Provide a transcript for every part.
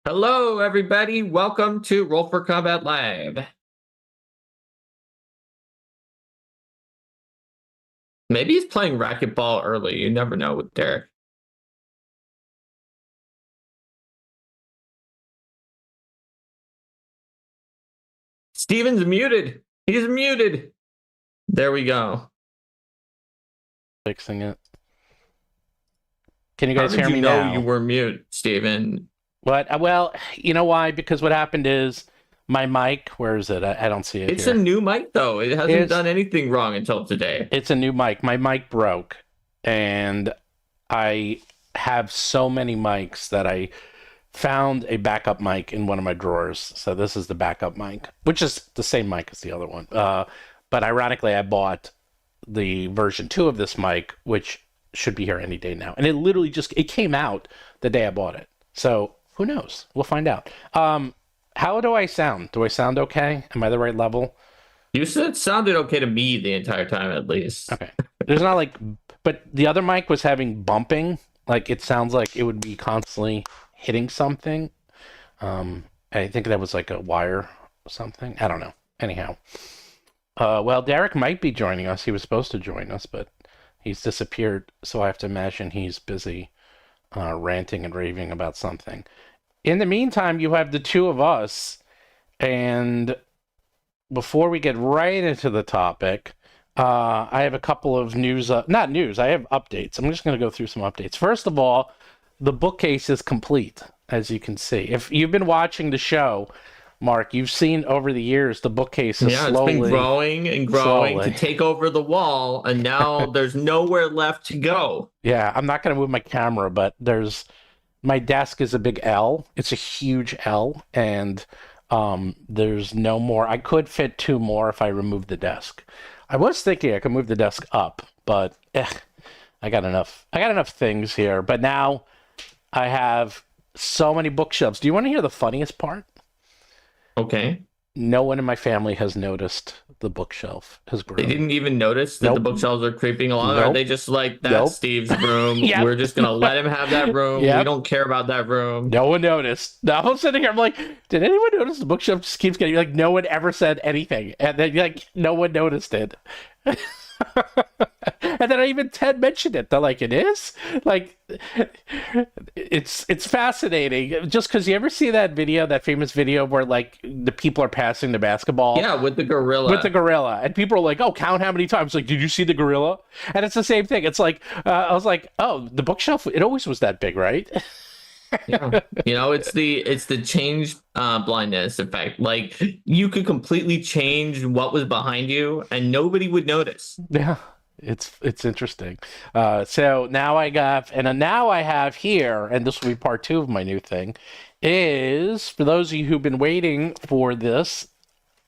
Hello, everybody. Welcome to Roll for Combat Live. Maybe he's playing racquetball early. You never know with Derik. Steven's muted. He's muted. There we go. Fixing it. Can you guys hear me now? How did you know you were mute, Steven? What? Well, you know why? Because what happened is my mic, where is it? I don't see it. It's here. a new mic, though. It hasn't done anything wrong until today. It's a new mic. My mic broke, and I have so many mics that I found a backup mic in one of my drawers. So this is the backup mic, which is the same mic as the other one. But ironically, I bought the version 2 of this mic, which should be here any day now. And it literally it came out the day I bought it. So who knows? We'll find out. How do I sound? Do I sound okay? Am I the right level? You said it sounded okay to me the entire time, at least. Okay. There's not like, but the other mic was having bumping. Like it sounds like it would be constantly hitting something. I think that was like a wire or something. I don't know. Anyhow. Well, Derik might be joining us. He was supposed to join us, but he's disappeared. So I have to imagine he's busy ranting and raving about something. In the meantime, you have the two of us. And before we get right into the topic, I have a couple of news. Not news, I have updates. I'm just going to go through some updates. First of all, the bookcase is complete, as you can see. If you've been watching the show, Mark, you've seen over the years the bookcase is slowly... it's been growing and growing to take over the wall, and now there's nowhere left to go. Yeah, I'm not going to move my camera, but my desk is a big L. It's a huge L, and there's no more. I could fit 2 more if I removed the desk. I was thinking I could move the desk up, but I got enough things here. But now I have so many bookshelves. Do you want to hear the funniest part? Okay. No one in my family has noticed the bookshelf has grown. They didn't even notice that the bookshelves are creeping along? Or are they just like, that's Steve's room. Yep. We're just going to let him have that room. Yep. We don't care about that room. No one noticed. Now I'm sitting here, I'm like, did anyone notice the bookshelf just keeps getting, like, no one ever said anything. And then, like, no one noticed it. And then I even Ted mentioned it. They're like, it is? Like, it's fascinating. Just because you ever see that video, that famous video where, like, the people are passing the basketball? Yeah, with the gorilla. And people are like, oh, count how many times. Like, did you see the gorilla? And it's the same thing. It's like, I was like, oh, the bookshelf, it always was that big, right? Yeah. It's the change blindness effect. Like, you could completely change what was behind you and nobody would notice. Yeah, it's interesting. So now I have here, and this will be part 2 of my new thing, is for those of you who've been waiting for this,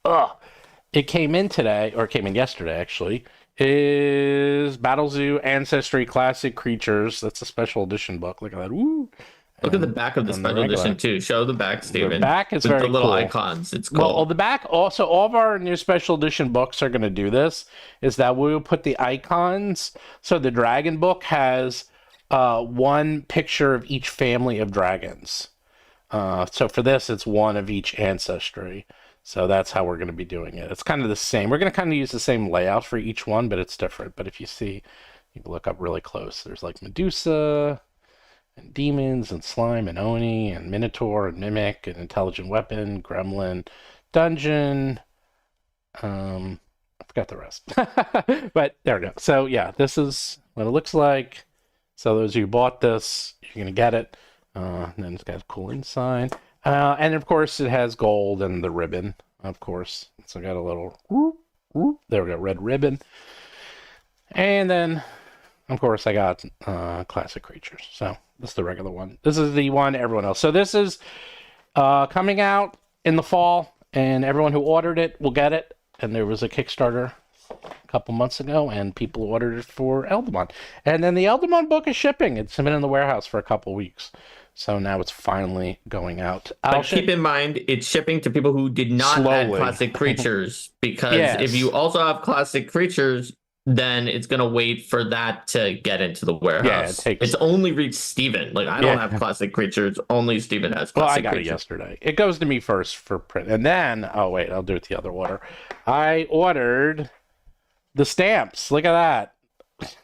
it came in yesterday actually, is Battlezoo Ancestry Classic Creatures. That's a special edition book. Look at that. Woo! Look at the back of the special edition too. Show the back, Steven. The back is with very the little cool. icons. It's cool. Well, the back also, all of our new special edition books are going to do this, is that we will put the icons. So the dragon book has 1 picture of each family of dragons. So for this, it's 1 of each ancestry. So that's how we're going to be doing it. It's kind of the same. We're going to kind of use the same layout for each one, but it's different. But if you see, you can look up really close. There's like Medusa, and demons, and slime, and oni, and minotaur, and mimic, and intelligent weapon, gremlin, dungeon. I forgot the rest. But there we go. So yeah, this is what it looks like. So those of you who bought this, you're going to get it. And then it's got a cool inside. And of course it has gold and the ribbon, of course. So I got a little, there we go, red ribbon. And then, of course, I got classic creatures. So this is the regular one. This is the one everyone else. So this is coming out in the fall, and everyone who ordered it will get it. And there was a Kickstarter a couple months ago, and people ordered it for Eldamon. And then the Eldamon book is shipping. It's been in the warehouse for a couple weeks. So now it's finally going out. But keep in mind, it's shipping to people who did not add classic creatures. Because if you also have classic creatures, then it's gonna wait for that to get into the warehouse. takes. It's only reached Steven. Like I don't have classic creatures. Only Steven has Well, I classic got creatures. it yesterday. It goes to me first for print, and then wait, I'll do it the other order. I ordered the stamps. Look at that.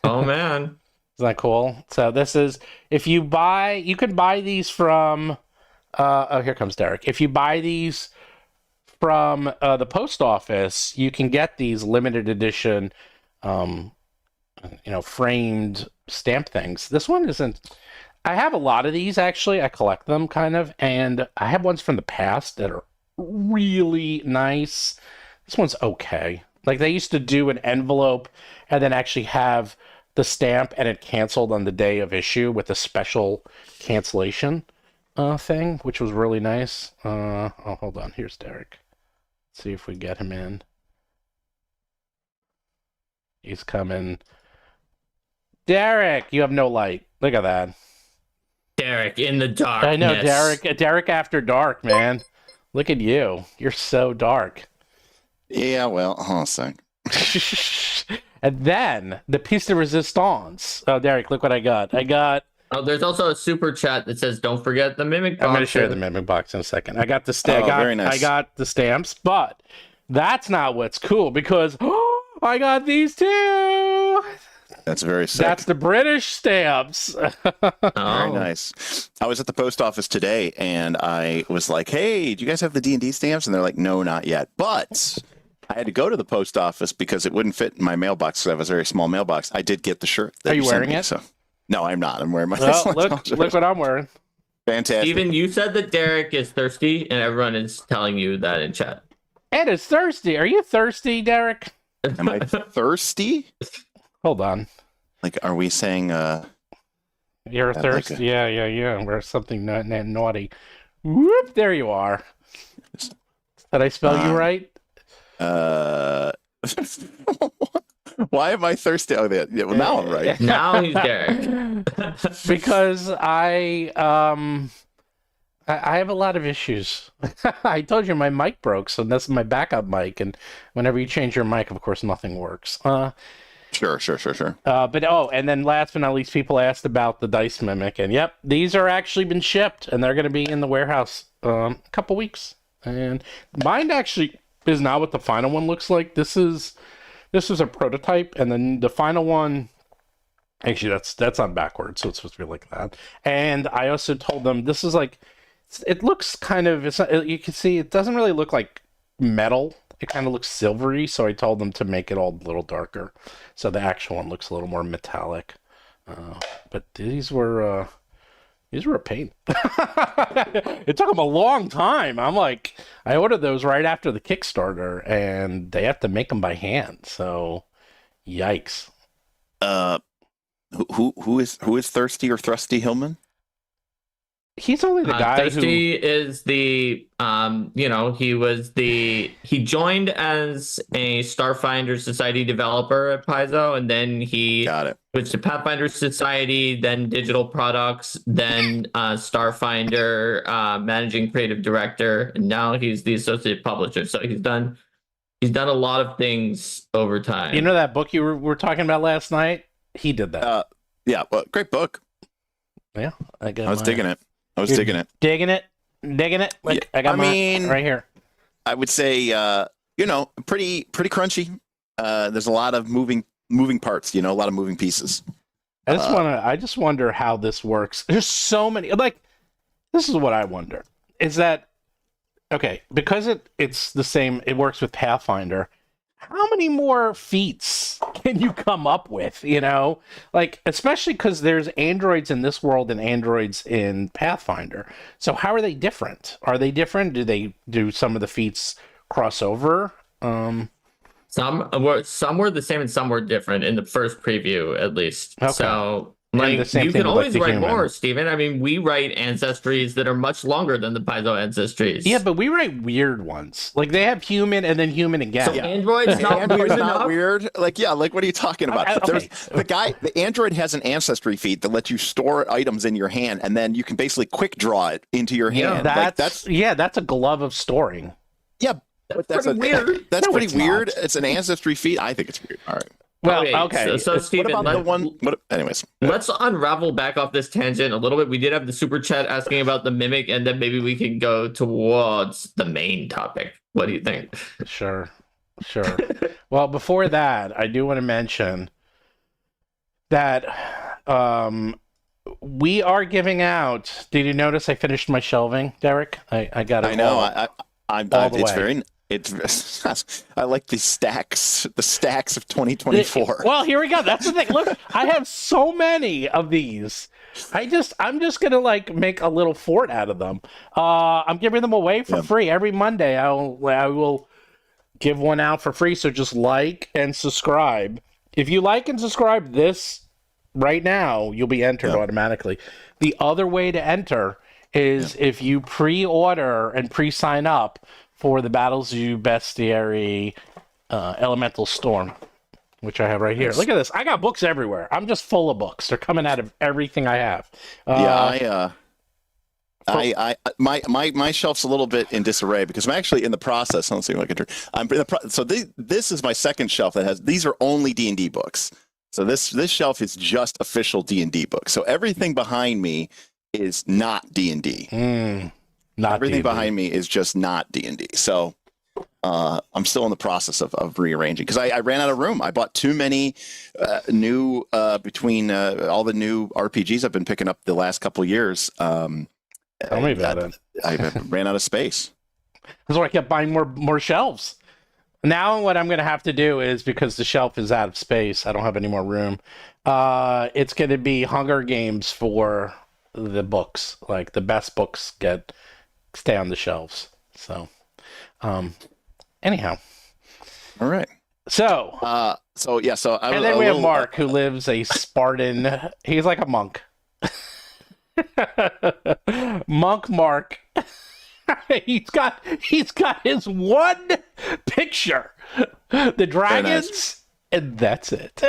Oh man. Isn't that cool? So this is if you buy, you can buy these from. Oh, here comes Derik. If you buy these from the post office, you can get these limited edition, framed stamp things. This one isn't. I have a lot of these actually. I collect them kind of, and I have ones from the past that are really nice. This one's okay. Like they used to do an envelope and then actually have the stamp and it canceled on the day of issue with a special cancellation thing, which was really nice. Hold on. Here's Derik. Let's see if we get him in. He's coming. Derik, you have no light. Look at that. Derik in the dark. I know, Derik after dark, man. Look at you. You're so dark. Yeah, well, hold on a sec. And then the piece de resistance. Oh, Derik, look what I got. Oh, there's also a super chat that says, "Don't forget the mimic box." I'm going to share the mimic box in a second. I got the very nice. I got the stamps, but that's not what's cool because I got these too. That's very sick. That's the British stamps. Very nice. I was at the post office today, and I was like, "Hey, do you guys have the D&D stamps?" And they're like, "No, not yet." But I had to go to the post office because it wouldn't fit in my mailbox because I have a very small mailbox. I did get the shirt. Are you wearing it? So. No, I'm not. I'm wearing my. Well, look what I'm wearing. Fantastic. Steven, you said that Derik is thirsty, and everyone is telling you that in chat. Ed is thirsty. Are you thirsty, Derik? Am I thirsty? Hold on. Like, are we saying? You're thirsty. Like Yeah. We're something naughty. Whoop! There you are. Did I spell you right? Why am I thirsty? Oh, yeah. Well, now I'm right. Now he's Derik. Because I have a lot of issues. I told you my mic broke, so that's my backup mic. And whenever you change your mic, of course, nothing works. Sure. And then last but not least, people asked about the dice mimic, and yep, these are actually been shipped, and they're going to be in the warehouse a couple weeks. And mine actually is not what the final one looks like. This is a prototype, and then the final one. Actually, that's on backwards, so it's supposed to be like that. And I also told them this is like, it looks kind of. It's not, you can see it doesn't really look like metal. It kind of looks silvery, so I told them to make it all a little darker, so the actual one looks a little more metallic. But these were a pain. It took them a long time. I'm like, I ordered those right after the Kickstarter, and they have to make them by hand. So, yikes. Who is Thirsty or Thrusty Hillman? He's only the guy Thirsty is the he joined as a Starfinder Society developer at Paizo, and then he switched to Pathfinder Society, then Digital Products, then Starfinder managing creative director, and now he's the associate publisher. So he's done a lot of things over time. You know that book you were talking about last night? He did that. Yeah, well, great book. Yeah, I was digging it. Digging it. Like, yeah, I mean, right here. I would say, pretty crunchy. There's a lot of moving parts. A lot of moving pieces. I just wonder how this works. There's so many. Like, this is what I wonder. Is that okay? Because it's the same. It works with Pathfinder. How many more feats can you come up with, Like, especially because there's androids in this world and androids in Pathfinder. So how are they different? Are they different? Do some of the feats cross over? Some were the same and some were different in the first preview, at least. Okay. So, you can always write more, Steven. I mean, we write ancestries that are much longer than the Paizo ancestries. Yeah, but we write weird ones. Like, they have human and then human again. So android's not weird. Like, what are you talking about? Okay. The android has an ancestry feat that lets you store items in your hand, and then you can basically quick draw it into your hand. That's a glove of storing. Yeah, but that's pretty weird. That's pretty weird. Not. It's an ancestry feat. I think it's weird. All right. Well, okay. So Steven, what about the one? Anyways, let's unravel back off this tangent a little bit. We did have the super chat asking about the mimic, and then maybe we can go towards the main topic. What do you think? Sure. Well, before that, I do want to mention that we are giving out. Did you notice I finished my shelving, Derik? I got it. I know. It's very. It's. I like the stacks of 2024. Well, here we go. That's the thing. Look, I have so many of these. I'm just gonna like make a little fort out of them. I'm giving them away for free every Monday. I will give one out for free. So just like and subscribe. If you like and subscribe this right now, you'll be entered automatically. The other way to enter is if you pre-order and pre-sign up for the Battlezoo Bestiary Elemental Storm, which I have right here. Look at this. I got books everywhere. I'm just full of books. They're coming out of everything I have. My shelf's a little bit in disarray because I'm actually in the process. Let's see if I can turn. So this is my second shelf that has. These are only D&D books. So this shelf is just official D&D books. So everything behind me is not D&D. Everything D&D. Behind me is just not D&D. So I'm still in the process of rearranging because I ran out of room. I bought too many new between all the new RPGs I've been picking up the last couple of years. Tell me about it. I ran out of space. That's why I kept buying more shelves. Now what I'm going to have to do is, because the shelf is out of space, I don't have any more room. It's going to be Hunger Games for the books. Like the best books stay on the shelves. So, anyhow. All right. So and then we have Mark, who lives a Spartan. He's like a monk. Monk Mark. He's got his one picture, the dragons, and that's it.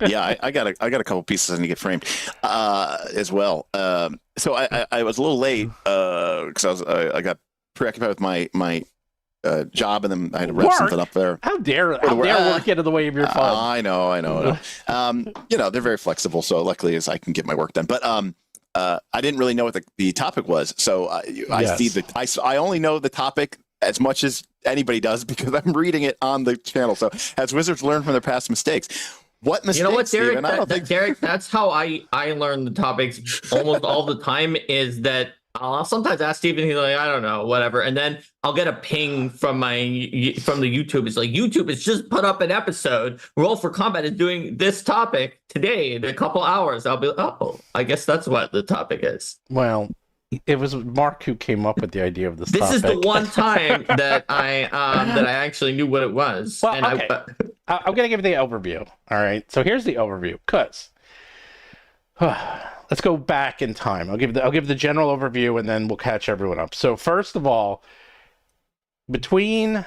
Yeah, I got a couple pieces I need to get framed as well. So I was a little late because I got preoccupied with my job, and then I had to wrap something up there. How dare work get in the way of your fun? I know. They're very flexible, so luckily as I can get my work done. But I didn't really know what the topic was, so I only know the topic as much as anybody does because I'm reading it on the channel. So as wizards learn from their past mistakes. What mistakes, you know what, Derik? Steven? Derik, that's how I learn the topics almost all the time. Is that I'll sometimes ask Steven, he's like, I don't know, whatever, and then I'll get a ping from the YouTube. It's like, YouTube has just put up an episode. Roll for Combat is doing this topic today in a couple hours. I'll be like, oh, I guess that's what the topic is. Well, it was Mark who came up with the idea of this topic. This is the one time that I actually knew what it was. Well, okay. I'm going to give you the overview. All right. So here's the overview. Let's go back in time. I'll give the general overview, and then we'll catch everyone up. So first of all, between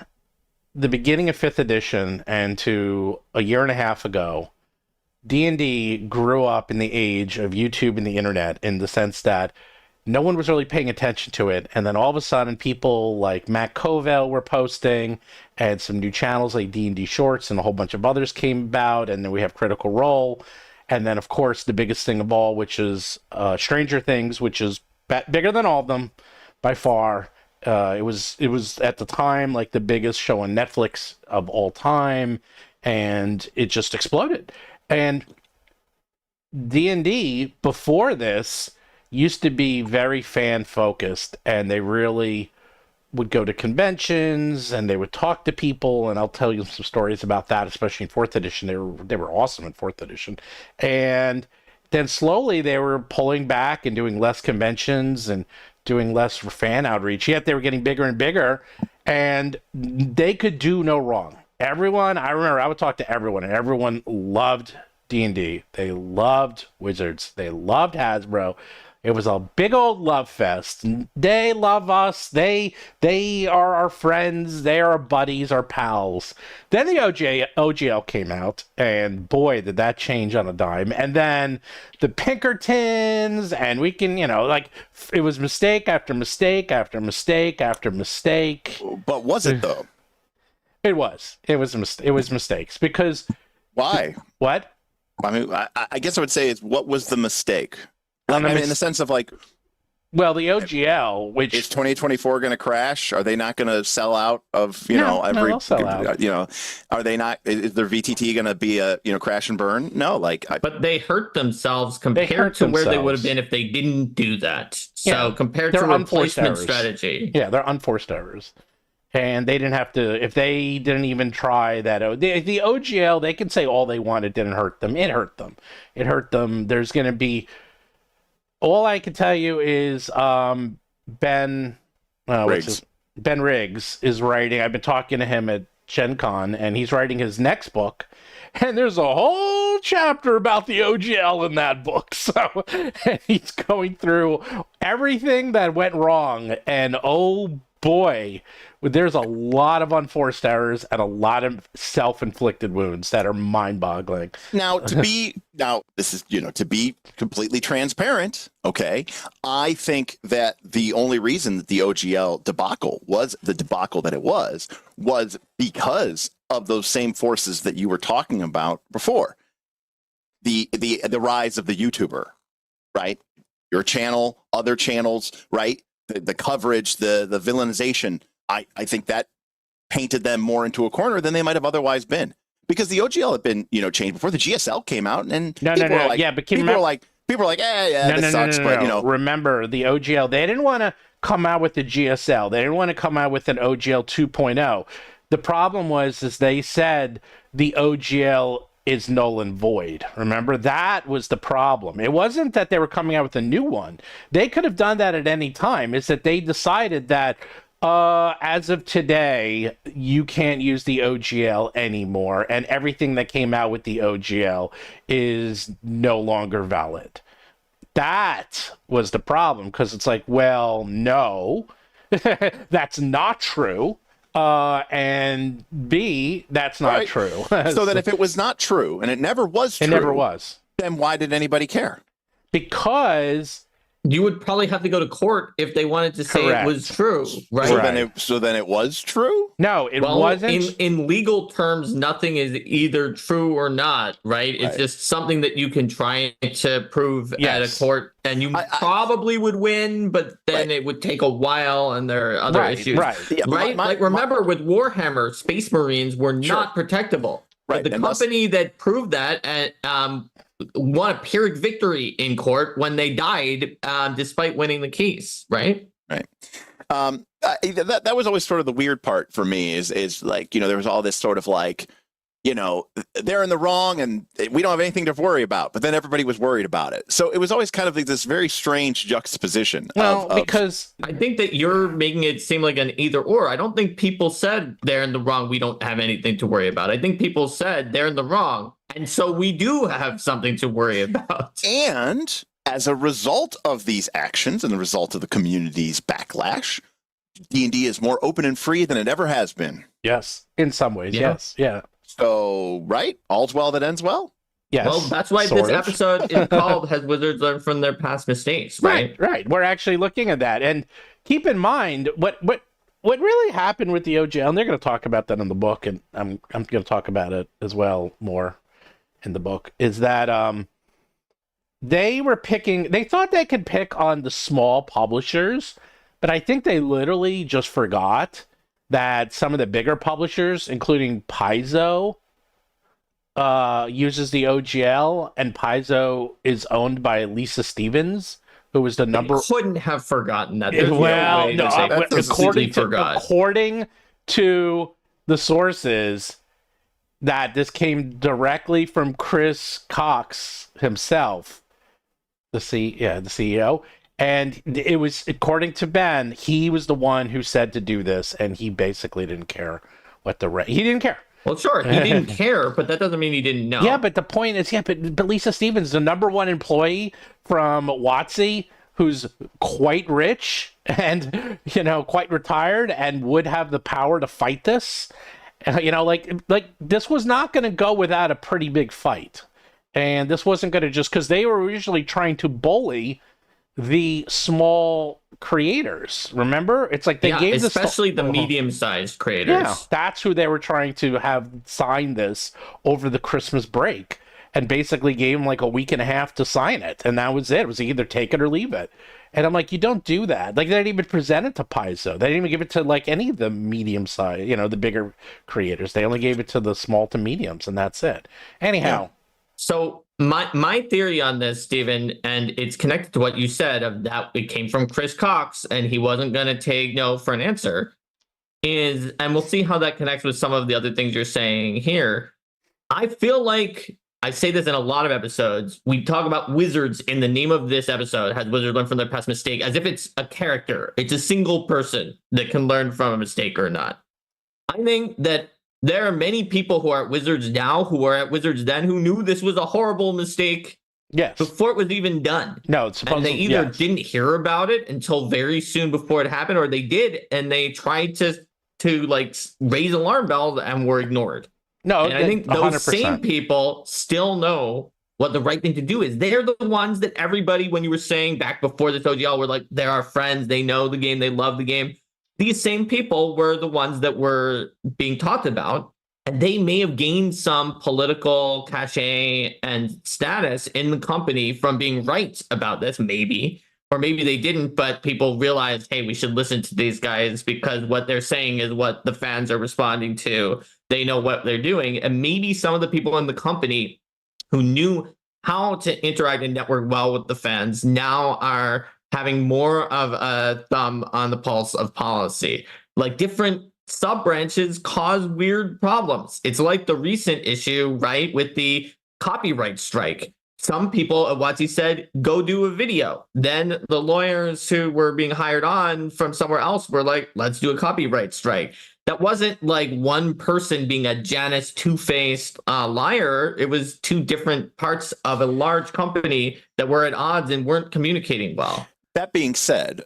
the beginning of 5th edition and to a year and a half ago, D&D grew up in the age of YouTube and the internet, in the sense that no one was really paying attention to it. And then all of a sudden, people like Matt Covell were posting, and some new channels like D&D Shorts and a whole bunch of others came about. And then we have Critical Role. And then, of course, the biggest thing of all, which is Stranger Things, which is bigger than all of them by far. It was at the time like the biggest show on Netflix of all time, and it just exploded. And D&D before this used to be very fan focused, and they really would go to conventions and they would talk to people, and I'll tell you some stories about that, especially in 4th edition. They were awesome in 4th edition. And then slowly they were pulling back and doing less conventions and doing less fan outreach, yet they were getting bigger and bigger, and they could do no wrong. I remember I would talk to everyone, and everyone loved D&D. They loved Wizards. They loved Hasbro. It was a big old love fest. They love us. They are our friends. They are our buddies, our pals. Then the OGL came out, and boy, did that change on a dime. And then the Pinkertons, and we can, it was mistake after mistake after mistake after mistake. But was it though? It was mistakes because why? What? I mean, I guess I would say it's what was the mistake? Like, I mean, in the sense of like, well, the OGL, which is 2024 going to crash? Are they not going to sell out of every? They'll sell out. Are they not? Is their VTT going to be a crash and burn? No, but they hurt themselves compared to where they would have been if they didn't do that. So compared to replacement strategy, they're unforced errors. And they didn't have to, if they didn't even try that. The OGL, they can say all they want. It didn't hurt them. It hurt them. It hurt them. There's going to be, all I can tell you is Ben Riggs is writing. I've been talking to him at Gen Con, and he's writing his next book. And there's a whole chapter about the OGL in that book. So and he's going through everything that went wrong. And oh boy, there's a lot of unforced errors and a lot of self-inflicted wounds that are mind-boggling. Now, to be completely transparent, okay, I think that the only reason that the OGL debacle was the debacle that it was because of those same forces that you were talking about before. The rise of the YouTuber, right? Your channel, other channels, right? The coverage, the villainization. I think that painted them more into a corner than they might have otherwise been, because the OGL had been changed before the GSL came out, and people were like, this sucks. Remember the OGL? They didn't want to come out with the GSL. They didn't want to come out with an OGL 2.0. The problem was they said the OGL is null and void. Remember, that was the problem. It wasn't that they were coming out with a new one. They could have done that at any time. It's that they decided that as of today, you can't use the OGL anymore, and everything that came out with the OGL is no longer valid. That was the problem, because it's like, well, no, that's not true. And B, that's not true. So that if it was not true, and it never was true, then why did anybody care? Because you would probably have to go to court if they wanted to say it was true, right? So then it was true? No, it wasn't. In legal terms, nothing is either true or not, right? It's just something that you can try to prove at a court, and you probably would win, but then it would take a while, and there are other issues. Remember, with Warhammer, Space Marines were not protectable. Right. The company that proved that won a Pyrrhic victory in court when they died, despite winning the case. Right. That was always sort of the weird part for me. Is like, there was all this sort of like, they're in the wrong and we don't have anything to worry about. But then everybody was worried about it. So it was always kind of like this very strange juxtaposition. Because I think that you're making it seem like an either or. I don't think people said they're in the wrong, we don't have anything to worry about. I think people said they're in the wrong, and so we do have something to worry about. And as a result of these actions and the result of the community's backlash, D&D is more open and free than it ever has been. Yes, in some ways, yes. Yeah. So, all's well that ends well? Yes. Well, that's why this episode is called Has Wizards Learned from Their Past Mistakes, right? Right. We're actually looking at that. And keep in mind, what really happened with the OGL, and they're going to talk about that in the book, and I'm going to talk about it as well more in the book, is that they thought they could pick on the small publishers, but I think they literally just forgot that some of the bigger publishers, including Paizo, uses the OGL, and Paizo is owned by Lisa Stevens, who was the number. Couldn't have forgotten that. According to the sources, that this came directly from Chris Cox himself, the CEO. And it was, according to Ben, he was the one who said to do this, and he basically didn't care he didn't care. Well, sure, he didn't care, but that doesn't mean he didn't know. Yeah, but the point is, but Lisa Stevens, the number one employee from WoTC, who's quite rich and, quite retired and would have the power to fight this. Like this was not going to go without a pretty big fight. And this wasn't going to just, because they were usually trying to bully the small creators. Remember, it's like they gave especially the medium-sized creators. Yeah, that's who they were trying to have sign this over the Christmas break, and basically gave them like a week and a half to sign it, and that was it. It was either take it or leave it. And I'm like, you don't do that. Like, they didn't even present it to Paizo. They didn't even give it to like any of the medium size, the bigger creators. They only gave it to the small to mediums, and that's it. Anyhow. Yeah. So my theory on this, Stephen, and it's connected to what you said of that it came from Chris Cox, and he wasn't going to take no for an answer, and we'll see how that connects with some of the other things you're saying here. I feel like I say this in a lot of episodes. We talk about wizards in the name of this episode. Has wizard learned from their past mistake? As if it's a character. It's a single person that can learn from a mistake or not. I think that there are many people who are at Wizards now who were at Wizards then who knew this was a horrible mistake before it was even done. No, it's supposed and they either didn't hear about it until very soon before it happened, or they did and they tried to like raise alarm bells and were ignored. No, and I think those 100%. same people still know what the right thing to do is. They're the ones that everybody, when you were saying back before this OGL, were like, they're our friends, they know the game, they love the game. These same people were the ones that were being talked about, and they may have gained some political cachet and status in the company from being right about this, maybe. Or maybe they didn't, but people realized, hey, we should listen to these guys because what they're saying is what the fans are responding to. They know what they're doing. And maybe some of the people in the company who knew how to interact and network well with the fans now are having more of a thumb on the pulse of policy. Like, different sub-branches cause weird problems. It's like the recent issue, right, with the copyright strike. Some people at WoTC said, go do a video. Then the lawyers who were being hired on from somewhere else were like, let's do a copyright strike. That wasn't like one person being a Janus two-faced liar. It was two different parts of a large company that were at odds and weren't communicating well. That being said,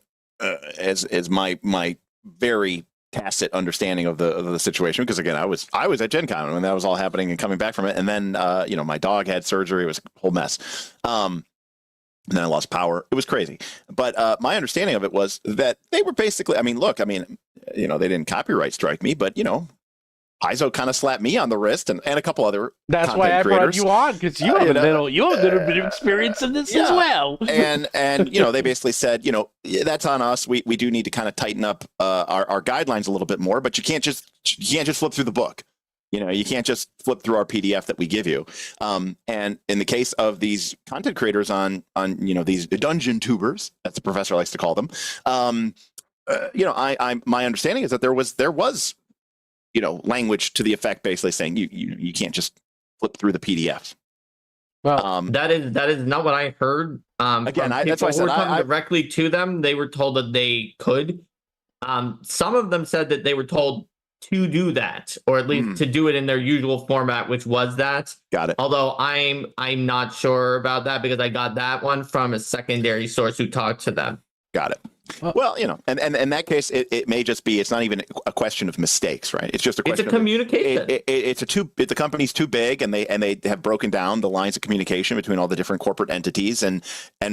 as my very tacit understanding of the situation, because again, I was at Gen Con when that was all happening and coming back from it, and then my dog had surgery. It was a whole mess. And then I lost power. It was crazy. But my understanding of it was that they were basically, they didn't copyright strike me, but Paizo kind of slapped me on the wrist and a couple other That's why I brought you on, because you have a little bit of experience in this as well. and they basically said, that's on us. We do need to kind of tighten up our guidelines a little bit more, but you can't just flip through the book. You can't just flip through our PDF that we give you. And in the case of these content creators on these dungeon tubers, as the professor likes to call them, my understanding is that there was language to the effect basically saying you can't just flip through the PDF. Well, that is not what I heard. Again, that's why I said directly to them. They were told that they could. Some of them said that they were told to do that, or at least to do it in their usual format, which was that. Got it. Although I'm not sure about that because I got that one from a secondary source who talked to them. Got it. Well, and in that case, it may just be, it's not even a question of mistakes, right? It's just a question of communication. The company's too big, and they have broken down the lines of communication between all the different corporate entities, and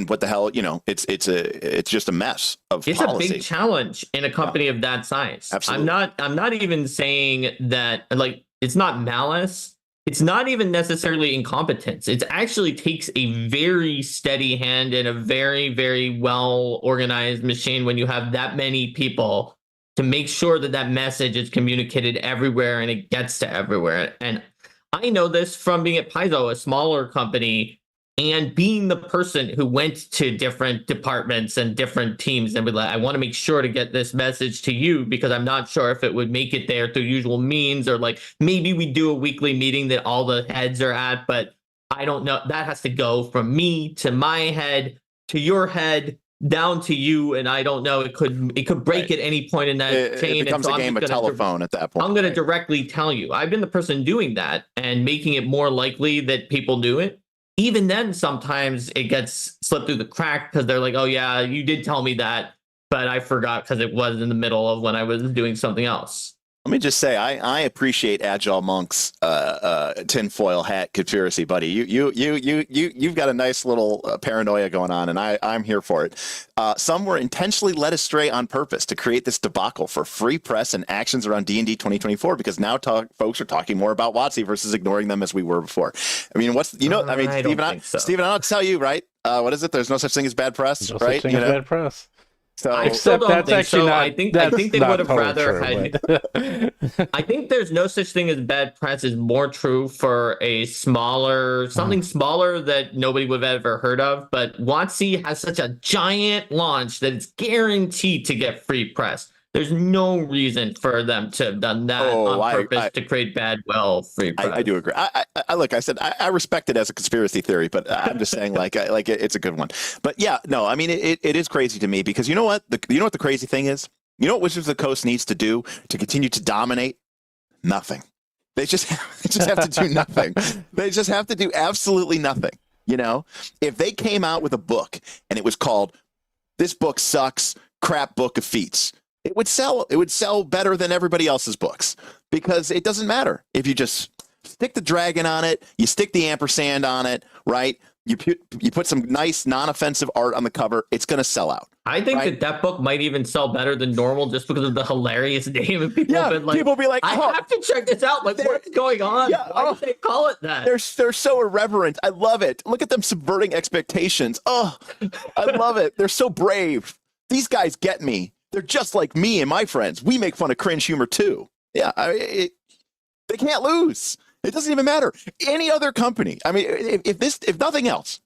what the hell, it's just a mess of it's policy. A big challenge in a company of that size. Absolutely. I'm not even saying that, like, it's not malice. It's not even necessarily incompetence. It actually takes a very steady hand and a very, very well organized machine when you have that many people to make sure that message is communicated everywhere and it gets to everywhere. And I know this from being at Paizo, a smaller company, and being the person who went to different departments and different teams and be like, I want to make sure to get this message to you because I'm not sure if it would make it there through usual means, or like maybe we do a weekly meeting that all the heads are at, but I don't know. That has to go from me to my head to your head down to you, and I don't know. It could break at any point in that chain. It becomes a game of telephone at that point. I'm going to directly tell you. I've been the person doing that and making it more likely that people knew it. Even then, sometimes it gets slipped through the crack because they're like, oh, yeah, you did tell me that, but I forgot because it was in the middle of when I was doing something else. Let me just say, I appreciate Agile Monk's tinfoil hat conspiracy, buddy. You've got a nice little paranoia going on, and I'm here for it. Some were intentionally led astray on purpose to create this debacle for free press and actions around D&D 2024, because now folks are talking more about WoTC versus ignoring them as we were before. I mean, Stephen, I don't tell you, right? What is it? There's no such thing as bad press, no right? Such thing as bad press. So I still don't think so. I think they would have rather had. I think there's no such thing as bad press is more true for a something smaller that nobody would have ever heard of. But WoTC has such a giant launch that it's guaranteed to get free press. There's no reason for them to have done that on purpose to create free press. I do agree. Look, I said I respect it as a conspiracy theory, but I'm just saying, it's a good one. But yeah, no, I mean, it is crazy to me, because you know what? You know what the crazy thing is? You know what Wizards of the Coast needs to do to continue to dominate? Nothing. They just have to do nothing. They just have to do absolutely nothing. You know, if they came out with a book and it was called "This Book Sucks, Crap Book of Feats," it would sell. It would sell better than everybody else's books, because it doesn't matter if you just stick the dragon on it, you stick the ampersand on it, right? You put some nice non-offensive art on the cover. It's going to sell out. I think that book might even sell better than normal, just because of the hilarious name. And people have been like, people be like, I have to check this out. Like, what's going on? Yeah, why did they call it that? They're so irreverent. I love it. Look at them subverting expectations. Oh, I love it. They're so brave. These guys get me. They're just like me and my friends. We make fun of cringe humor too. Yeah, they can't lose. It doesn't even matter. Any other company. I mean, if nothing else,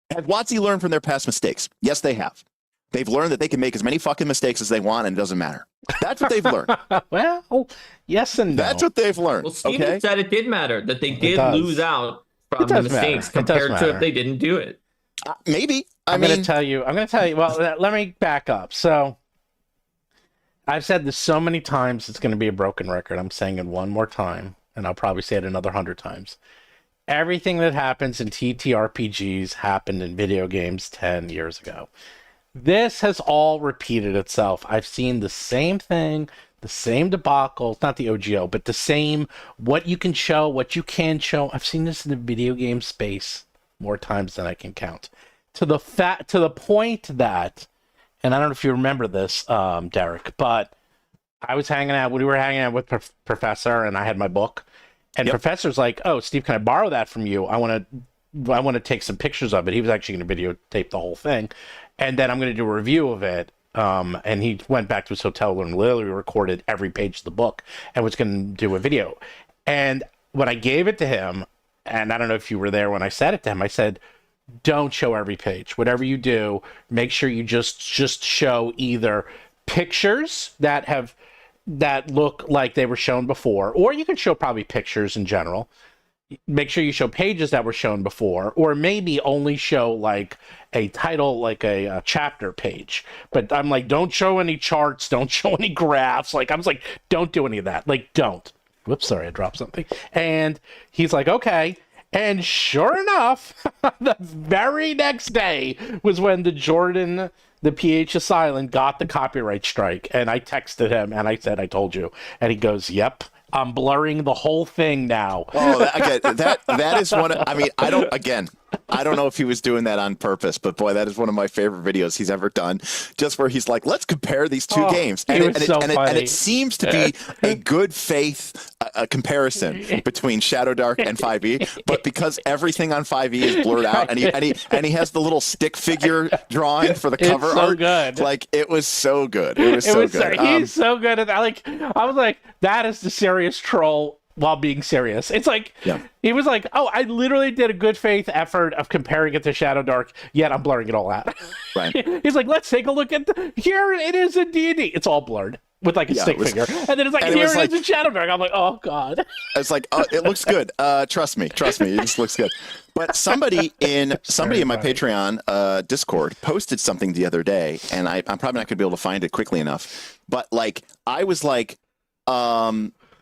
has WoTC learned from their past mistakes? Yes, they have. They've learned that they can make as many fucking mistakes as they want, and it doesn't matter. That's what they've learned. Well, yes and no. That's what they've learned. Well, Steven said it did matter, that they did lose out from the mistakes compared to if they didn't do it. Maybe. I'm going to tell you. Well, let me back up. So, I've said this so many times, it's going to be a broken record. I'm saying it one more time, and I'll probably say it another 100 times. Everything that happens in TTRPGs happened in video games 10 years ago. This has all repeated itself. I've seen the same thing, the same debacle. It's not the OGO, but the same, what you can show, what you can show. I've seen this in the video game space more times than I can count. To the point that, and I don't know if you remember this, Derik, but we were hanging out with Professor, and I had my book, and Professor's like, "Oh, Steve, can I borrow that from you? I want to take some pictures of it." He was actually going to videotape the whole thing, and then I'm going to do a review of it. And he went back to his hotel and literally recorded every page of the book and was going to do a video. And when I gave it to him, and I don't know if you were there when I said it to him, I said, don't show every page. Whatever you do, make sure you just show either pictures that look like they were shown before, or you can show probably pictures in general. Make sure you show pages that were shown before, or maybe only show like a title, like a chapter page. But I'm like, don't show any charts, don't show any graphs. Like, I was like, don't do any of that. Like, don't. Whoops, sorry, I dropped something. And he's like, okay. And sure enough, the very next day was when the PH Asylum got the copyright strike. And I texted him and I said, I told you. And he goes, yep, I'm blurring the whole thing now. Oh, that is one. I don't know if he was doing that on purpose, but boy, that is one of my favorite videos he's ever done. Just where he's like, let's compare these two games. And it seems to be a good faith comparison between Shadow Dark and 5e, but because everything on 5e is blurred out, and he has the little stick figure drawing for the cover art. Good. Like, it was so good. It was so good. He's so good at that. Like, I was like, that is the serious troll while being serious. It's like, he was like, oh, I literally did a good faith effort of comparing it to Shadow Dark, yet I'm blurring it all out. Right. He's like, let's take a look at here it is in D&D. It's all blurred with like a stick figure. And then it's like, here it is in Shadow Dark. I'm like, oh God. It's like, oh, it looks good. Trust me, it just looks good. But somebody in my Patreon Discord posted something the other day, and I'm probably not gonna be able to find it quickly enough. But like, I was like,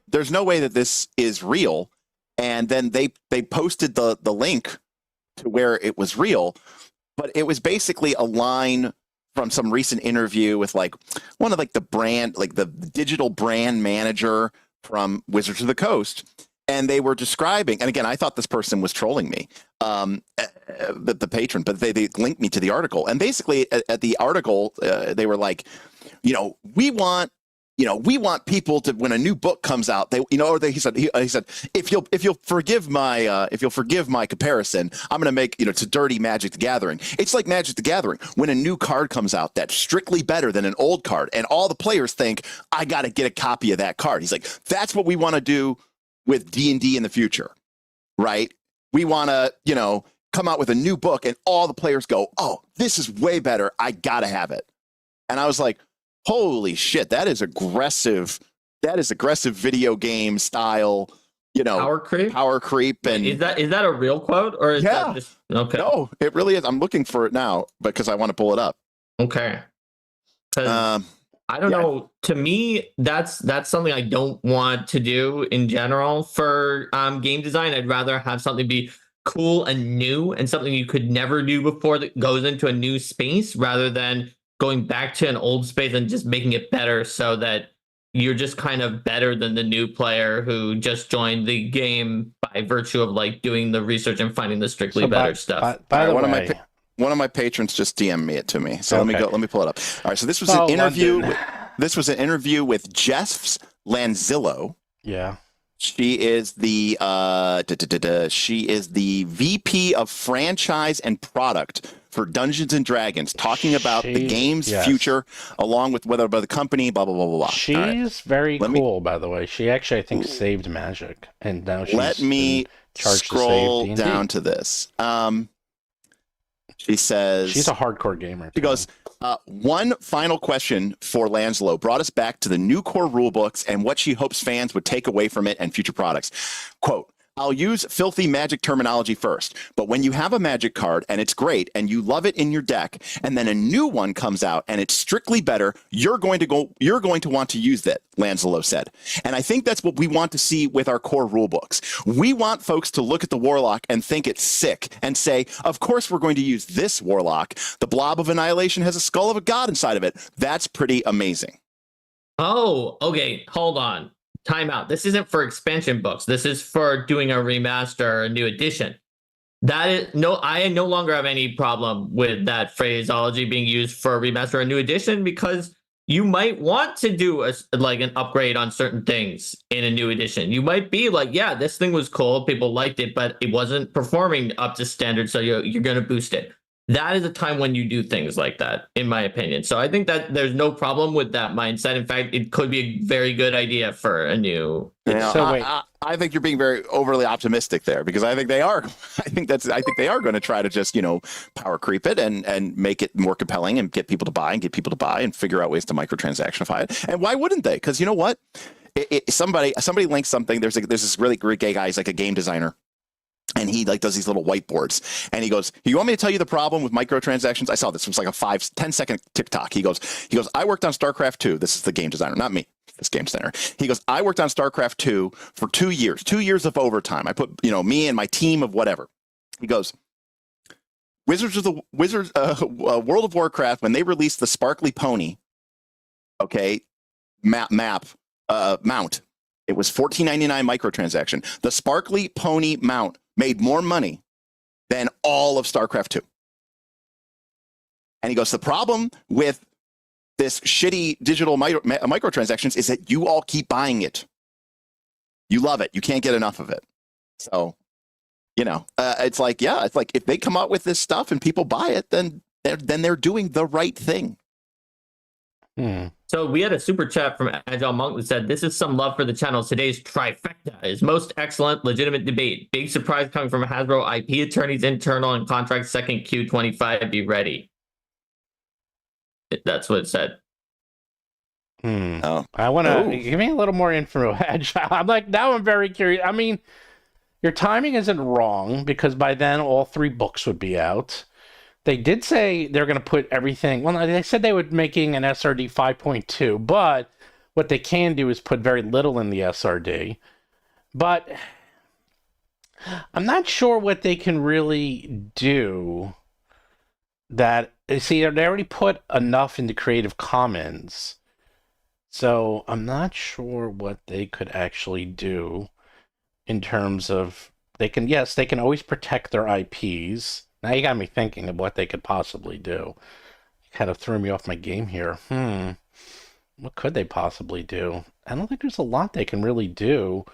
there's no way that this is real. And then they posted the link to where it was real, but it was basically a line from some recent interview with like one of like the brand, like the digital brand manager from Wizards of the Coast. And they were describing, and again, I thought this person was trolling me, the patron, but they linked me to the article. And basically at the article, they were like, we want people to, when a new book comes out, he said, if you'll forgive my comparison, I'm going to make, it's a dirty Magic the Gathering. It's like Magic the Gathering. When a new card comes out that's strictly better than an old card, and all the players think, I got to get a copy of that card. He's like, that's what we want to do with D&D in the future, right? We want to, come out with a new book and all the players go, oh, this is way better. I got to have it. And I was like, holy shit, that is aggressive. That is aggressive video game style, power creep. And is that a real quote, or is that just okay? No, it really is. I'm looking for it now because I want to pull it up. Okay. I don't know. To me, that's something I don't want to do in general for game design. I'd rather have something be cool and new and something you could never do before that goes into a new space, rather than going back to an old space and just making it better so that you're just kind of better than the new player who just joined the game by virtue of like doing the research and finding the strictly better stuff. By the way, one of my patrons just DM'd me it to me. So let me pull it up. All right. So this was an interview. This was an interview with Jess Lanzillo. Yeah. She is the VP of franchise and product for Dungeons and Dragons, talking about the game's future, along with whether by the company, blah blah blah blah blah. She's very cool, by the way. She actually, I think, saved Magic, and now she's let me scroll down to this. She says she's a hardcore gamer. She goes, one final question for Lanzillo brought us back to the new core rulebooks and what she hopes fans would take away from it and future products. Quote, I'll use filthy Magic terminology first, but when you have a Magic card and it's great and you love it in your deck, and then a new one comes out and it's strictly better, you're going to want to use that, Lanzillo said. And I think that's what we want to see with our core rulebooks. We want folks to look at the Warlock and think it's sick and say, of course we're going to use this Warlock. The Blob of Annihilation has a skull of a god inside of it. That's pretty amazing. Oh, okay. Hold on. Time out. This isn't for expansion books. This is for doing a remaster or a new edition. That is I no longer have any problem with that phraseology being used for a remaster or a new edition, because you might want to do an upgrade on certain things in a new edition. You might be like, yeah, this thing was cool, people liked it, but it wasn't performing up to standard, so you're going to boost it. That is a time when you do things like that, in my opinion. So I think that there's no problem with that mindset. In fact, it could be a very good idea for a new. I think you're being very overly optimistic there, because I think they are. I think they are going to try to just power creep it and make it more compelling and get people to buy and figure out ways to microtransactionify it. And why wouldn't they? Because you know what? Somebody links something. There's this really great gay guy. He's like a game designer. And he does these little whiteboards, and he goes, you want me to tell you the problem with microtransactions? I saw this. It was like a 5-10 second TikTok. He goes, I worked on StarCraft 2. This is the game designer, not me, this game designer. He goes, I worked on StarCraft 2 for 2 years, 2 years of overtime. I put, me and my team of whatever. He goes, World of Warcraft, when they released the Sparkly Pony, mount, it was $14.99 microtransaction. The Sparkly Pony mount made more money than all of StarCraft 2. And he goes, the problem with this shitty digital microtransactions is that you all keep buying it. You love it. You can't get enough of it. So, it's like if they come out with this stuff and people buy it, then they're doing the right thing. So we had a super chat from Agile Monk that said, this is some love for the channel. Today's trifecta is most excellent, legitimate debate. Big surprise coming from Hasbro IP attorneys, internal and contract, second Q25. Be ready. That's what it said. Oh. I want to give me a little more info, Agile. I'm very curious. I mean, your timing isn't wrong, because by then all 3 books would be out. They did say they're going to put everything. Well, they said they were making an SRD 5.2, but what they can do is put very little in the SRD. But I'm not sure what they can really do that, see, they already put enough into Creative Commons, so I'm not sure what they could actually do in terms of, they can always protect their IPs. Now you got me thinking of what they could possibly do. You kind of threw me off my game here. What could they possibly do? I don't think there's a lot they can really do.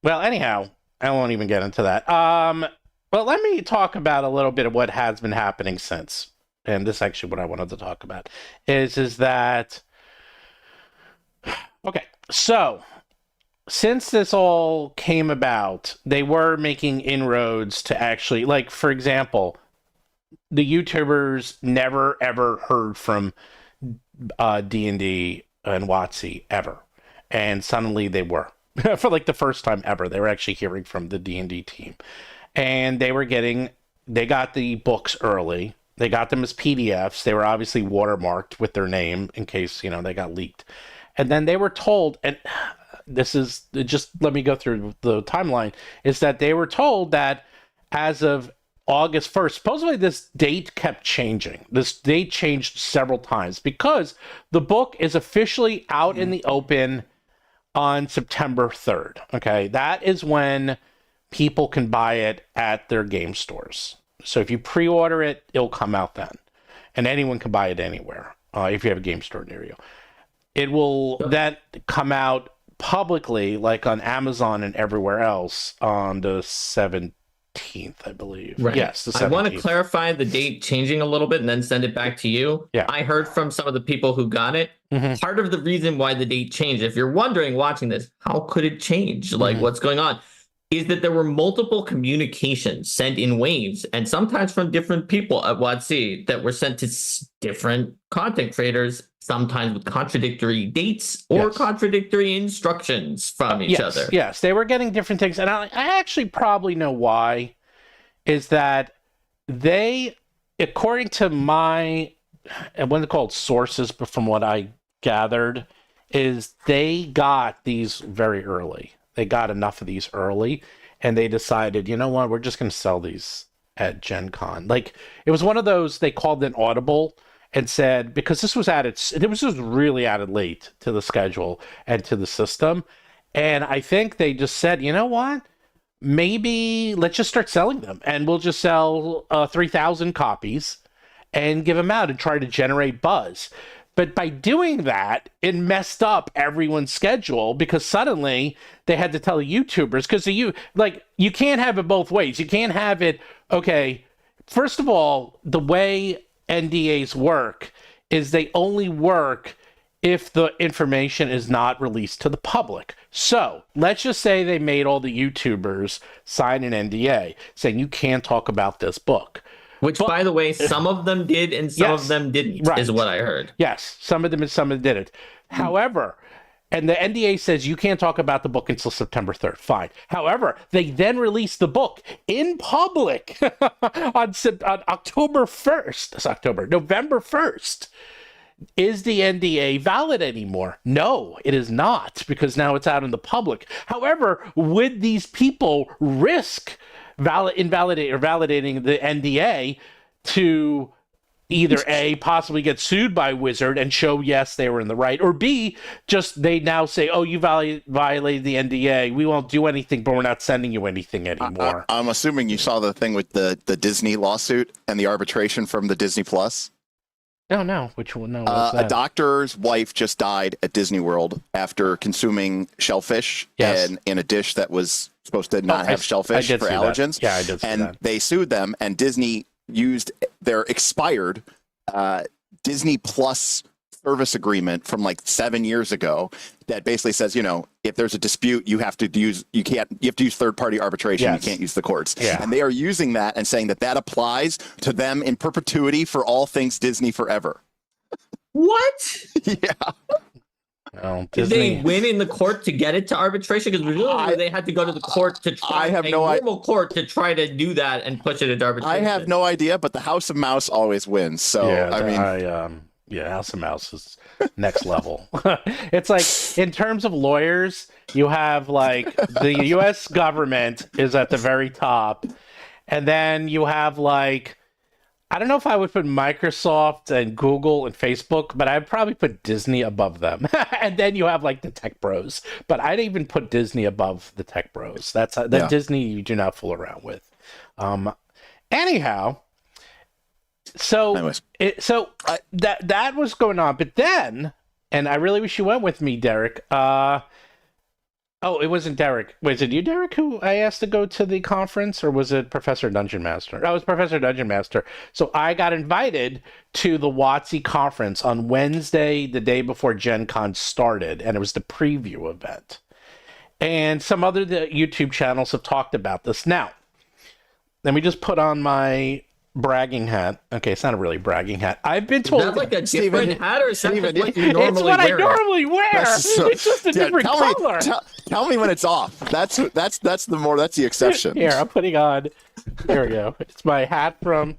Well, anyhow, I won't even get into that. But let me talk about a little bit of what has been happening since. And this is actually what I wanted to talk about. Is that... Okay, so since this all came about, they were making inroads to actually... Like, for example, the YouTubers never, ever heard from D&D and WoTC, ever. And suddenly they were. For like the first time ever, they were actually hearing from the D&D team. And they got the books early. They got them as PDFs. They were obviously watermarked with their name in case, they got leaked. And then they were told, and this is, just let me go through the timeline, is that they were told that as of August 1st, supposedly this date kept changing. This date changed several times because the book is officially out in the open on September 3rd. Okay, that is when people can buy it at their game stores. So if you pre-order it, it'll come out then. And anyone can buy it anywhere if you have a game store near you. It will then come out publicly, like on Amazon and everywhere else, on the 17th, I believe. Right. Yes, the 17th. I want to clarify the date changing a little bit and then send it back to you. Yeah. I heard from some of the people who got it. Part of the reason why the date changed, if you're wondering watching this, how could it change? Like, what's going on? Is that there were multiple communications sent in waves, and sometimes from different people at WoTC that were sent to different content creators, sometimes with contradictory dates or contradictory instructions from each other. Yes, they were getting different things. And I actually probably know why, is that they, according to my, what are called, sources, but from what I gathered, is they got these very early. They got enough of these early, and they decided, you know what, we're just going to sell these at Gen Con. Like, it was one of those, they called an audible and said, because this was really added late to the schedule and to the system. And I think they just said, you know what, maybe let's just start selling them, and we'll just sell 3,000 copies and give them out and try to generate buzz. But by doing that, it messed up everyone's schedule, because suddenly they had to tell the YouTubers, because you can't have it both ways. You can't have it, okay, first of all, the way NDAs work is they only work if the information is not released to the public. So let's just say they made all the YouTubers sign an NDA saying you can't talk about this book. Which, by the way, some of them did and some of them didn't, is what I heard. Yes, some of them and some of them didn't. However, and the NDA says you can't talk about the book until September 3rd. Fine. However, they then released the book in public on October 1st. November 1st. Is the NDA valid anymore? No, it is not, because now it's out in the public. However, would these people risk validating the NDA to either A, possibly get sued by Wizard and show, yes, they were in the right, or B, just they now say, oh, you violated the NDA, we won't do anything, but we're not sending you anything anymore. I'm assuming you saw the thing with the Disney lawsuit and the arbitration from the Disney Plus. No. Which one? No, what's that? A doctor's wife just died at Disney World after consuming shellfish in a dish that was supposed to not have shellfish for allergens. Yeah, I did see that. And they sued them, and Disney used their expired Disney Plus service agreement from like 7 years ago that basically says, if there's a dispute, you have to use third-party arbitration. You can't use the courts. Yeah. And they are using that and saying that applies to them in perpetuity for all things Disney forever. What? Yeah. Well, did they win in the court to get it to arbitration? Because presumably they had to go to the court to try court to try to do that and push it into arbitration. I have no idea, but the House of Mouse always wins. So House of Mouse is next level. It's like, in terms of lawyers, you have like the U.S. government is at the very top, and then you have like I don't know if I would put Microsoft and Google and Facebook, but I'd probably put Disney above them. And then you have like the tech bros. But I'd even put Disney above the tech bros. That's Disney you do not fool around with. Anyhow, so that was going on. But then, and I really wish you went with me, Derik. Oh, it wasn't Derik. Was it you, Derik, who I asked to go to the conference, or was it Professor Dungeon Master? Oh, it was Professor Dungeon Master. So I got invited to the WoTC conference on Wednesday, the day before Gen Con started, and it was the preview event. And some other YouTube channels have talked about this. Now, let me just put on my bragging hat. Okay, it's not a really bragging hat. I've been told. Is that like a different hat, or is that just what you normally wear? It's what I normally wear. It's just a different color. Tell me when it's off. That's the exception. Here, I'm putting on. There we go. It's my hat from.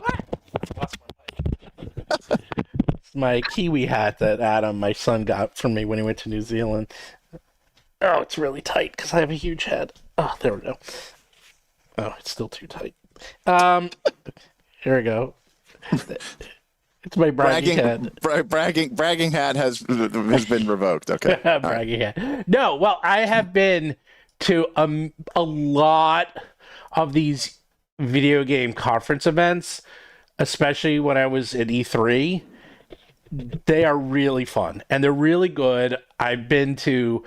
Lost my mic. It's my Kiwi hat that Adam, my son, got from me when he went to New Zealand. Oh, it's really tight because I have a huge head. Oh, there we go. Oh, it's still too tight. Here we go. It's my bragging hat. Bragging hat has been revoked. Okay. Bragging hat. No, well, I have been to a lot of these video game conference events, especially when I was at E3. They are really fun and they're really good. I've been to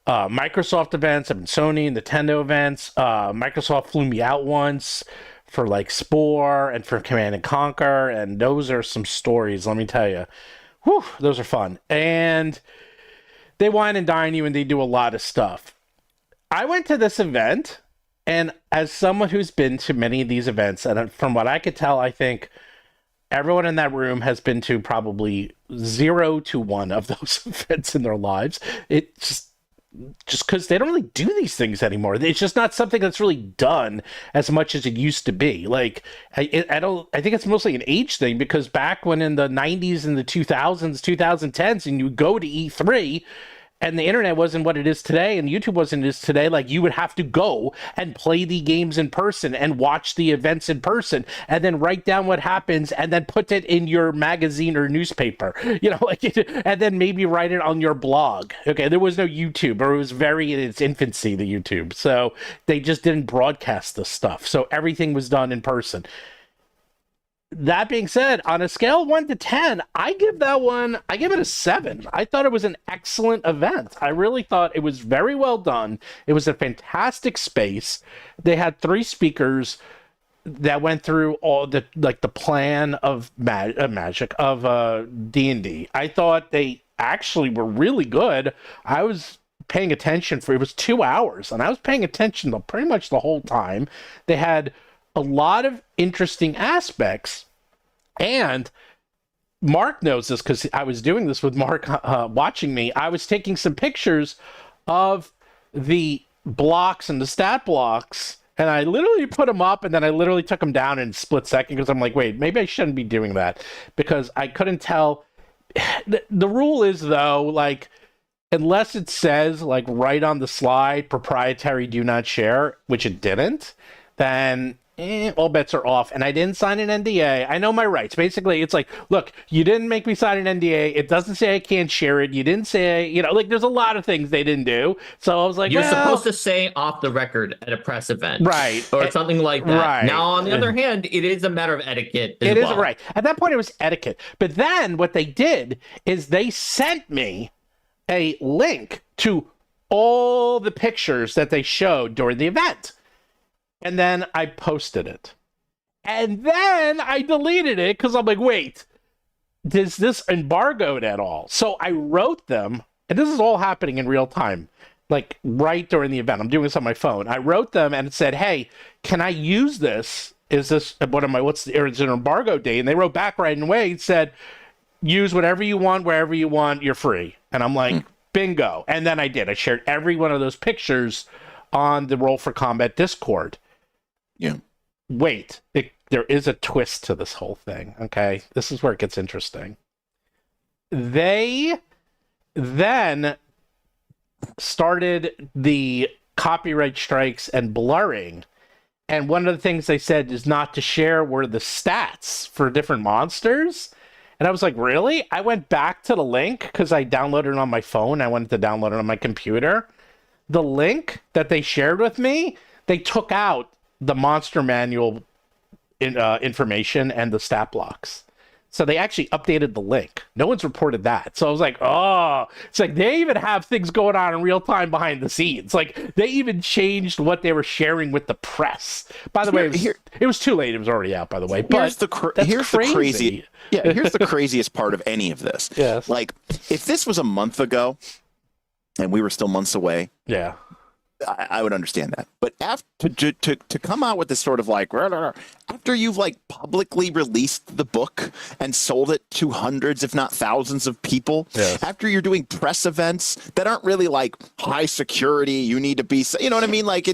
Microsoft events, I've been Sony and Nintendo events. Microsoft flew me out once for like Spore and for Command and Conquer, and those are some stories, let me tell you. Whew, those are fun. And they wine and dine you and they do a lot of stuff. I went to this event, and as someone who's been to many of these events, and from what I could tell, I think everyone in that room has been to probably 0 to 1 of those events in their lives. It's just because they don't really do these things anymore. It's just not something that's really done as much as it used to be. Like, I think it's mostly an age thing, because back when in the 90s and the 2000s, 2010s, and you go to E3, and the internet wasn't what it is today, and YouTube wasn't what it is today, like, you would have to go and play the games in person and watch the events in person and then write down what happens and then put it in your magazine or newspaper, and then maybe write it on your blog. Okay, there was no YouTube, or it was very in its infancy, the YouTube. So they just didn't broadcast this stuff. So everything was done in person. That being said, on a scale of 1 to 10, I give it a 7. I thought it was an excellent event. I really thought it was very well done. It was a fantastic space. They had 3 speakers that went through all the plan of magic of D&D. I thought they actually were really good. I was paying attention it was 2 hours, and I was paying attention to pretty much the whole time. They had a lot of interesting aspects, and Mark knows this because I was doing this with Mark watching me. I was taking some pictures of the blocks and the stat blocks, and I literally put them up, and then I literally took them down in a split second, because I'm like, wait, maybe I shouldn't be doing that, because I couldn't tell. The rule is, though, like, unless it says, like, right on the slide, proprietary, do not share, which it didn't, then all bets are off. And I didn't sign an NDA. I know my rights. Basically, it's like, look, you didn't make me sign an NDA. It doesn't say I can't share it. You didn't say, like, there's a lot of things they didn't do. So I was like, you're supposed to say off the record at a press event. Right. Or something like that. Right. Now, on the other hand, it is a matter of etiquette as well. It is, well. right. At that point, it was etiquette. But then what they did is they sent me a link to all the pictures that they showed during the event. And then I posted it. And then I deleted it because I'm like, wait, is this embargoed at all? So I wrote them, and this is all happening in real time, like right during the event. I'm doing this on my phone. I wrote them and said, hey, can I use this? Is this is an embargo date? And they wrote back right away and said, use whatever you want, wherever you want, you're free. And I'm like, bingo. And then I did. I shared every one of those pictures on the Roll for Combat Discord. Yeah. Wait, there is a twist to this whole thing, okay? This is where it gets interesting. They then started the copyright strikes and blurring, And one of the things they said is not to share were the stats for different monsters. And I was like, really? I went back to the link because I downloaded it on my phone. I wanted to download it on my computer. The link that they shared with me, they took out the monster manual information and the stat blocks. So they actually updated the link. No one's reported that. So I was like, oh, it's like they even have things going on in real time behind the scenes. Like they even changed what they were sharing with the press. By the way, it was too late. It was already out, by the way. But here's the crazy. Yeah, here's the craziest part of any of this. Yes. Like if this was a month ago and we were still months away. Yeah. I would understand that, but after to come out with this sort of like after you've like publicly released the book and sold it to hundreds, if not thousands, of people, yes. After you're doing press events that aren't really like high security, you need to be, you know what I mean? Like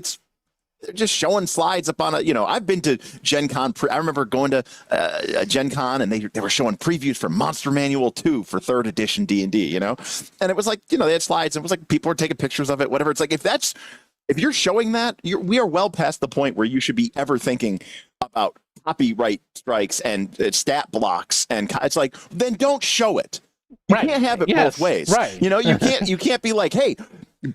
they're just showing slides up on I've been to Gen Con. I remember going to a Gen Con and they were showing previews for Monster Manual 2 for 3rd edition D&D, and it was like, they had slides and it was like people were taking pictures of it, whatever. It's like, if you're showing that, we are well past the point where you should be ever thinking about copyright strikes and stat blocks. And it's like, then don't show it. You can't have it both ways. Right. You can't be like, hey,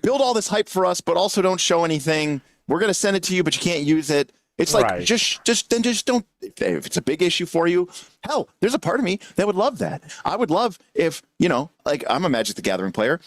build all this hype for us, but also don't show anything. We're going to send it to you, but you can't use it. It's like, just don't, if it's a big issue for you, hell, there's a part of me that would love that. I would love if, like I'm a Magic the Gathering player.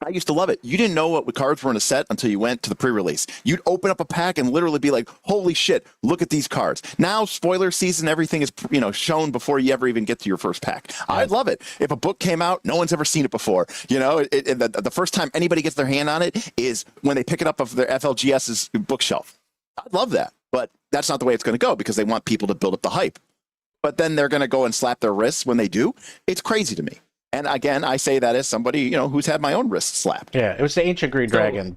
I used to love it. You didn't know what cards were in a set until you went to the pre-release. You'd open up a pack and literally be like, holy shit, look at these cards. Now, spoiler season, everything is, shown before you ever even get to your first pack. I'd love it. If a book came out, no one's ever seen it before. The first time anybody gets their hand on it is when they pick it up off their FLGS's bookshelf. I'd love that. But that's not the way it's going to go because they want people to build up the hype. But then they're going to go and slap their wrists when they do. It's crazy to me. And again, I say that as somebody, who's had my own wrist slapped. Yeah, it was the Ancient Green Dragon.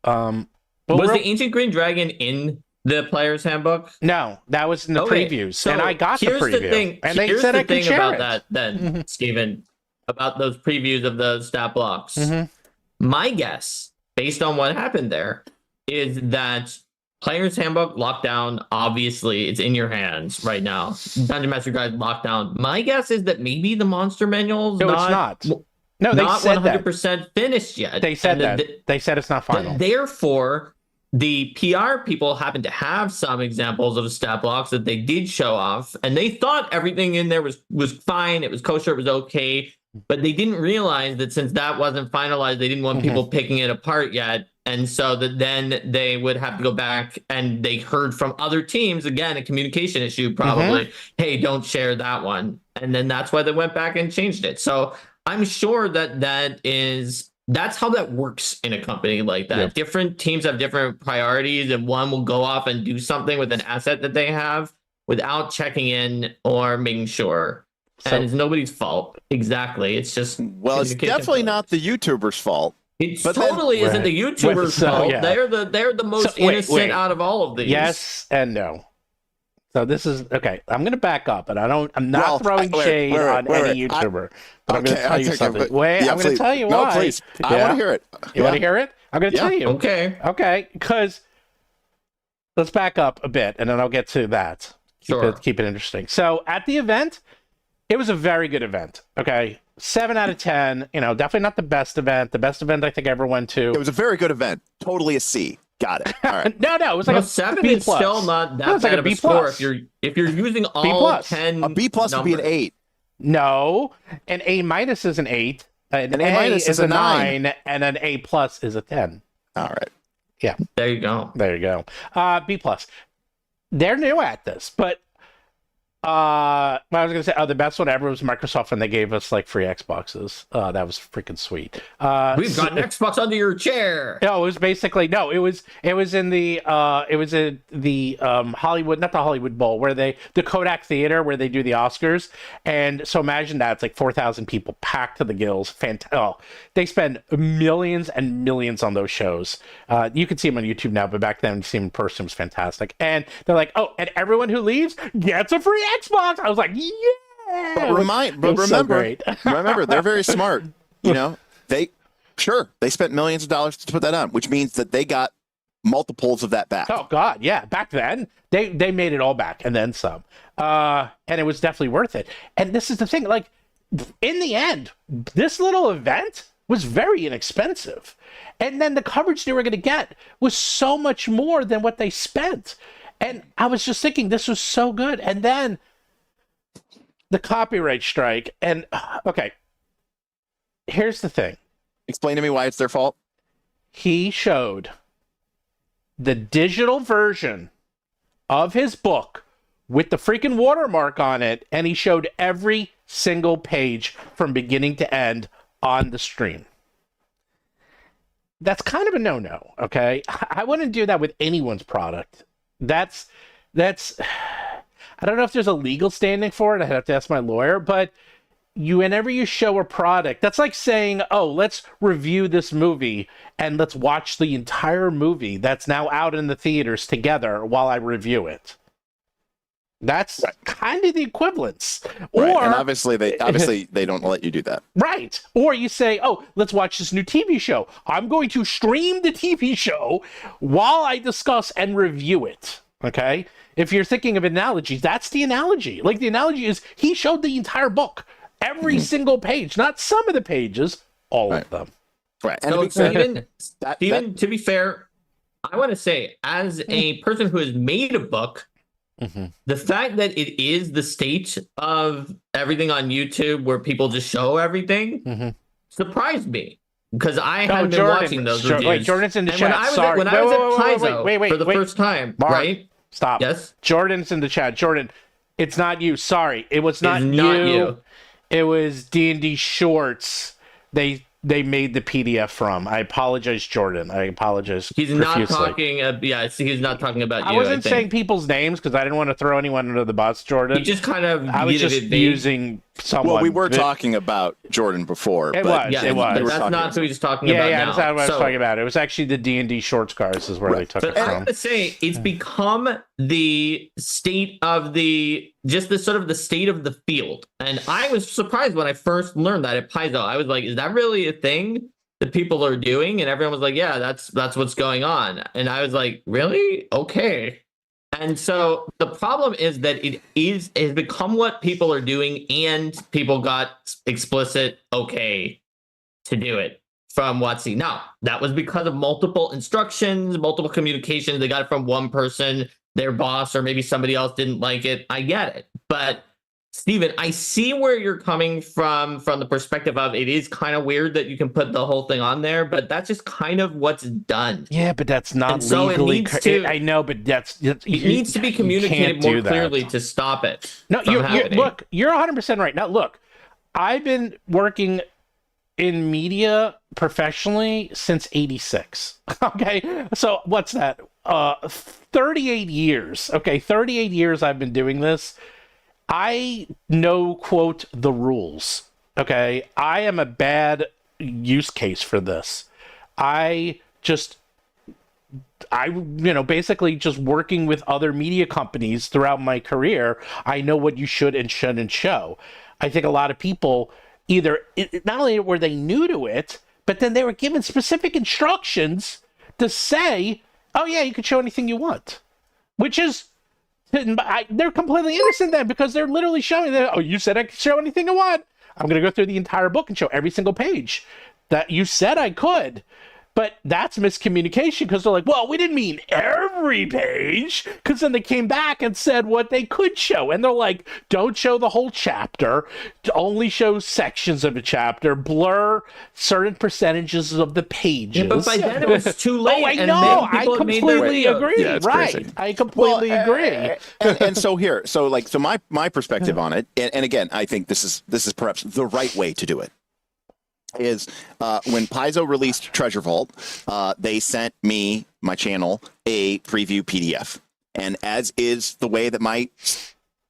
Was the Ancient Green Dragon in the player's handbook? No, that was in the previews. So and I got the preview. And they said I could share about that then, Stephen, about those previews of the stat blocks. Mm-hmm. My guess, based on what happened there, is that Player's Handbook lockdown, obviously, it's in your hands right now. Dungeon Master Guide lockdown. My guess is that maybe the monster manual's it's not. No, they not said 100% finished yet. They said that. They said it's not final. Therefore, the PR people happen to have some examples of stat blocks that they did show off, and they thought everything in there was fine. It was kosher. It was okay. But they didn't realize that since that wasn't finalized, they didn't want people picking it apart yet. And so that then they would have to go back, and they heard from other teams, again, a communication issue, probably, hey, don't share that one. And then that's why they went back and changed it. So I'm sure that's how that works in a company like that. Yep. Different teams have different priorities, and one will go off and do something with an asset that they have without checking in or making sure. And it's nobody's fault. Exactly. It's just, well, it's definitely not the YouTuber's fault. It totally isn't the YouTuber's fault. Yeah. They're the most innocent out of all of these. Yes and no. So this is okay. I'm going to back up, and I'm not throwing shade on any YouTuber. But I'm going to tell you something. I'm going to tell you why. No, please. I want to hear it. You want to hear it? I'm going to tell you. Okay. Because let's back up a bit, and then I'll get to that. Keep it interesting. So at the event, it was a very good event. Okay. 7 out of 10. Definitely not the best event. The best event I think I ever went to. It was a very good event. Totally a C. Got it. All right. No, it was like a 7 B+. is still not that bad of a score if you're using all 10. A B+ would be an 8. No, an A- is an 8. An A- is a 9, and an A+ is a 10. All right. Yeah. There you go. B+. They're new at this, but I was going to say, the best one ever was Microsoft when they gave us like free Xboxes. That was freaking sweet. We've got an Xbox under your chair. No, it was basically it was in the Hollywood, not the Hollywood Bowl, where the Kodak Theater where they do the Oscars. And so imagine that, it's like 4,000 people packed to the gills. They spend millions and millions on those shows. You can see them on YouTube now, but back then, to see them in person was fantastic. And they're like, and everyone who leaves gets a free Xbox. I was like, yeah. But remember, they're very smart. They spent millions of dollars to put that on, which means that they got multiples of that back. Oh God, yeah. Back then, they made it all back and then some, and it was definitely worth it. And this is the thing, like, in the end, this little event was very inexpensive, and then the coverage they were going to get was so much more than what they spent. And I was just thinking, this was so good. And then the copyright strike. And okay, here's the thing. Explain to me why it's their fault. He showed the digital version of his book with the freaking watermark on it, and he showed every single page from beginning to end on the stream. That's kind of a no-no, okay? I wouldn't do that with anyone's product. That's I don't know if there's a legal standing for it. I have to ask my lawyer, but whenever you show a product, that's like saying, oh, let's review this movie and let's watch the entire movie that's now out in the theaters together while I review it. That's kind of the equivalence. Right. Or, and obviously they don't let you do that. Right. Or you say, oh, let's watch this new TV show. I'm going to stream the TV show while I discuss and review it. Okay? If you're thinking of analogies, that's the analogy. Like, the analogy is he showed the entire book. Every single page, not some of the pages, all of them. Right. And so Steven, to be fair, I want to say, as a person who has made a book, the fact that it is the state of everything on YouTube where people just show everything surprised me, because I hadn't been watching those reviews. Wait, Jordan's in the chat. When I was at Paizo for the first time, Mark, right? Stop. Yes? Jordan's in the chat. Jordan, it's not you. Sorry. It was not you. It was D&D Shorts. They made the PDF from. I apologize, Jordan. I apologize. He's not talking. He's not talking about you. I wasn't saying people's names because I didn't want to throw anyone under the bus, Jordan. He just kind of. I was just using someone. Well, we were talking about Jordan before. It was. That's not who he's talking about. Yeah, now. that's not what I was talking about. It was actually the D&D Shorts cards is where they took it from. I have to say, it's become the state of the sort of the state of the field. And I was surprised when I first learned that at Paizo. I was like, is that really a thing that people are doing? And everyone was like, yeah, that's what's going on. And I was like, really? Okay. And so the problem is that it has become what people are doing, and people got explicit okay to do it from WoTC. Now, that was because of multiple instructions, multiple communications. They got it from one person, their boss, or maybe somebody else didn't like it. I get it. But Steven, I see where you're coming from the perspective of it is kind of weird that you can put the whole thing on there, but that's just kind of what's done. Yeah, but that's not legally. I know, but it needs to be communicated more clearly to stop it. No, look, you're 100% right. Now, look, I've been working in media professionally since '86. Okay, so what's that? 38 years. Okay, 38 years I've been doing this. I know, quote, the rules. Okay, I am a bad use case for this. Basically just working with other media companies throughout my career, I know what you should and shouldn't show. I think a lot of people not only were they new to it, but then they were given specific instructions to say, oh yeah, you can show anything you want, which is, they're completely innocent then, because they're literally showing that, oh, you said I could show anything I want. I'm going to go through the entire book and show every single page that you said I could. But that's miscommunication, because they're like, well, we didn't mean every page, because then they came back and said what they could show. And they're like, don't show the whole chapter, only show sections of a chapter, blur certain percentages of the pages. Yeah, but by then it was too late. Oh, I know. I completely agree. Yeah, right. Crazy. I completely agree. And so my perspective on it, and again, I think this is perhaps the right way to do it, is when Paizo released Treasure Vault, they sent me, my channel, a preview PDF. And as is the way that my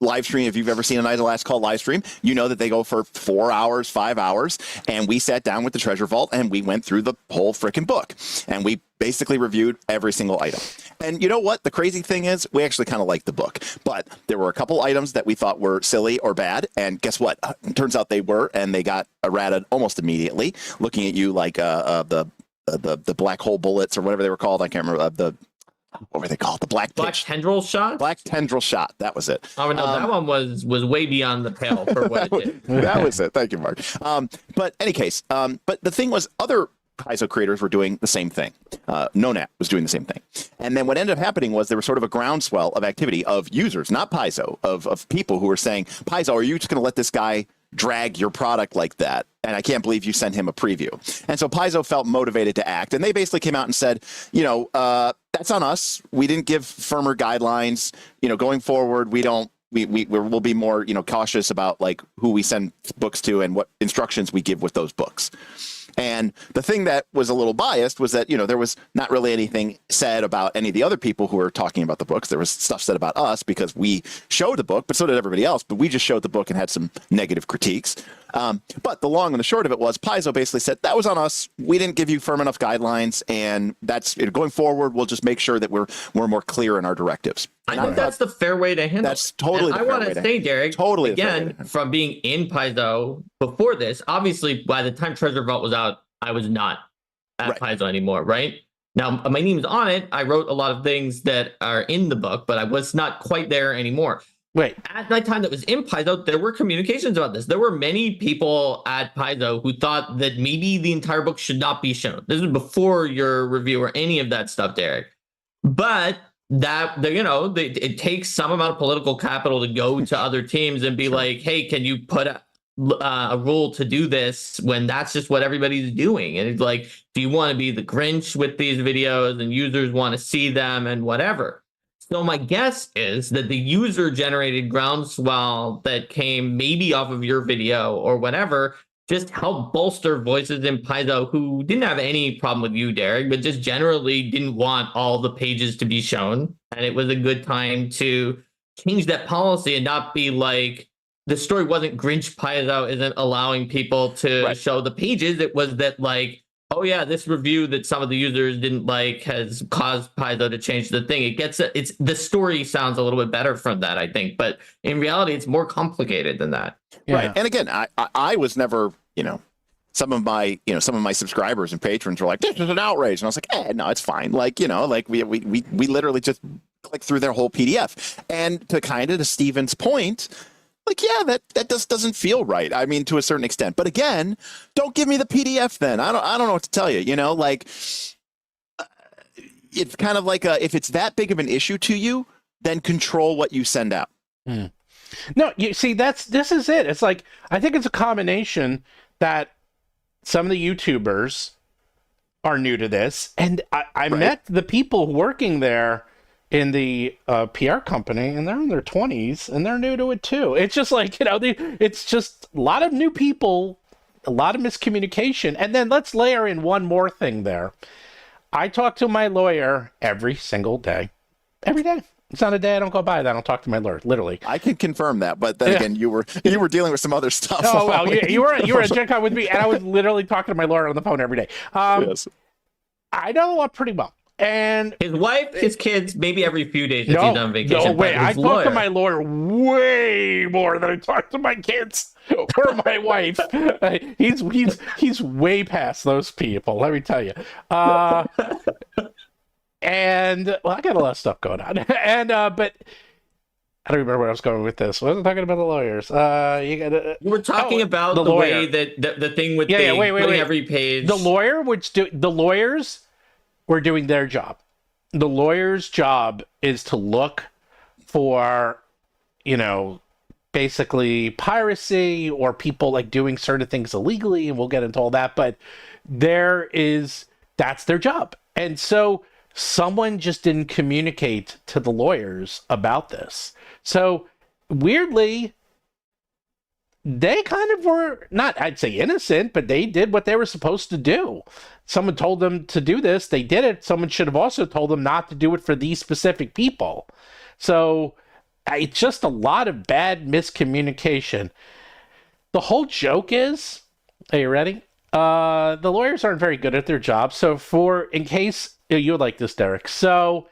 live stream, if you've ever seen an Idle Last Call live stream, you know that they go for 4 hours, 5 hours. And we sat down with the Treasure Vault and we went through the whole frickin' book. And we basically reviewed every single item. And you know what? The crazy thing is, we actually kind of liked the book. But there were a couple items that we thought were silly or bad. And guess what? Turns out they were, and they got errated almost immediately. Looking at you like the the black hole bullets or whatever they were called. I can't remember what were they called? The black tendril shot. Black tendril shot. That was it. Oh no, that one was way beyond the pale for what it did. That was it. Thank you, Mark. But any case, but the thing was, other Paizo creators were doing the same thing. Nonat was doing the same thing. And then what ended up happening was there was sort of a groundswell of activity of users, not Paizo, of people who were saying, Paizo, are you just going to let this guy drag your product like that? And I can't believe you sent him a preview. And so Paizo felt motivated to act. And they basically came out and said, that's on us. We didn't give firmer guidelines. Going forward, we'll be more, cautious about like who we send books to and what instructions we give with those books. And the thing that was a little biased was that, there was not really anything said about any of the other people who were talking about the books. There was stuff said about us because we showed the book, but so did everybody else. But we just showed the book and had some negative critiques. But the long and the short of it was Paizo basically said, that was on us. We didn't give you firm enough guidelines. And that's going forward. We'll just make sure that we're more clear in our directives. I think that's the fair way to handle it. That's totally the fair way. I want to say, Derik, totally again, from being in Paizo before this, obviously by the time Treasure Vault was out, I was not at Paizo anymore, right? Now, my name's on it. I wrote a lot of things that are in the book, but I was not quite there anymore. Wait. At my time that was in Paizo, there were communications about this. There were many people at Paizo who thought that maybe the entire book should not be shown. This was before your review or any of that stuff, Derik. But it takes some amount of political capital to go to other teams and be like, hey, can you put a rule to do this when that's just what everybody's doing? And it's like, do you want to be the Grinch with these videos and users want to see them and whatever? So my guess is that the user generated groundswell that came maybe off of your video or whatever just helped bolster voices in Paizo who didn't have any problem with you, Derik, but just generally didn't want all the pages to be shown. And it was a good time to change that policy and not be like, the story wasn't Grinch Paizo isn't allowing people to show the pages. It was that like, oh yeah, this review that some of the users didn't like has caused Paizo to change the thing. It's the story sounds a little bit better from that, I think, but in reality, it's more complicated than that. Yeah. Right. And again, I was never, some of my subscribers and patrons were like, this is an outrage. And I was like, no, it's fine. Like, we literally just clicked through their whole PDF. And to Steven's point, like, yeah, that just doesn't feel right. I mean, to a certain extent. But again, don't give me the PDF then. I don't know what to tell you. It's kind of like if it's that big of an issue to you, then control what you send out. No, you see, this is it. It's like, I think it's a combination that some of the YouTubers are new to this. And I met the people working there in the PR company, and they're in their 20s, and they're new to it too. It's just like, it's just a lot of new people, a lot of miscommunication. And then let's layer in one more thing there. I talk to my lawyer every single day. Every day. It's not a day I don't go by that I don't talk to my lawyer, literally. I can confirm that, but then again, you were dealing with some other stuff. Oh, well, you were at Gen Con with me, and I was literally talking to my lawyer on the phone every day. Yes. I know a lot pretty well. And his wife, his kids, maybe every few days if he's on vacation. No way. I talk to my lawyer way more than I talk to my kids or my wife. He's way past those people, let me tell you. And I got a lot of stuff going on. And but I don't remember where I was going with this. I wasn't talking about the lawyers. You were talking about the way that the thing with wait. Every page. The lawyers were doing their job. The lawyer's job is to look for, basically piracy or people like doing certain things illegally, and we'll get into all that, but that's their job. And so someone just didn't communicate to the lawyers about this. So weirdly, they kind of were not, I'd say innocent, but they did what they were supposed to do. Someone told them to do this. They did it. Someone should have also told them not to do it for these specific people. So it's just a lot of bad miscommunication. The whole joke is, are you ready? The lawyers aren't very good at their job. So in case you would like this, Derik. So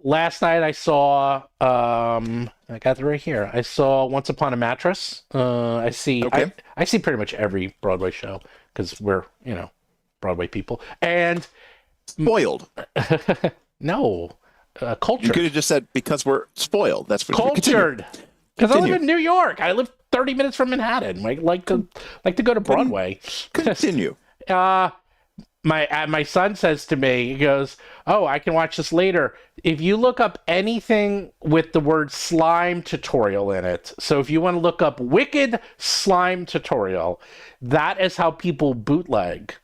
last night I saw, I got it right here. I saw Once Upon a Mattress. I see pretty much every Broadway show because we're, Broadway people. And spoiled. No, cultured. You could have just said because we're spoiled. That's what cultured. Because I live in New York. I live 30 minutes from Manhattan. I like to go to Broadway. Continue. My son says to me, he goes, "Oh, I can watch this later." If you look up anything with the word slime tutorial in it, so if you want to look up Wicked Slime Tutorial, that is how people bootleg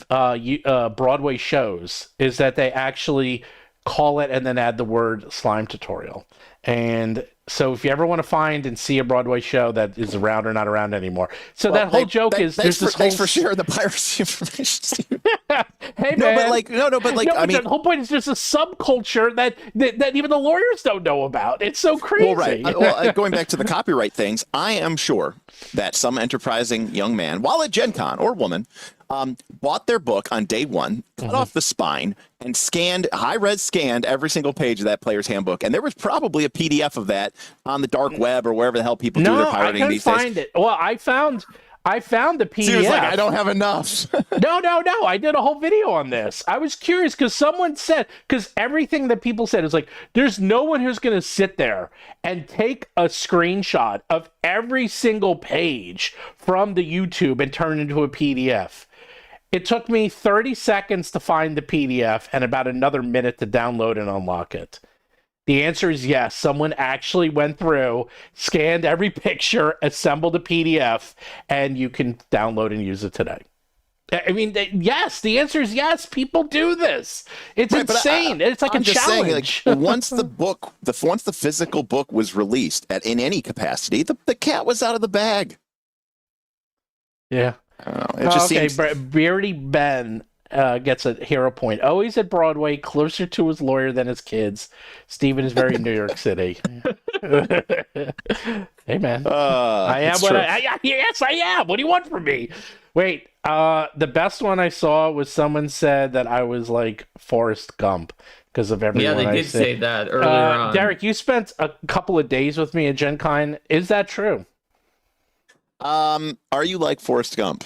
Broadway shows, is that they actually call it and then add the word slime tutorial. And so if you ever want to find and see a Broadway show that is around or not around anymore. So that whole joke is thanks for sharing the piracy information. Hey, no, man. but like I mean, the whole point is there's a subculture that even the lawyers don't know about. It's so crazy. Well, right. Going back to the copyright things, I am sure that some enterprising young man, while at Gen Con or woman, bought their book on day one, cut off the spine, and high-res scanned every single page of that player's handbook. And there was probably a PDF of that on the dark web or wherever the hell people do their pirating these days. No, I couldn't find it. Well, I found the PDF. He was like, I don't have enough. No. I did a whole video on this. I was curious because someone said, because everything that people said is like, there's no one who's going to sit there and take a screenshot of every single page from the YouTube and turn it into a PDF. It took me 30 seconds to find the PDF and about another minute to download and unlock it. The answer is yes. Someone actually went through, scanned every picture, assembled a PDF, and you can download and use it today. I mean, yes, the answer is yes. People do this. It's insane. It's like a challenge. Saying, like, once the physical book was released in any capacity, the cat was out of the bag. Yeah. I don't know. It just seems... Beardy Ben gets a hero point. Always at Broadway, closer to his lawyer than his kids. Steven is very New York City. Hey, man. I am what yes, I am. What do you want from me? Wait, the best one I saw was someone said that I was like Forrest Gump because of everyone. Yeah, they did say that earlier on. Derik, you spent a couple of days with me at Gen Con. Is that true? Are you like Forrest Gump?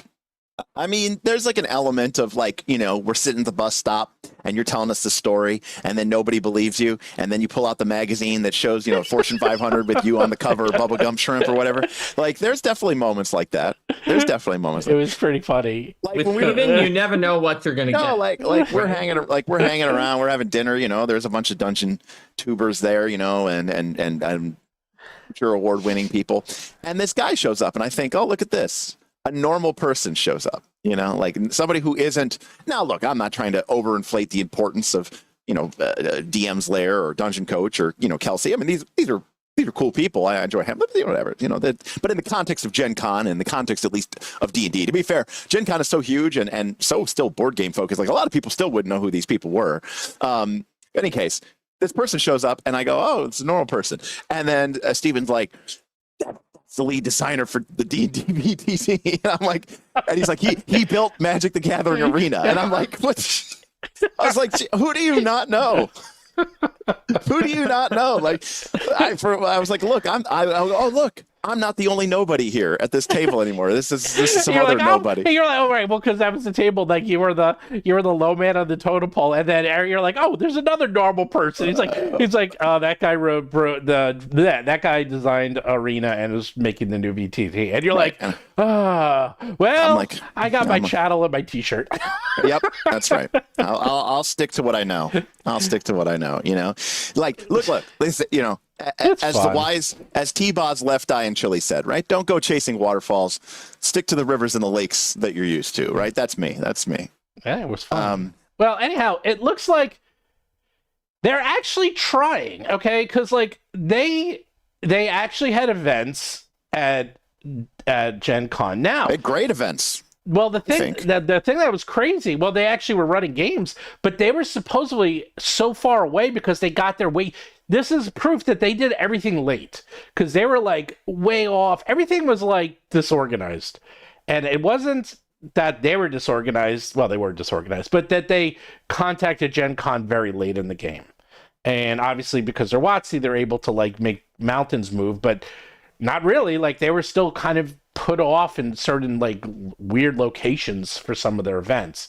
I mean, there's like an element of like, we're sitting at the bus stop and you're telling us the story and then nobody believes you. And then you pull out the magazine that shows, Fortune 500 with you on the cover, Bubblegum Shrimp or whatever. Like, there's definitely moments like that. It was pretty funny. Like with Steven, you never know what you're going to get. No, like we're hanging around, we're having dinner, there's a bunch of dungeon tubers there, and I'm sure award-winning people. And this guy shows up and I think, oh, look at this. A normal person shows up, like somebody who isn't. Now, look, I'm not trying to overinflate the importance of, DM's Lair or Dungeon Coach or, Kelsey. I mean, these are cool people. I enjoy him, but whatever, but in the context of Gen Con, in the context at least of D&D, to be fair, Gen Con is so huge and so still board game focused. Like a lot of people still wouldn't know who these people were. In any case, this person shows up and I go, oh, it's a normal person. And then Steven's like, the lead designer for the D&D BTC. And I'm like, and he's like, he built Magic the Gathering Arena. And I'm like, what? I was like, who do you not know? Who do you not know? Like, I was like, look, look, I'm not the only nobody here at this table anymore. This is some other nobody. You're like, oh right, well, because that was the table. Like you were the low man on the totem pole, and then you're like, oh, there's another normal person. He's like, that guy wrote that guy designed Arena and is making the new VTT, and you're like, I got my chattel and my T-shirt. Yep, that's right. I'll stick to what I know. Like, look, listen, as T-Bob's Left Eye and Chili said, right? Don't go chasing waterfalls. Stick to the rivers and the lakes that you're used to, right? That's me. Yeah, it was fun. Well, anyhow, it looks like they're actually trying, okay? Because like they actually had events at Gen Con. Now, great events. Well, the thing that was crazy, well, they actually were running games, but they were supposedly so far away because they got their way. This is proof that they did everything late because they were like way off. Everything was like disorganized. And it wasn't that they were disorganized. Well, they were disorganized, but that they contacted Gen Con very late in the game. And obviously because they're WoTC, they're able to like make mountains move, but not really. Like they were still kind of put off in certain like weird locations for some of their events.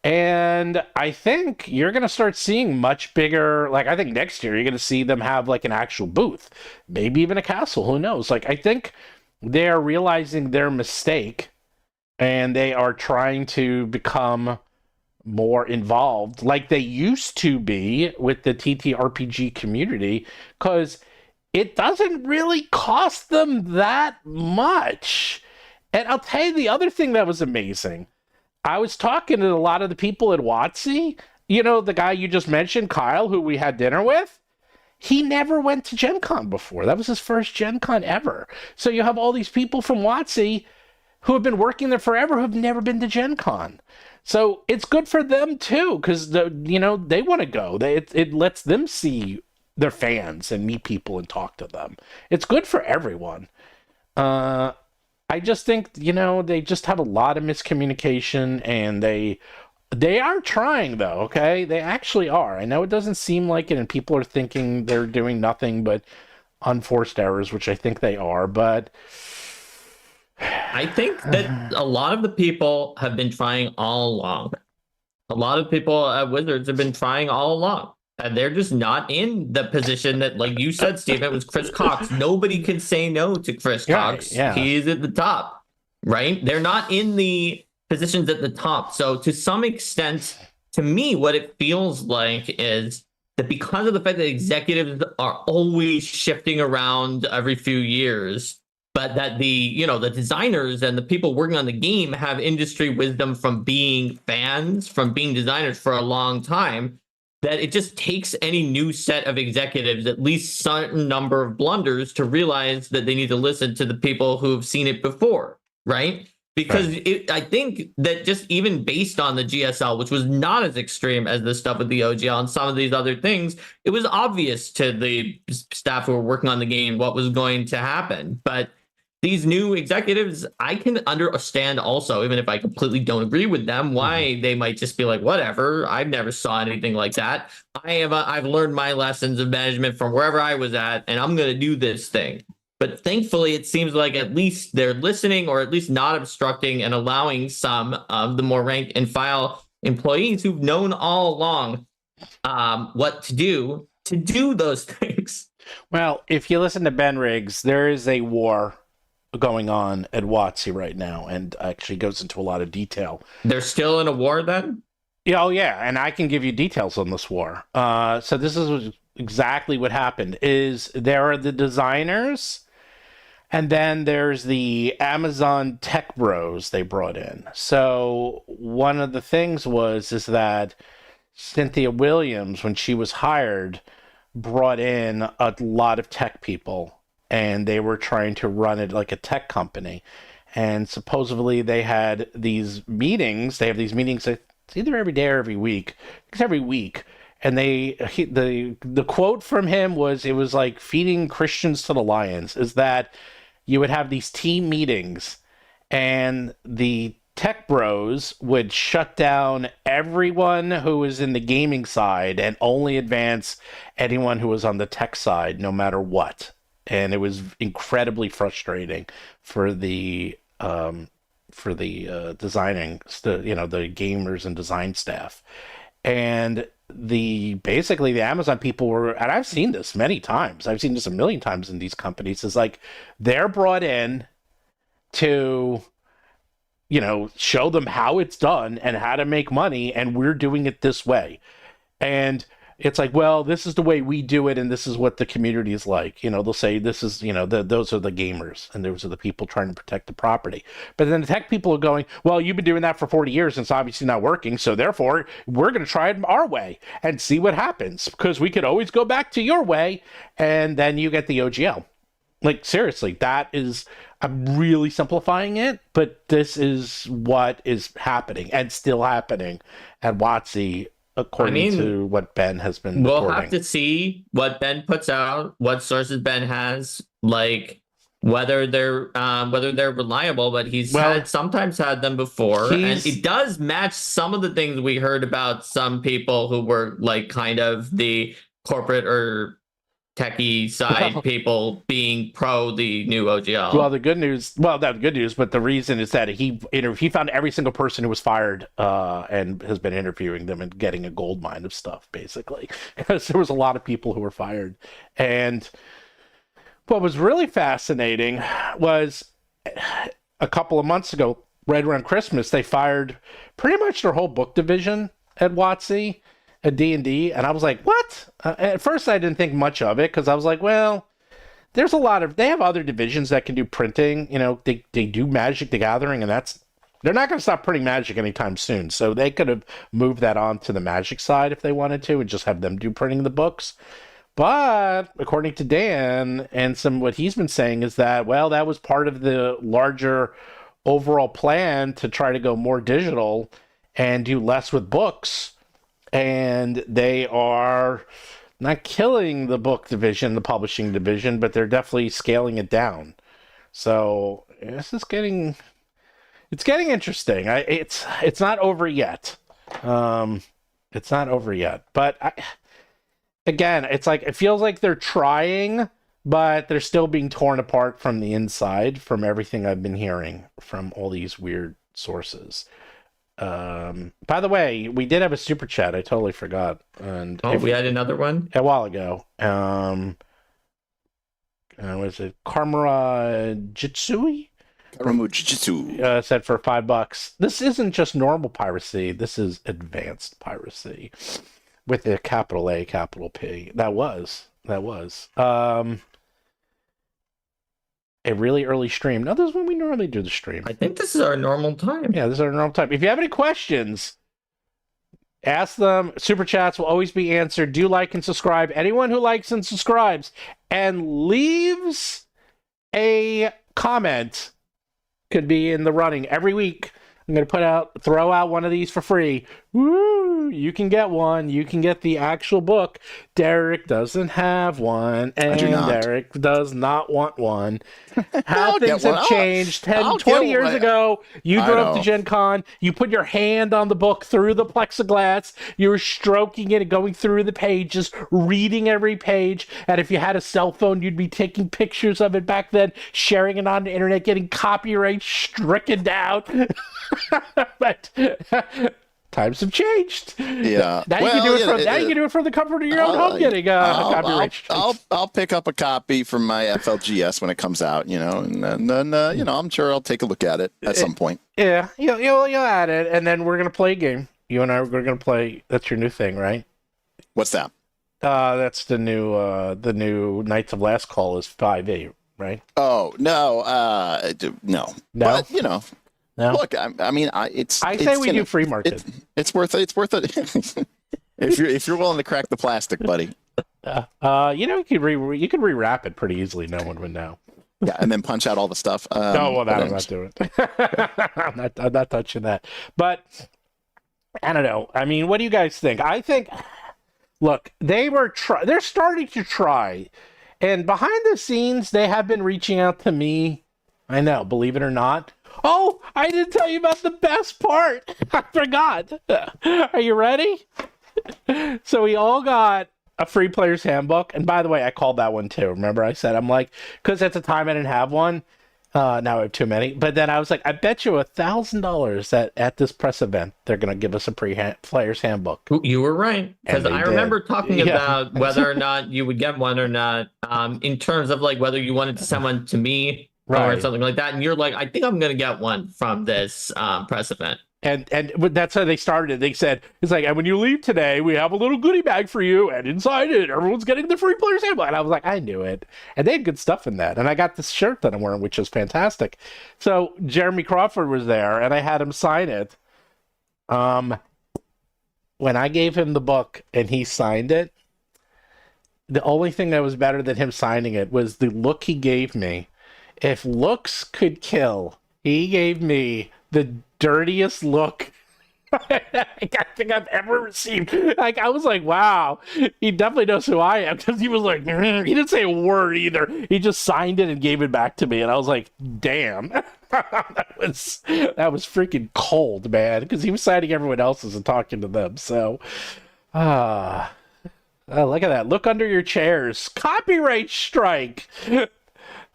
And I think you're going to start seeing much bigger, like I think next year you're going to see them have like an actual booth, maybe even a castle, who knows? Like I think they're realizing their mistake and they are trying to become more involved like they used to be with the TTRPG community, because it doesn't really cost them that much. And I'll tell you the other thing that was amazing. I was talking to a lot of the people at WoTC. You know, the guy you just mentioned, Kyle, who we had dinner with. He never went to Gen Con before. That was his first Gen Con ever. So you have all these people from WoTC who have been working there forever who have never been to Gen Con. So it's good for them too, because they want to go. It lets them see their fans and meet people and talk to them. It's good for everyone. I just think, they just have a lot of miscommunication, and they are trying, though, okay? They actually are. I know it doesn't seem like it, and people are thinking they're doing nothing but unforced errors, which I think they are, but... I think that a lot of the people have been trying all along. A lot of people at Wizards have been trying all along. And they're just not in the position that, like you said, Steve, it was Chris Cox. Nobody can say no to Chris Cox. Yeah. He's at the top, right? They're not in the positions at the top. So to some extent, to me, what it feels like is that because of the fact that executives are always shifting around every few years, but that the designers and the people working on the game have industry wisdom from being fans, from being designers for a long time, that it just takes any new set of executives at least certain number of blunders to realize that they need to listen to the people who've seen it before, right? Because I think that just even based on the GSL, which was not as extreme as the stuff with the OGL and some of these other things, it was obvious to the staff who were working on the game what was going to happen. But these new executives, I can understand also, even if I completely don't agree with them, why they might just be like, whatever, I've never saw anything like that. I've learned my lessons of management from wherever I was at, and I'm going to do this thing. But thankfully, it seems like at least they're listening, or at least not obstructing, and allowing some of the more rank and file employees who've known all along what to do those things. Well, if you listen to Ben Riggs, there is a war going on at WoTC right now, and actually goes into a lot of detail. They're still in a war then? Yeah, oh yeah, and I can give you details on this war. So this is exactly what happened. Is there are the designers, and then there's the Amazon tech bros they brought in. So one of the things is that Cynthia Williams, when she was hired, brought in a lot of tech people, and they were trying to run it like a tech company. And supposedly they had these meetings. They have these meetings, it's either every day or every week. It's every week. And the quote from him was, it was like feeding Christians to the lions, is that you would have these team meetings, and the tech bros would shut down everyone who was in the gaming side and only advance anyone who was on the tech side, no matter what. And it was incredibly frustrating for the designing, the gamers and design staff. And basically the Amazon people were, and I've seen this many times, I've seen this a million times in these companies, is like they're brought in to, show them how it's done and how to make money, and we're doing it this way. And it's like, well, this is the way we do it, and this is what the community is like. They'll say this is, those are the gamers, and those are the people trying to protect the property. But then the tech people are going, well, you've been doing that for 40 years, and it's obviously not working, so therefore, we're going to try it our way and see what happens, because we could always go back to your way, and then you get the OGL. Like, seriously, I'm really simplifying it, but this is what is happening, and still happening at WoTC, according to what Ben has been reporting. We'll have to see what Ben puts out, what sources Ben has, like whether they're reliable. But he's sometimes had them before, and it does match some of the things we heard about some people who were like kind of the corporate or techie side people being pro the new OGL. Well, the good news, well, not the good news, but the reason is that he found every single person who was fired and has been interviewing them and getting a gold mine of stuff, basically, because there was a lot of people who were fired. And what was really fascinating was a couple of months ago, right around Christmas, they fired pretty much their whole book division at WoTC. At D&D, and I was like, what? At first I didn't think much of it, because I was like, well, there's a lot of, they have other divisions that can do printing, you know, they do Magic the Gathering, and they're not going to stop printing Magic anytime soon, so they could have moved that on to the Magic side if they wanted to, and just have them do printing the books. But according to Dan, and what he's been saying is that, well, that was part of the larger overall plan to try to go more digital and do less with books. And they are not killing the book division, the publishing division, but they're definitely scaling it down. So this is getting interesting. It's not over yet. It's not over yet. But again, it's like it feels like they're trying, but they're still being torn apart from the inside, from everything I've been hearing from all these weird sources. By the way, we did have a super chat. I totally forgot. And we had another one a while ago. Was it Karmura Jitsui? Karamu Jitsu Said for $5. This isn't just normal piracy. This is advanced piracy with a capital A, capital P. That was. A really early stream. Now, this is when we normally do the stream. I think this is our normal time. Yeah, this is our normal time. If you have any questions, ask them. Super chats will always be answered. Do like and subscribe. Anyone who likes and subscribes and leaves a comment could be in the running every week. I'm going to throw out one of these for free. Woo! You can get one. You can get the actual book. Derik doesn't have one, and Derik does not want one. How things have changed. 20 years ago, you drove to Gen Con, you put your hand on the book through the plexiglass, you were stroking it and going through the pages, reading every page, and if you had a cell phone, you'd be taking pictures of it back then, sharing it on the internet, getting copyright stricken down. But times have changed. Yeah. Now you can do it from the comfort of your own home. Getting copyright. I'll pick up a copy from my FLGS when it comes out. You know, and then I'm sure I'll take a look at it at some point. Yeah, you'll add it, and then we're gonna play a game. You and I are gonna play. That's your new thing, right? What's that? That's the new Knights of Last Call is 5e, right? Oh no, no. But No? Look, I mean, we do free market. It's worth it. It's worth it. if you're willing to crack the plastic, buddy. You could rewrap it pretty easily. No one would know. Yeah, and then punch out all the stuff. That I'm not doing. I'm not touching that. But I don't know. I mean, what do you guys think? I think, look, they're starting to try, and behind the scenes, they have been reaching out to me. I know, believe it or not. Oh, I didn't tell you about the best part. I forgot. Are you ready? So we all got a free player's handbook. And by the way, I called that one too. Remember I said, I'm like, because at the time I didn't have one. Now I have too many. But then I was like, I bet you $1,000 that at this press event, they're going to give us a player's handbook. You were right. Because I remember talking about whether or not you would get one or not, in terms of like whether you wanted to send one to me. Right. Or something like that, and you're like, I think I'm gonna get one from this press event. And that's how they started. They said, it's like, and when you leave today, we have a little goodie bag for you, and inside it, everyone's getting the free player's handbook. And I was like, I knew it. And they had good stuff in that. And I got this shirt that I'm wearing, which is fantastic. So Jeremy Crawford was there, and I had him sign it. When I gave him the book and he signed it, the only thing that was better than him signing it was the look he gave me. If looks could kill, he gave me the dirtiest look I think I've ever received. Like, I was like, wow, he definitely knows who I am, because he was like, he didn't say a word either. He just signed it and gave it back to me, and I was like, damn. that was freaking cold, man, because he was signing everyone else's and talking to them. So, Oh, look at that. Look under your chairs. Copyright strike.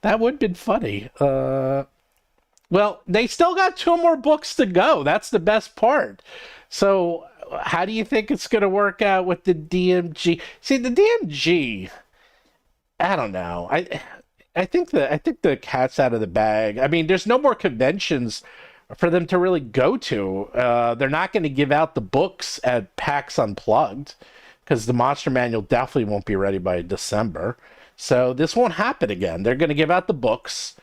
That would have been funny. Well, they still got 2 more books to go. That's the best part. So how do you think it's going to work out with the DMG? See, the DMG, I don't know. I think the cat's out of the bag. I mean, there's no more conventions for them to really go to. They're not going to give out the books at PAX Unplugged because the Monster Manual definitely won't be ready by December. So this won't happen again. They're going to give out the books,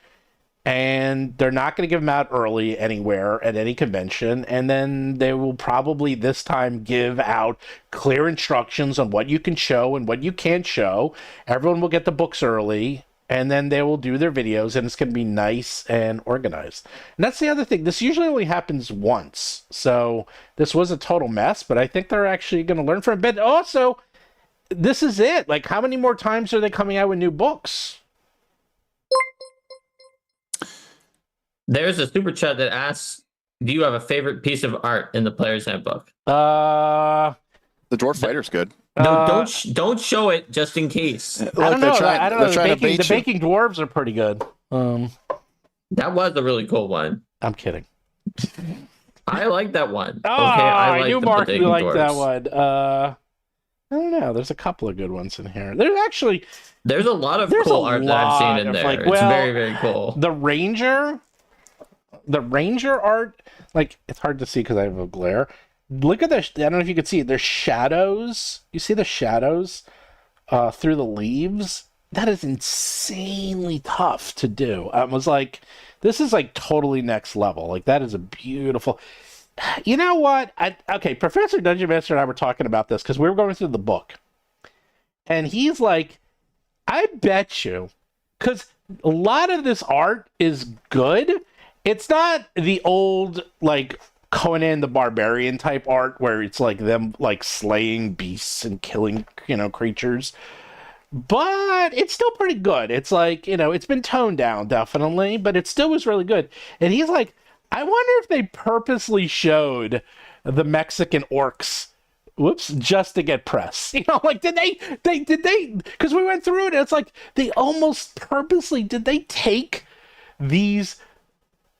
and they're not going to give them out early anywhere at any convention. And then they will probably this time give out clear instructions on what you can show and what you can't show. Everyone will get the books early, and then they will do their videos, and it's going to be nice and organized. And that's the other thing. This usually only happens once. So this was a total mess, but I think they're actually going to learn from it. But also, this is it. Like, how many more times are they coming out with new books? There's a super chat that asks, do you have a favorite piece of art in the Player's Handbook? The Dwarf Fighter's good. No, don't show it just in case. I don't know. The baking dwarves are pretty good. That was a really cool one. I'm kidding. I like that one. Oh, okay, I knew Mark would like that one. I don't know. There's a couple of good ones in here. There's a lot of cool art that I've seen in there. It's very, very cool. The Ranger art, like, it's hard to see because I have a glare. Look at this. I don't know if you can see it. There's shadows. You see the shadows through the leaves? That is insanely tough to do. I was like, this is like totally next level. Like, that is a beautiful... You know what? Okay, Professor Dungeon Master and I were talking about this because we were going through the book. And he's like, I bet you, because a lot of this art is good. It's not the old, like, Conan the Barbarian type art where it's like them, like, slaying beasts and killing, creatures. But it's still pretty good. It's like, it's been toned down, definitely, but it still was really good. And he's like, I wonder if they purposely showed the Mexican orcs, just to get press. Like, did they, because we went through it, and it's like, they almost purposely, did they take these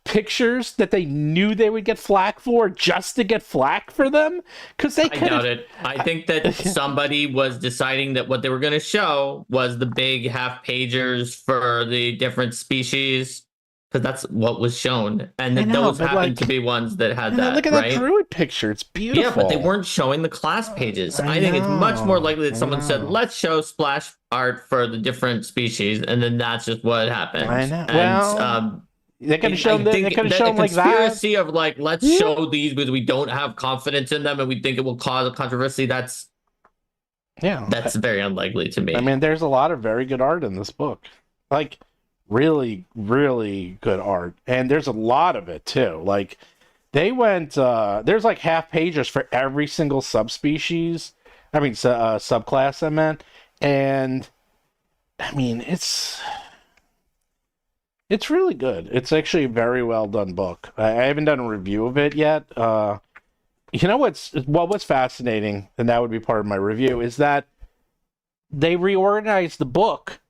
pictures that they knew they would get flack for just to get flack for them? Because they could. I doubt it. I think that somebody was deciding that what they were going to show was the big half pagers for the different species, because that's what was shown, and those happened to be ones that had that. Look at right? that druid picture; it's beautiful. Yeah, but they weren't showing the class pages. I think it's much more likely that someone said, "Let's show splash art for the different species," and then that's just what happened. I know. And, they could have shown. They could have shown like that. Conspiracy of like, let's show these because we don't have confidence in them and we think it will cause a controversy. That's very unlikely to me. I mean, there's a lot of very good art in this book. Like, really, really good art, and there's a lot of it too. Like, they went. There's like half pages for every single subspecies. I mean, subclass. I meant, and I mean, it's really good. It's actually a very well done book. I haven't done a review of it yet. What's fascinating, and that would be part of my review, is that they reorganized the book,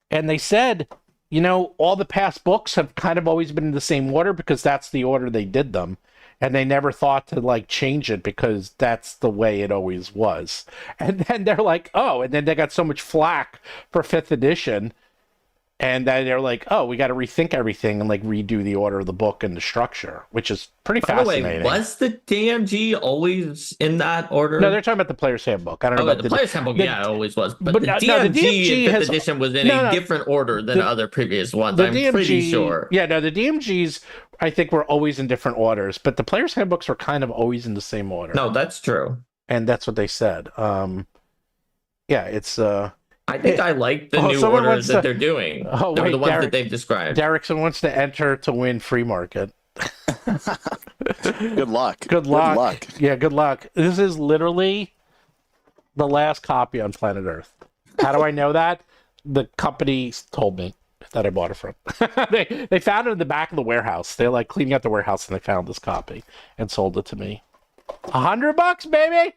and they said, all the past books have kind of always been in the same order because that's the order they did them. And they never thought to, like, change it because that's the way it always was. And then they're like, oh, and then they got so much flack for 5th edition. And then they're like, oh, we got to rethink everything and, like, redo the order of the book and the structure, which is pretty fascinating. By the way, was the DMG always in that order? No, they're talking about the Player's Handbook. I don't know about the Player's Handbook. It always was. But the DMG 5th edition was in a different order than other previous ones. I'm pretty sure. Yeah, no, the DMGs, I think, were always in different orders, but the Player's Handbooks were kind of always in the same order. No, that's true. And that's what they said. It's... I think I like the new orders that they're doing. Oh, the ones Derik, that they've described. Derrickson wants to enter to win free market. Good luck. Good luck. Yeah, good luck. This is literally the last copy on planet Earth. How do I know that? The company told me that I bought it from. They found it in the back of the warehouse. They're like cleaning out the warehouse and they found this copy and sold it to me. $100, baby.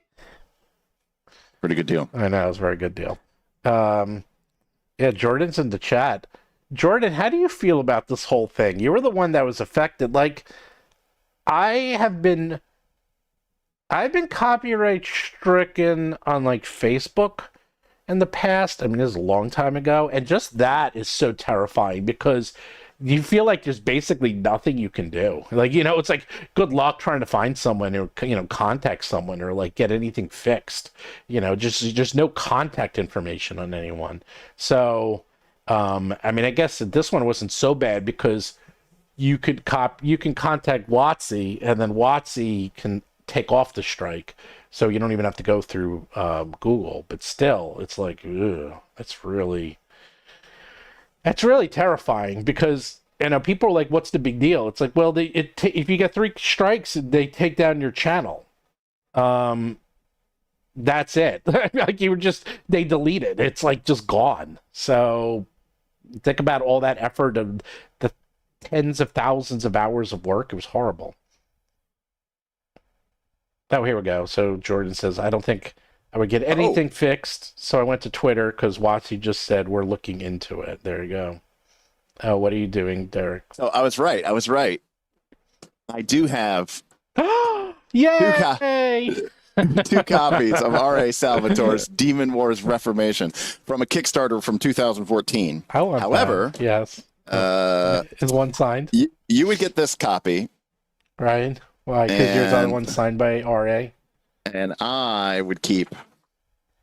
Pretty good deal. I know, it was a very good deal. Yeah, Jordan's in the chat. Jordan, how do you feel about this whole thing? You were the one that was affected. Like, I've been copyright stricken on like Facebook in the past. I mean, this is a long time ago, and just that is so terrifying because you feel like there's basically nothing you can do. Like, you know, it's like good luck trying to find someone or, you know, contact someone or like get anything fixed. You know, just no contact information on anyone. So, I mean, I guess this one wasn't so bad because you can contact WoTC, and then WoTC can take off the strike, so you don't even have to go through Google. But still, it's like, ugh, that's really terrifying because, you know, people are like, "What's the big deal?" It's like, well, if you get 3 strikes, they take down your channel. That's it. Like they delete it. It's like just gone. So think about all that effort of the tens of thousands of hours of work. It was horrible. Oh, here we go. So Jordan says, I don't think I would get anything fixed. So I went to Twitter because WoTC just said we're looking into it. There you go. Oh, what are you doing, Derik? Oh, I was right. I do have Yay! 2 copies of R.A. Salvatore's Demon Wars Reformation from a Kickstarter from 2014. However, that. Yes. Is one signed? You would get this copy. Right. Why? Because yours are the one signed by R.A.? And I would keep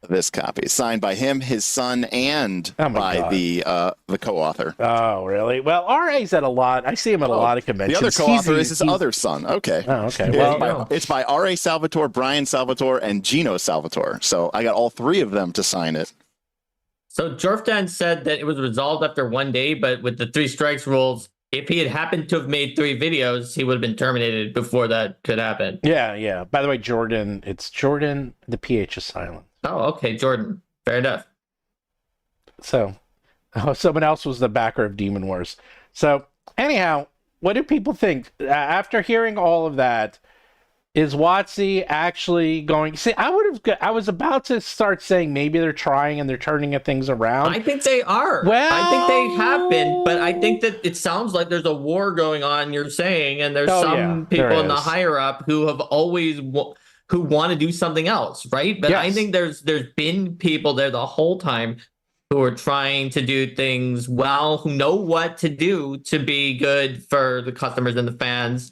this copy, signed by him, his son, and by the co-author. Oh, really? Well, R.A.'s at a lot. I see him at a lot of conventions. The other co-author is his other son. Okay. Oh, okay. Well, it's by R.A. Salvatore, Brian Salvatore, and Gino Salvatore. So I got all 3 of them to sign it. So Jorfdan said that it was resolved after 1 day, but with the 3 strikes rules, if he had happened to have made 3 videos, he would have been terminated before that could happen. Yeah. By the way, Jordan, it's Jordan. The PH is silent. Oh, okay, Jordan. Fair enough. So, someone else was the backer of Demon Wars. So, anyhow, what do people think? After hearing all of that, is WoTC actually going... See, I was about to start saying maybe they're trying and they're turning things around. I think they are. Well... I think they have been, but I think that it sounds like there's a war going on, you're saying, and there's some people in the higher up who have always... who want to do something else, right? But yes. I think there's been people there the whole time who are trying to do things well, who know what to do to be good for the customers and the fans.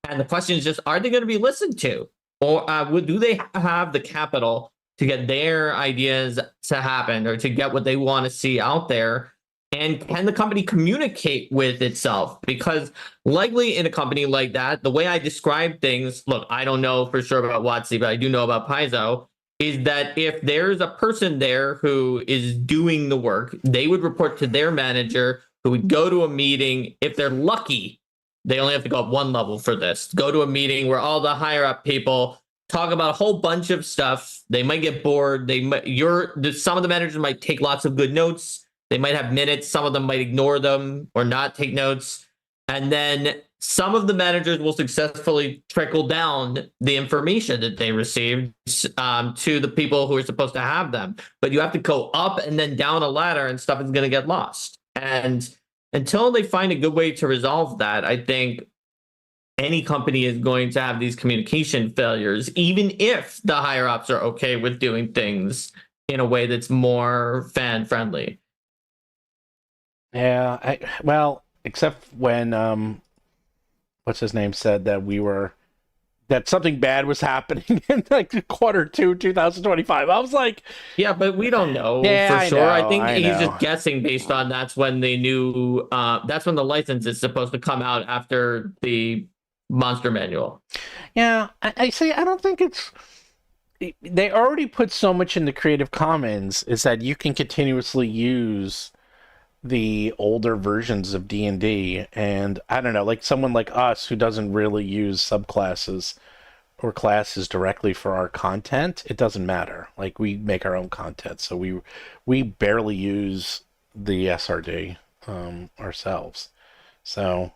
And the question is just, are they going to be listened to? Or do they have the capital to get their ideas to happen or to get what they want to see out there? And can the company communicate with itself? Because likely in a company like that, the way I describe things, look, I don't know for sure about WoTC, but I do know about Paizo, is that if there's a person there who is doing the work, they would report to their manager, who would go to a meeting. If they're lucky, they only have to go up 1 level for this. Go to a meeting where all the higher up people talk about a whole bunch of stuff. They might get bored. Some of the managers might take lots of good notes. They might have minutes. Some of them might ignore them or not take notes. And then some of the managers will successfully trickle down the information that they received to the people who are supposed to have them. But you have to go up and then down a ladder, and stuff is going to get lost. And until they find a good way to resolve that, I think any company is going to have these communication failures, even if the higher ups are okay with doing things in a way that's more fan friendly. Yeah, well, except when what's his name said that something bad was happening in like Q2 2025. I was like, yeah, but we don't know for sure. I think he's just guessing based on that's when they knew that's when the license is supposed to come out after the monster manual. Yeah, I see. I don't think they already put so much in the Creative Commons is that you can continuously use the older versions of D&D, and I don't know, like someone like us who doesn't really use subclasses or classes directly for our content, it doesn't matter. Like, we make our own content, so we barely use the SRD ourselves. So,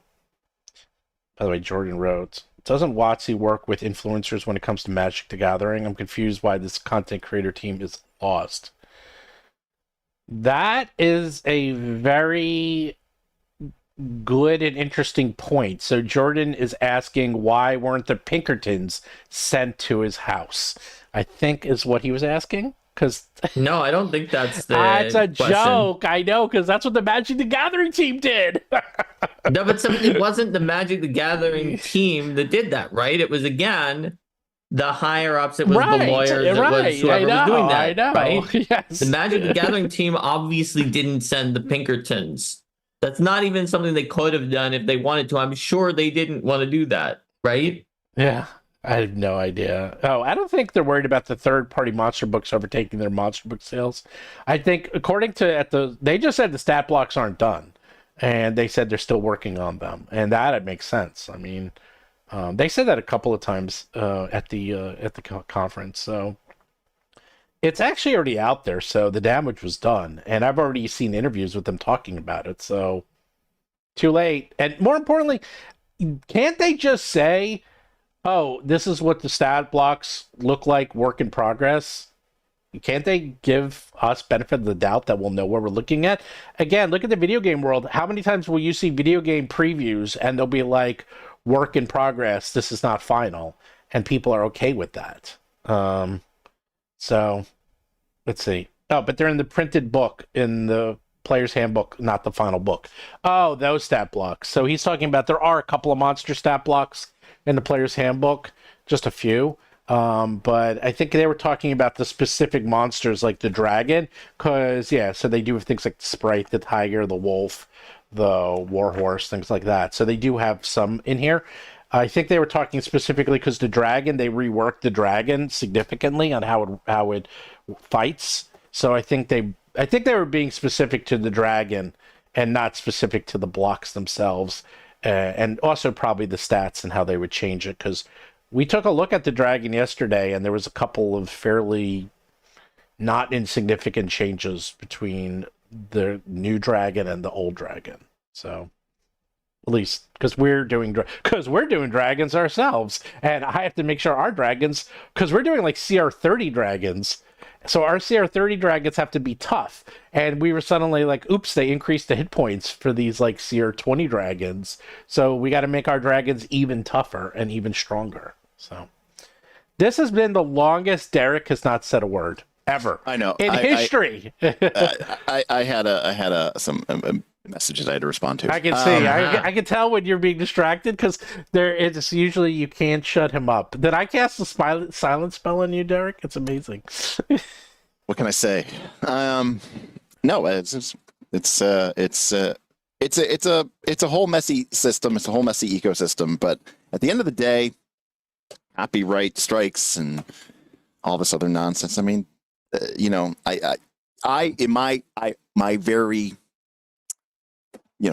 by the way, Jordan wrote, doesn't WoTC work with influencers when it comes to Magic the Gathering? I'm confused why this content creator team is lost. That is a very good and interesting point. So Jordan is asking, why weren't the Pinkertons sent to his house? I think is what he was asking. Because no, I don't think that's the that's a question. joke. I know, because that's what the Magic the Gathering team did. No, but it wasn't the Magic the Gathering team that did that, right? It was, again, the higher ups. It was the lawyers. It was whoever was doing that. I know. Right? Yes. The Magic the Gathering team obviously didn't send the Pinkertons. That's not even something they could have done if they wanted to. I'm sure they didn't want to do that, right? Yeah. I have no idea. Oh, I don't think they're worried about the third-party monster books overtaking their monster book sales. I think, according to they just said the stat blocks aren't done, and they said they're still working on them, and that makes sense. I mean, they said that a couple of times at the conference, so it's actually already out there. So the damage was done, and I've already seen interviews with them talking about it. So too late, and more importantly, can't they just say, oh, this is what the stat blocks look like, work in progress? Can't they give us benefit of the doubt that we'll know what we're looking at? Again, look at the video game world. How many times will you see video game previews and they'll be like, work in progress, this is not final, and people are okay with that? So, let's see. Oh, but they're in the printed book, in the player's handbook, not the final book. Oh, those stat blocks. So he's talking about there are a couple of monster stat blocks in the player's handbook, just a few. But I think they were talking about the specific monsters like the dragon, because, so they do have things like the sprite, the tiger, the wolf, the warhorse, things like that. So they do have some in here. I think they were talking specifically because the dragon, they reworked the dragon significantly on how it fights. So I think they were being specific to the dragon and not specific to the blocks themselves. And also probably the stats and how they would change it, because we took a look at the dragon yesterday and there was a couple of fairly not insignificant changes between the new dragon and the old dragon. So at least because we're doing dragons ourselves, and I have to make sure our dragons, because we're doing like CR30 dragons. So our CR30 dragons have to be tough. And we were suddenly like, oops, they increased the hit points for these like CR20 dragons. So we got to make our dragons even tougher and even stronger. So this has been the longest Derik has not said a word ever. I know. In history. I had some messages I had to respond to. I can see. I can tell when you're being distracted, because it's usually you can't shut him up. Did I cast a silent spell on you, Derik? It's amazing. What can I say? No, it's a whole messy system. It's a whole messy ecosystem. But at the end of the day, copyright strikes and all this other nonsense. I mean, in my very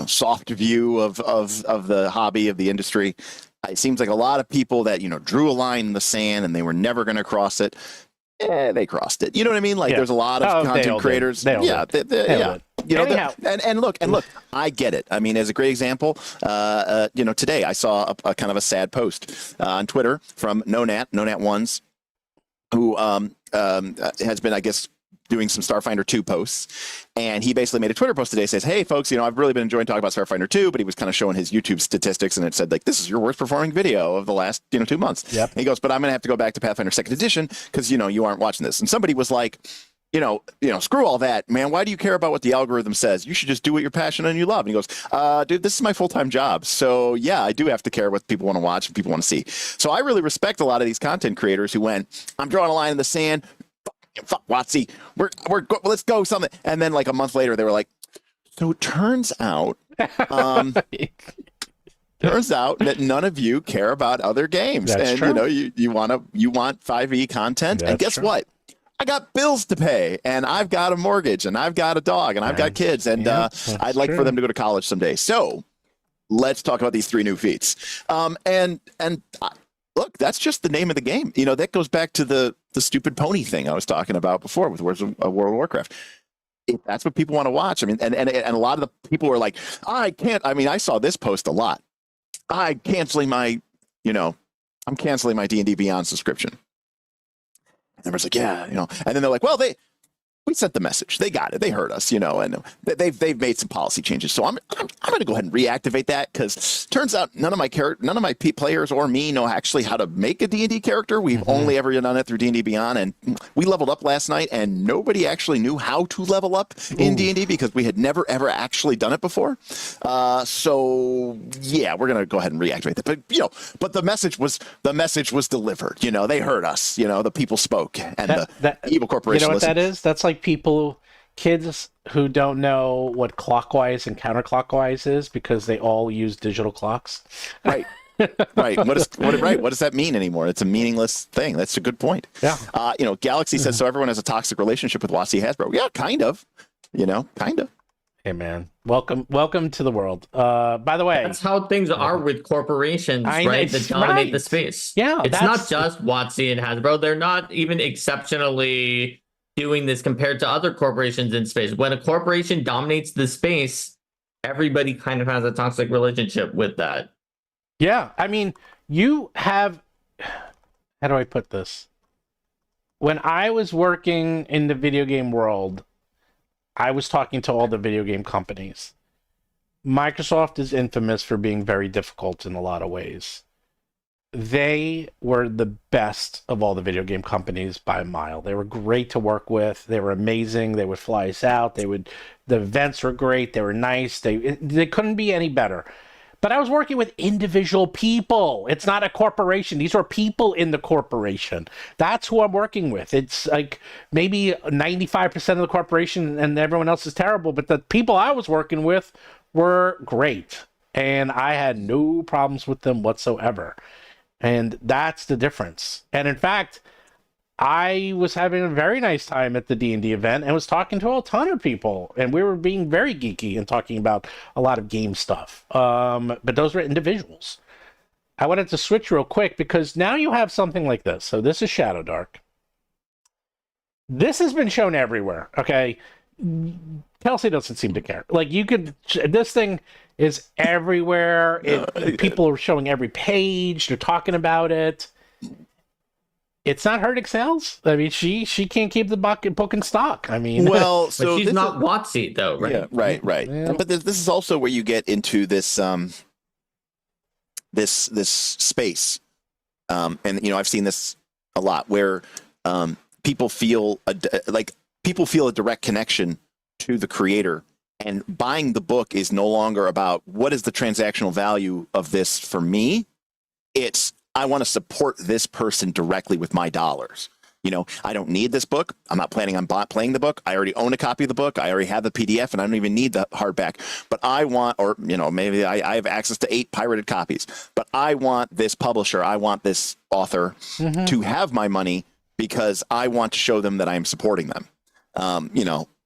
soft view of the hobby, of the industry, it seems like a lot of people that drew a line in the sand and they were never going to cross it. They crossed it. You know what I mean? Like, there's a lot of content creators. And look, I get it. I mean, as a great example, today I saw a kind of a sad post on Twitter from Nonat Ones, who has been, I guess, doing some Starfinder 2 posts, and he basically made a Twitter post today, says, hey folks, I've really been enjoying talking about Starfinder 2, but he was kind of showing his YouTube statistics, and it said, like, this is your worst performing video of the last 2 months. Yep. And he goes, but I'm gonna have to go back to Pathfinder 2nd edition because you aren't watching this. And somebody was like, screw all that, man. Why do you care about what the algorithm says? You should just do what you're passionate and you love. And he goes, dude, this is my full-time job. So yeah, I do have to care what people want to watch and people want to see. So I really respect a lot of these content creators who went, I'm drawing a line in the sand. Fuck WoTC, let's go something. And then like a month later, they were like, so it turns out that none of you care about other games. That's and true. you want 5e content. That's and guess true. what? I got bills to pay, and I've got a mortgage, and I've got a dog, and I've got kids, and I'd like for them to go to college someday. So let's talk about these 3 new feats. Look, that's just the name of the game. That goes back to the stupid pony thing I was talking about before with World of Warcraft. If that's what people want to watch, I mean, and a lot of the people were like, I can't. I mean, I saw this post a lot. I'm canceling my, I'm canceling my D&D Beyond subscription. And everyone's like, yeah, and then they're like, well, we sent the message. They got it. They heard us, and they've made some policy changes. So I'm going to go ahead and reactivate that, because turns out none of my players or me know actually how to make a D&D character. We've only ever done it through D&D Beyond, and we leveled up last night, and nobody actually knew how to level up in D&D because we had never ever actually done it before. So yeah, we're going to go ahead and reactivate that. But the message was delivered. They heard us. The people spoke, and the evil corporation. You know what listened. that is? That's like kids who don't know what clockwise and counterclockwise is because they all use digital clocks. Right. Right. What does that mean anymore? It's a meaningless thing. That's a good point. Yeah. Galaxy says, so everyone has a toxic relationship with WoTC Hasbro. Yeah, kind of. Kind of. Hey, man. Welcome to the world. By the way, that's how things are with corporations, right? That dominate the space. Yeah. It's not just WoTC and Hasbro. They're not even exceptionally doing this compared to other corporations in space. When a corporation dominates the space, everybody kind of has a toxic relationship with that. Yeah. I mean, you have, how do I put this? When I was working in the video game world, I was talking to all the video game companies. Microsoft is infamous for being very difficult in a lot of ways. They were the best of all the video game companies by a mile. They were great to work with. They were amazing. They would fly us out. The events were great. They were nice. They couldn't be any better. But I was working with individual people. It's not a corporation. These are people in the corporation. That's who I'm working with. It's like maybe 95% of the corporation and everyone else is terrible, but the people I was working with were great. And I had no problems with them whatsoever. And that's the difference. And in fact, I was having a very nice time at the D&D event and was talking to a ton of people. And we were being very geeky and talking about a lot of game stuff. But those were individuals. I wanted to switch real quick because now you have something like this. So this is Shadow Dark. This has been shown everywhere, okay? Kelsey doesn't seem to care. Like, this thing is everywhere. People are showing every page. They're talking about it. It's not hurting sales. I mean, she can't keep the book in stock. I mean, well, so she's not WoTC though, right? Yeah, right. Yeah. But this is also where you get into this this space, and I've seen this a lot where people feel a direct connection to the creator, and buying the book is no longer about what is the transactional value of this for me. It's I want to support this person directly with my dollars. I don't need this book. I'm not planning on playing the book. I already own a copy of the book. I already have the PDF, and I don't even need the hardback. But I want, or maybe I have access to 8 pirated copies. But I want this publisher, I want this author to have my money because I want to show them that I am supporting them.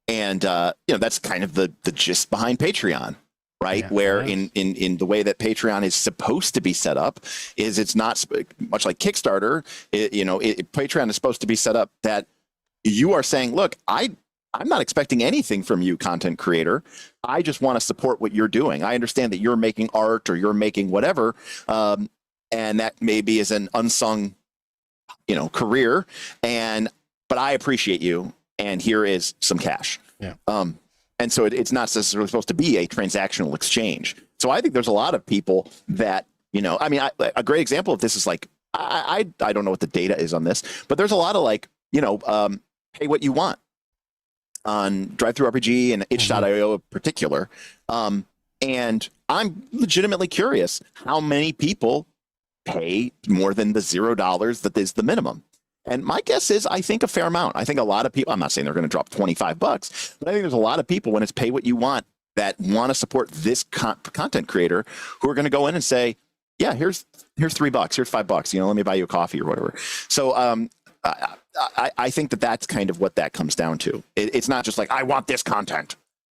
And that's kind of the gist behind Patreon. Right, yeah, where in the way that Patreon is supposed to be set up is it's not much like Kickstarter. Patreon is supposed to be set up that you are saying, look, I'm not expecting anything from you, content creator. I just want to support what you're doing. I understand that you're making art or you're making whatever, and that maybe is an unsung, career. But I appreciate you, and here is some cash. Yeah. And so it's not necessarily supposed to be a transactional exchange. So I think there's a lot of people that, a great example of this is like, I don't know what the data is on this, but there's a lot of pay what you want on DriveThruRPG and itch.io in particular. And I'm legitimately curious how many people pay more than the $0 that is the minimum. And my guess is, I think a fair amount. I think a lot of people, I'm not saying they're going to drop $25, but I think there's a lot of people when it's pay what you want that want to support this content creator who are going to go in and say, yeah, here's $3, here's $5, let me buy you a coffee or whatever. So I think that's kind of what that comes down to. It's not just like, I want this content.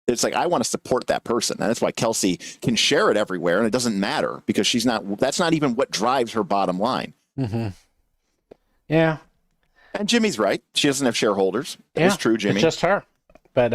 It's like, I want to support that person. And that's why Kelsey can share it everywhere. And it doesn't matter because that's not even what drives her bottom line. Mm-hmm. Yeah. And Jimmy's right. She doesn't have shareholders. It's true, Jimmy. It's just her. But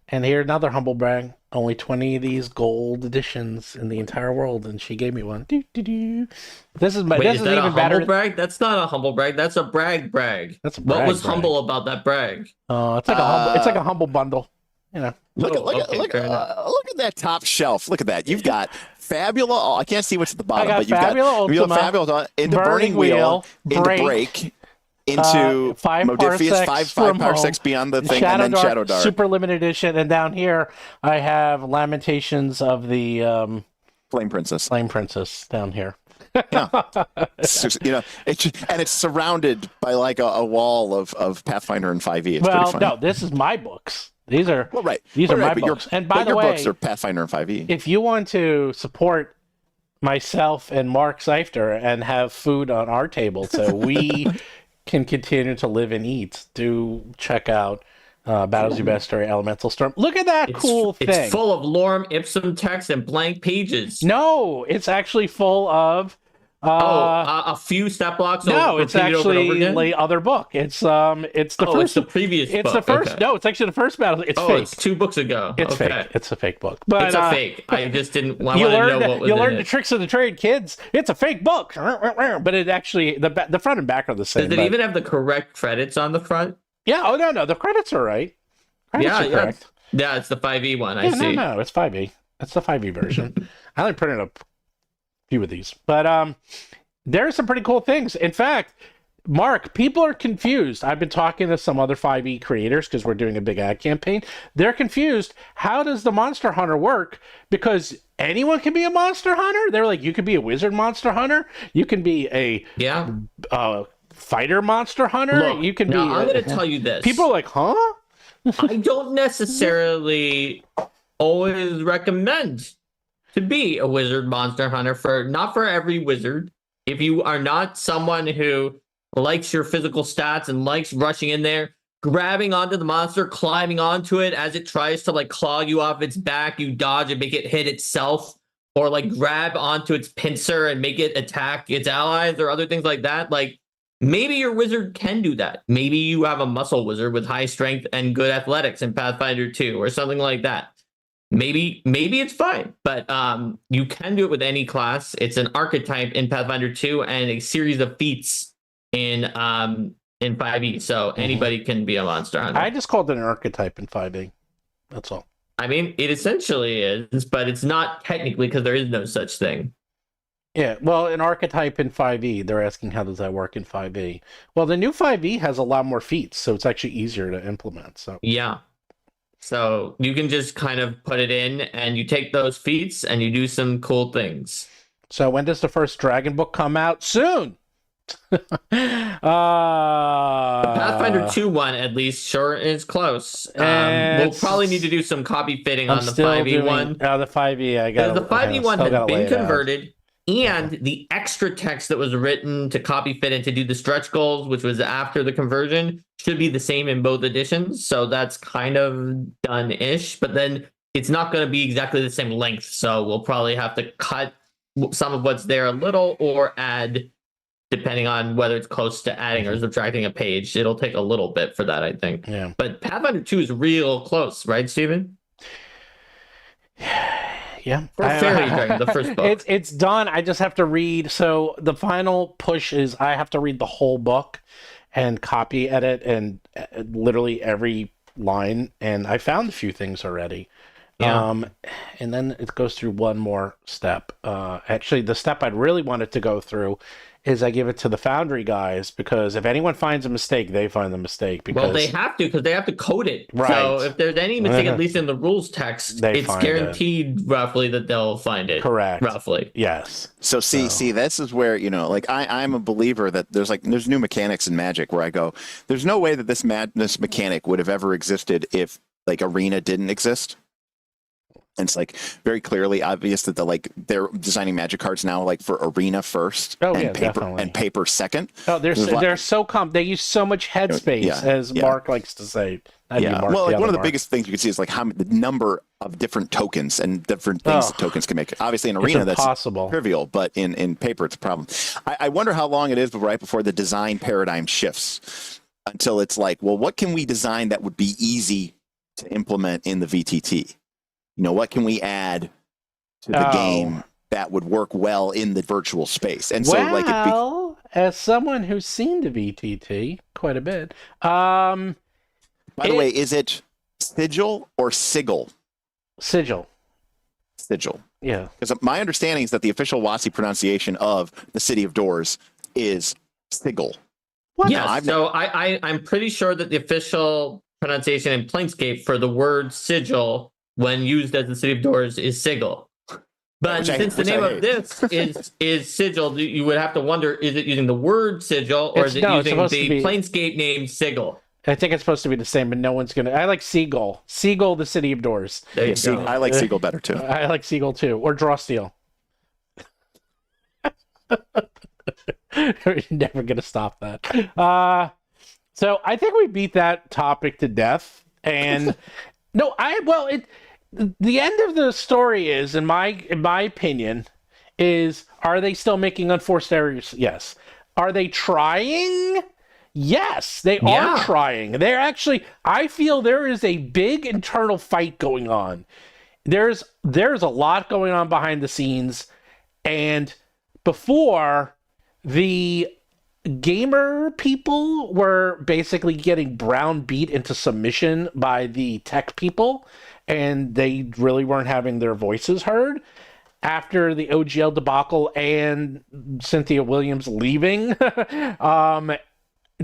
And here another humble brag. Only 20 of these gold editions in the entire world, and she gave me one. This is my. Wait, this is is that even a better. humble brag? That's not a humble brag. That's a brag. That's a What brag was brag. humble about that brag? It's like a humble. It's like a humble bundle. You know. Look at that top shelf. Look at that. You've got Fabula. Oh, I can't see what's at the bottom, but you've Fabula got Ultima, Fabula into Burning Wheel, into Break, into 5 Modifius, parsecs five from parsecs home, beyond the thing, and then Shadow Dark. Super limited edition, and down here I have Lamentations of the Flame Princess. Flame Princess down here. Yeah. It's surrounded by like a wall of Pathfinder and 5e. It's pretty funny. No, this is my books. These are These are my books. And by the way, your books are Pathfinder and 5e. If you want to support myself and Mark Seifter and have food on our table so we can continue to live and eat, do check out Battlezoo Bestiary Elemental Storm. Look at that cool thing. It's full of lorem ipsum text and blank pages. No, it's actually full of a few step blocks. No, it's actually the other book. It's the first. It's the previous. It's book. the first. Okay. No, it's actually the first battle. It's fake. It's 2 books ago. It's fake. It's a fake book. But it's a fake. I just didn't. I you wanted to know what was You in learned it. the tricks of the trade, kids. It's a fake book, but it actually the front and back are the same. Does it even have the correct credits on the front? Yeah. Oh no, the credits are right. Credits are correct. Yeah, it's the 5e one. I see. No, it's 5e. That's the 5e version. I only printed a few of these, but there are some pretty cool things. In fact, Mark, people are confused. I've been talking to some other 5e creators because we're doing a big ad campaign. They're confused. How does the Monster Hunter work? Because anyone can be a Monster Hunter. They're like, you could be a Wizard Monster Hunter. You can be a Fighter Monster Hunter. Look, you can be. I'm going to tell you this. People are like, huh? I don't necessarily always recommend to be a Wizard Monster Hunter not for every wizard. If you are not someone who likes your physical stats and likes rushing in there, grabbing onto the monster, climbing onto it as it tries to like claw you off its back, you dodge and make it hit itself, or like grab onto its pincer and make it attack its allies or other things like that. Like maybe your wizard can do that. Maybe you have a muscle wizard with high strength and good athletics in Pathfinder 2 or something like that. Maybe it's fine, but you can do it with any class. It's an archetype in Pathfinder 2 and a series of feats in 5e. So anybody can be a monster hunter. I just called it an archetype in 5e. That's all. I mean, it essentially is, but it's not technically because there is no such thing. Yeah, well, an archetype in 5e, they're asking how does that work in 5e? Well, the new 5e has a lot more feats, so it's actually easier to implement. So yeah. So you can just kind of put it in and you take those feats and you do some cool things. So when does the first Dragon book come out? Soon! The Pathfinder 2 one, at least, sure is close. We'll probably need to do some copy fitting on the 5e one. Oh, the 5e, I got the 5e one had been converted. And the extra text that was written to copy fit and to do the stretch goals, which was after the conversion, should be the same in both editions. So that's kind of done-ish. But then it's not going to be exactly the same length. So we'll probably have to cut some of what's there a little or add, depending on whether it's close to adding or subtracting a page. It'll take a little bit for that, I think. Yeah. But Pathfinder 2 is real close, right, Steven? Yeah, For Fairy Dragon, the first book. It's done. I just have to read. So the final push is I have to read the whole book and copy edit and literally every line. And I found a few things already. Yeah. And then it goes through one more step. Actually, the step I'd really wanted to go through is I give it to the Foundry guys, because if anyone finds a mistake, they find the mistake. Because well, they have to, because they have to code it. Right. So if there's any mistake, at least in the rules text, it's guaranteed roughly that they'll find it. Correct. Roughly. Yes. So see, this is where, like I'm a believer that there's new mechanics in Magic where I go, there's no way that this mechanic would have ever existed if like Arena didn't exist. And it's like very clearly obvious that they're designing Magic cards now like for Arena first and paper second. Oh, they're so they use so much headspace, as Mark likes to say. Well, like one of the biggest things you can see is like how the number of different tokens and different things that tokens can make. Obviously in Arena that's trivial, but in paper it's a problem. I wonder how long it is right before the design paradigm shifts until it's like, well, what can we design that would be easy to implement in the VTT? What can we add to the game that would work well in the virtual space? And as someone who's seen the VTT quite a bit, by the way, is it sigil or sigil? Sigil. Yeah. Because my understanding is that the official WoTC pronunciation of the City of Doors is sigil. What? Yes, so I'm pretty sure that the official pronunciation in Planescape for the word sigil when used as the City of Doors is sigil. But since the name of this is sigil, you would have to wonder, is it using the word sigil or is it using the Planescape name sigil? I think it's supposed to be the same, but no one's going to... I like Seagull. Seagull, the City of Doors. I like Seagull better, too. I like Seagull, too. Or Drawsteel. We're never going to stop that. So I think we beat that topic to death. And the end of the story is, in my opinion, is, are they still making unforced errors? Yes. Are they trying? Yes, they are trying. They're actually, I feel there is a big internal fight going on. There's a lot going on behind the scenes. And before, the gamer people were basically getting browbeat into submission by the tech people, and they really weren't having their voices heard. After the OGL debacle and Cynthia Williams leaving,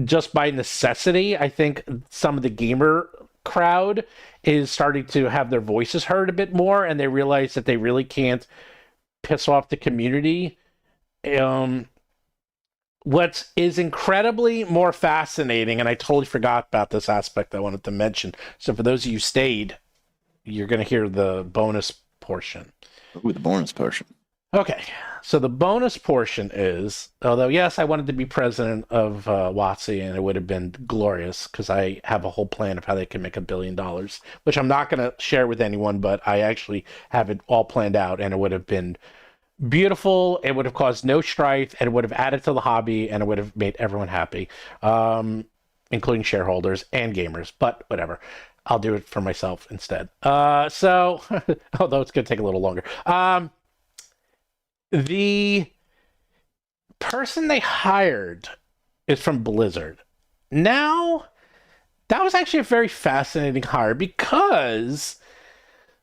just by necessity, I think some of the gamer crowd is starting to have their voices heard a bit more, and they realize that they really can't piss off the community. What is incredibly more fascinating, and I totally forgot about this aspect I wanted to mention. So for those of you who stayed, you're going to hear the bonus portion. Ooh, the bonus portion. Okay, so the bonus portion is, although yes, I wanted to be president of WoTC, and it would have been glorious because I have a whole plan of how they can make $1 billion, which I'm not going to share with anyone, but I actually have it all planned out, and it would have been beautiful. It would have caused no strife, and it would have added to the hobby, and it would have made everyone happy, including shareholders and gamers. But whatever, I'll do it for myself instead. Although it's going to take a little longer. The person they hired is from Blizzard. Now, that was actually a very fascinating hire because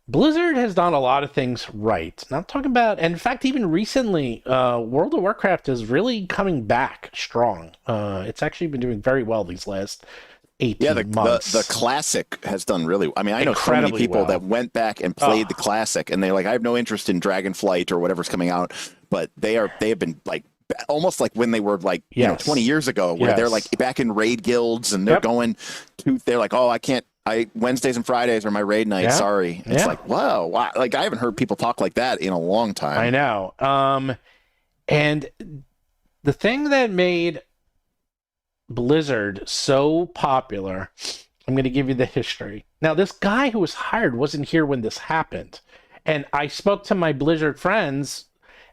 Blizzard has done a lot of things right. Not talking about, and in fact, even recently, World of Warcraft is really coming back strong. It's actually been doing very well these last 18 months. The classic has done really. I mean, I know so many people that went back and played the classic, and they're like, I have no interest in Dragonflight or whatever's coming out, but they have been like almost like when they were like 20 years ago, where they're like back in raid guilds and they're going to. They're like, oh, I can't. Wednesdays and Fridays are my raid night. Yeah. Sorry. It's like, whoa, wow. Like I haven't heard people talk like that in a long time. I know. And the thing that made Blizzard so popular, I'm going to give you the history. Now, this guy who was hired wasn't here when this happened. And I spoke to my Blizzard friends,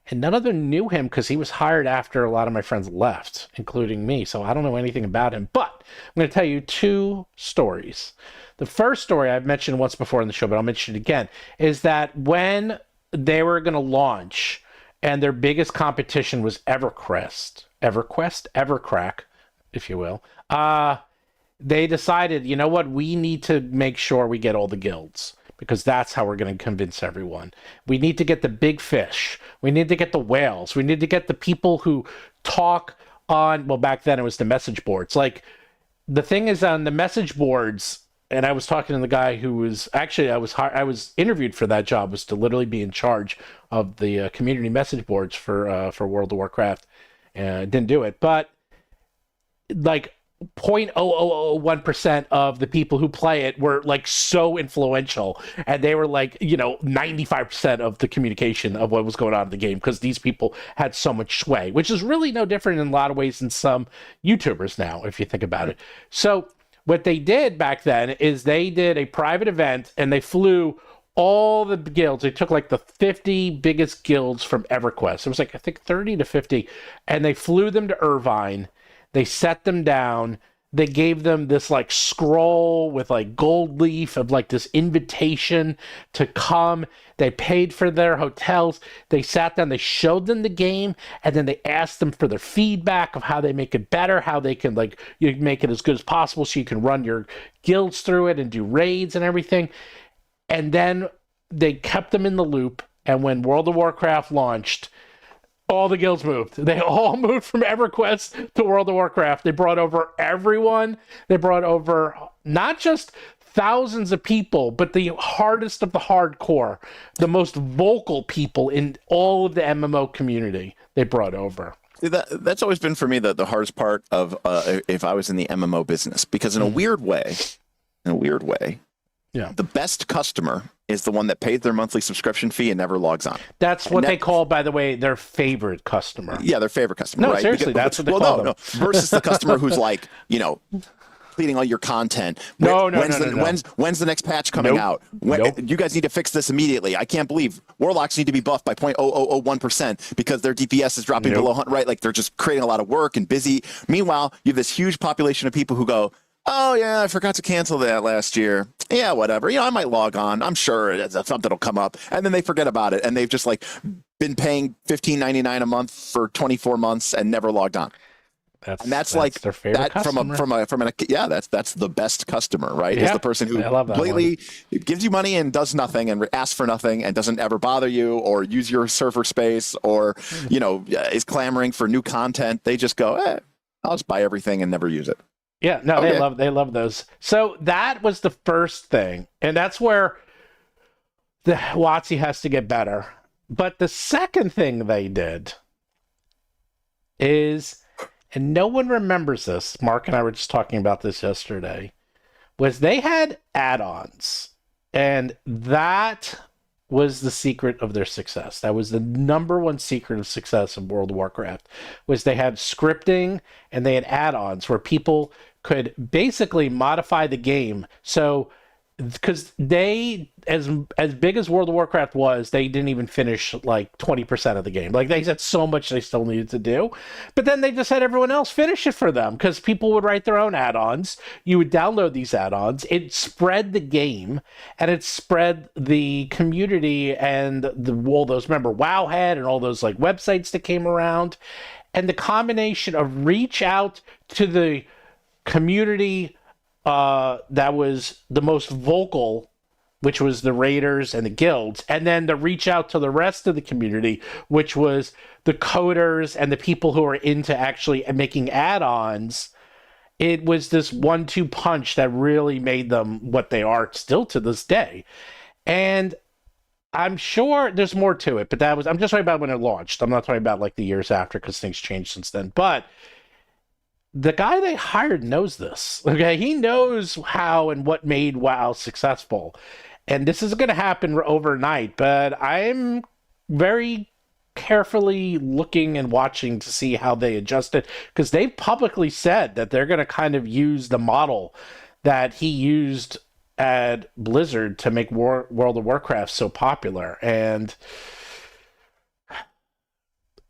and none of them knew him because he was hired after a lot of my friends left, including me. So I don't know anything about him. But I'm going to tell you two stories. The first story I've mentioned once before in the show, but I'll mention it again, is that when they were going to launch and their biggest competition was EverQuest, if you will, they decided, you know what, we need to make sure we get all the guilds, because that's how we're going to convince everyone. We need to get the big fish. We need to get the whales. We need to get the people who talk on, well, back then it was the message boards. Like, the thing is, on the message boards, and I was talking to the guy who was, actually, I was interviewed for that job, was to literally be in charge of the community message boards for World of Warcraft. Didn't do it, but like 0.0001% of the people who play it were like so influential, and they were like 95% of the communication of what was going on in the game, because these people had so much sway, which is really no different in a lot of ways than some YouTubers now, if you think about it. So what they did back then is they did a private event, and they flew all the guilds. They took like the 50 biggest guilds from EverQuest. It was like, I think 30 to 50, and they flew them to Irvine. They set them down. they gave them this like scroll with like gold leaf of like this invitation to come. They paid for their hotels. They sat down, they showed them the game, and then they asked them for their feedback of how they make it better, how they can like you make it as good as possible so you can run your guilds through it and do raids and everything. And then they kept them in the loop. And when World of Warcraft launched, all the guilds moved. They all moved from EverQuest to World of Warcraft. They brought over everyone. They brought over not just thousands of people, but the hardest of the hardcore, the most vocal people in all of the MMO community they brought over. That's always been for me the hardest part of if I was in the MMO business, because in a weird way, yeah, the best customer is the one that paid their monthly subscription fee and never logs on. That's what they call, by the way, their favorite customer. Yeah, their favorite customer. No, right? seriously, that's what they call them. No. Versus the customer who's like, completing all your content. When's the next patch coming out? You guys need to fix this immediately. I can't believe Warlocks need to be buffed by 0.0001% because their DPS is dropping below 100, right? Like they're just creating a lot of work and busy. Meanwhile, you have this huge population of people who go, oh, yeah, I forgot to cancel that last year. Yeah, whatever. I might log on. I'm sure something will come up. And then they forget about it. And they've just like been paying $15.99 a month for 24 months and never logged on. That's like their favorite customer. That's the best customer, right? Yeah, is the person who completely gives you money and does nothing and asks for nothing and doesn't ever bother you or use your server space or, is clamoring for new content. They just go, I'll just buy everything and never use it. Yeah, no, okay. They love those. So that was the first thing, and that's where the WoTC has to get better. But the second thing they did is, and no one remembers this, Mark and I were just talking about this yesterday, was they had add-ons, and that was the secret of their success. That was the number one secret of success of World of Warcraft, was they had scripting and they had add-ons where people could basically modify the game. So, because they, as big as World of Warcraft was, they didn't even finish like 20% of the game. Like they had so much they still needed to do, but then they just had everyone else finish it for them because people would write their own add-ons. You would download these add-ons. It spread the game and it spread the community and all those, remember Wowhead and all those like websites that came around, and the combination of reach out to the community that was the most vocal, which was the raiders and the guilds, and then the reach out to the rest of the community, which was the coders and the people who are into actually making add-ons. It was this 1-2 punch that really made them what they are still to this day. And I'm sure there's more to it, but I'm just talking about when it launched. I'm not talking about like the years after because things changed since then. But the guy they hired knows this. Okay, he knows how and what made WoW successful, and this is going to happen overnight. But I'm very carefully looking and watching to see how they adjust it, because they've publicly said that they're going to kind of use the model that he used at Blizzard to make World of Warcraft so popular. And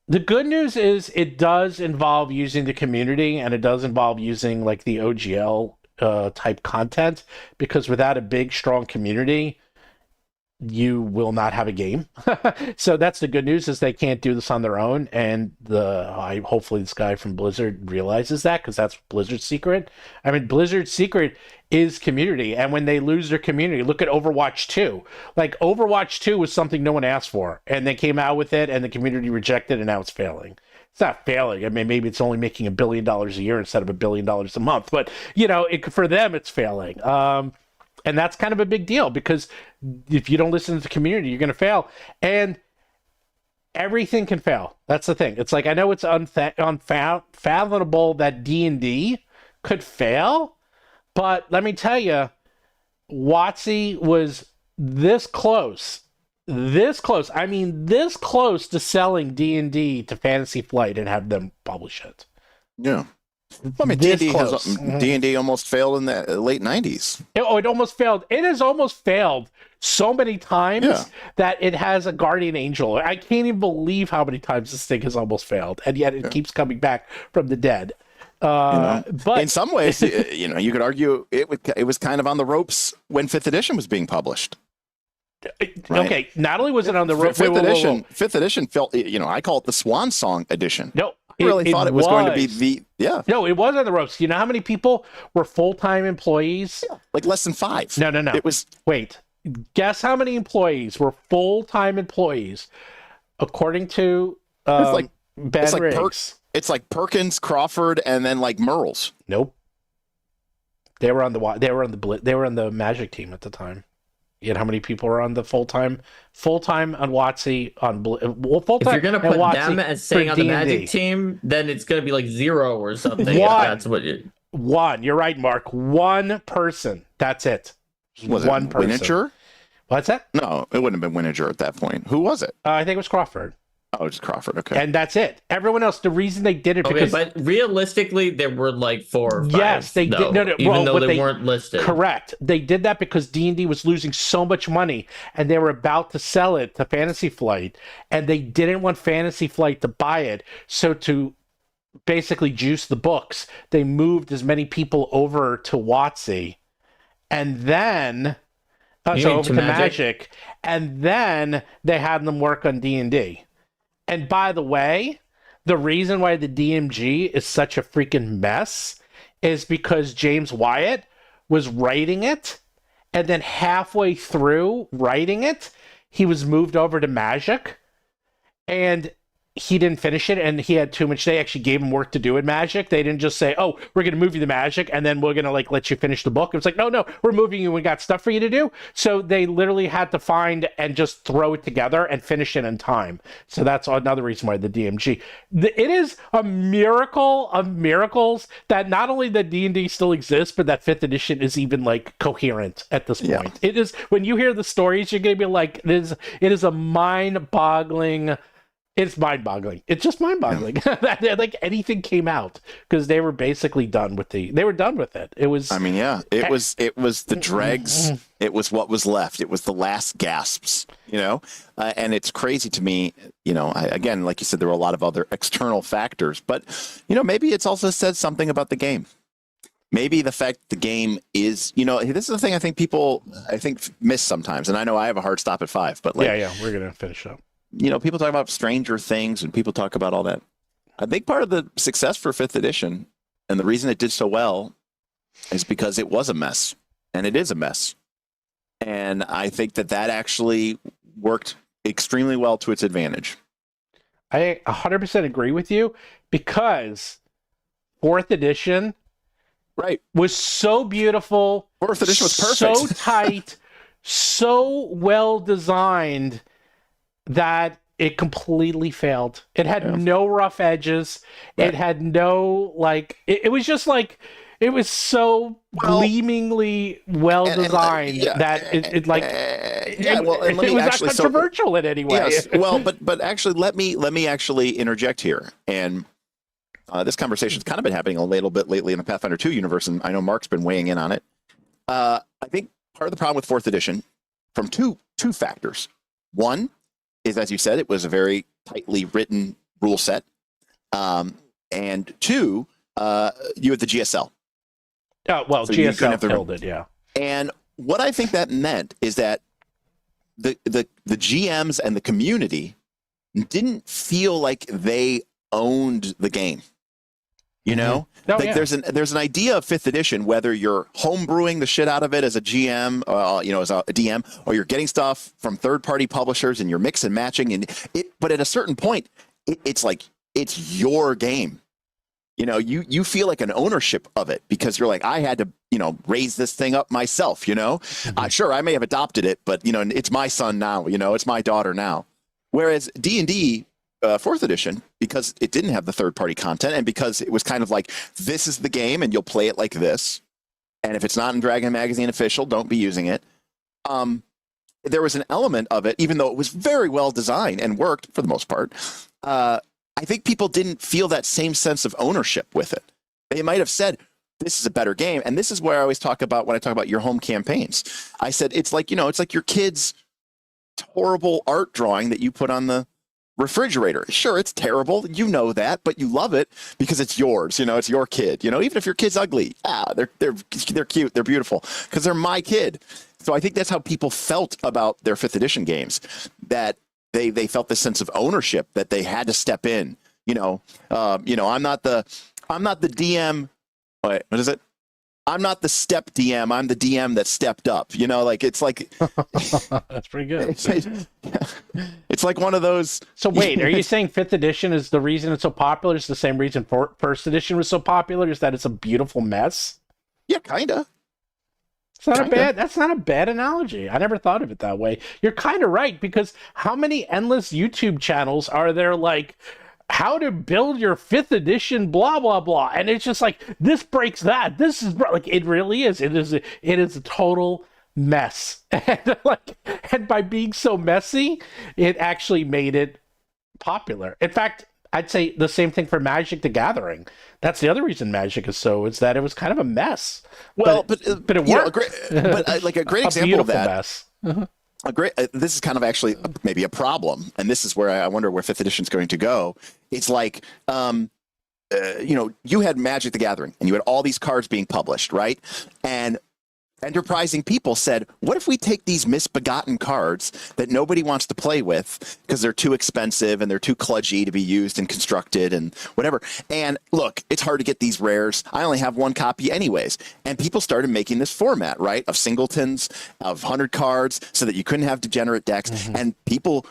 the good news is it does involve using the community, and it does involve using like the OGL type content, because without a big, strong community, you will not have a game. So that's the good news, is they can't do this on their own. And hopefully this guy from Blizzard realizes that, because that's Blizzard's secret. I mean, Blizzard's secret is community. And when they lose their community, look at Overwatch 2. Like, Overwatch 2 was something no one asked for, and they came out with it and the community rejected it, and now it's failing. It's not failing. I mean, maybe it's only making $1 billion a year instead of $1 billion a month, but for them, it's failing. And that's kind of a big deal, because if you don't listen to the community, you're going to fail. And everything can fail. That's the thing. It's like, I know it's unfathomable that D&D could fail, but let me tell you, WoTC was this close. I mean, this close to selling D&D to Fantasy Flight and have them publish it. Yeah. I mean, D&D almost failed in the late 90s. It almost failed. It has almost failed so many times that it has a guardian angel. I can't even believe how many times this thing has almost failed, and yet it keeps coming back from the dead. But in some ways, you could argue it was kind of on the ropes when 5th edition was being published. Right? Okay, not only was it on the ropes, fifth edition felt, I call it the swan song edition. No, I really thought it was going to be No, it was on the ropes. You know how many people were full-time employees? Yeah, like less than 5. No. It was. Wait, guess how many employees were full-time employees, according to Ben Riggs. It's like Perkins, Crawford, and then like Merles. Nope. They were on the Magic team at the time. You know how many people were on the full-time on WoTC on full-time. If you're gonna put them as saying on the Magic team, then it's gonna be like 0 or something. That's what one. You're right, Mark. One person. That's it. Was one it person. Winiger? What's that? No, it wouldn't have been Winiger at that point. Who was it? I think it was Crawford. Oh, just Crawford. Okay. And that's it. Everyone else, the reason they did it because... but realistically, there were like 4 or 5. Yes, they did. No, even though they weren't listed. Correct. They did that because D&D was losing so much money, and they were about to sell it to Fantasy Flight, and they didn't want Fantasy Flight to buy it. So to basically juice the books, they moved as many people over to WoTC, and then... over to Magic, and then they had them work on D&D. And by the way, the reason why the DMG is such a freaking mess is because James Wyatt was writing it, and then halfway through writing it, he was moved over to Magic, and he didn't finish it, and he had too much. They actually gave him work to do in Magic. They didn't just say, "Oh, we're going to move you to Magic, and then we're going to let you finish the book." It was like, "No, we're moving you. We got stuff for you to do." So they literally had to find and just throw it together and finish it in time. So that's another reason why the DMG. It is a miracle of miracles that not only that D&D still exists, but that 5th edition is even coherent at this point. It is, when you hear the stories, you're going to be like, it is a mind-boggling. It's mind-boggling. It's just mind-boggling that anything came out because they were basically done with they were done with it. It was. I mean, it was the dregs. It was what was left. It was the last gasps. And it's crazy to me. Again, like you said, there were a lot of other external factors, but maybe it's also said something about the game. Maybe the fact the game is, this is the thing I think people miss sometimes. And I know I have a hard stop at 5, but we're gonna finish up. People talk about Stranger Things and people talk about all that. I think part of the success for 5th edition and the reason it did so well is because it was a mess, and it is a mess. And I think that actually worked extremely well to its advantage. I 100% agree with you because 4th edition was so beautiful. 4th edition was perfect. So tight, so well designed that it completely failed. It had no rough edges. Right. It had no it was just it was so gleamingly well designed that it was not controversial in any way. Yes. Well, but actually, let me actually interject here. And this conversation's kind of been happening a little bit lately in the Pathfinder 2 universe, and I know Mark's been weighing in on it. I think part of the problem with 4th edition from two factors. One is, as you said, it was a very tightly written rule set. And 2, you had the GSL. Oh, well, so GSL killed it, yeah. And what I think that meant is that the GMs and the community didn't feel like they owned the game. There's an idea of 5th edition, whether you're homebrewing the shit out of it as a GM, as a DM, or you're getting stuff from third-party publishers and you're mix and matching, but at a certain point, it's like it's your game. You feel like an ownership of it because you're like, I had to, raise this thing up myself. Sure, I may have adopted it, but it's my son now. It's my daughter now. Whereas D&D. 4th edition, because it didn't have the third-party content and because it was kind of like, this is the game and you'll play it like this. And if it's not in Dragon Magazine official, don't be using it. There was an element of it, even though it was very well designed and worked for the most part. I think people didn't feel that same sense of ownership with it. They might have said, this is a better game. And this is where I always talk about when I talk about your home campaigns. I said, it's like your kid's horrible art drawing that you put on the refrigerator. Sure, it's terrible. You know that, but you love it because it's yours. It's your kid. Even if your kid's ugly, they're cute. They're beautiful because they're my kid. So I think that's how people felt about their 5th edition games, that they felt this sense of ownership that they had to step in. I'm not the DM. What is it? I'm not the step DM. I'm the DM that stepped up. It's like that's pretty good. It's like one of those. So wait, are you saying 5th edition is the reason it's so popular? It's the same reason 1st edition was so popular? Is that it's a beautiful mess? Yeah, kinda. That's not a bad analogy. I never thought of it that way. You're kind of right, because how many endless YouTube channels are there like how to build your 5th edition blah blah blah, and it's just like this breaks that. This is like it really is. It is a total mess. And by being so messy, it actually made it popular. In fact, I'd say the same thing for Magic the Gathering. That's the other reason Magic is that it was kind of a mess. Well, but it worked. Like a great example of that. Mess. This is kind of actually maybe a problem, and this is where I wonder where 5th edition is going to go. It's like, you had Magic the Gathering, and you had all these cards being published, right? And enterprising people said, what if we take these misbegotten cards that nobody wants to play with because they're too expensive and they're too kludgy to be used and constructed and whatever. And look, it's hard to get these rares. I only have 1 copy anyways. And people started making this format, right, of singletons, of 100 cards, so that you couldn't have degenerate decks. Mm-hmm. And people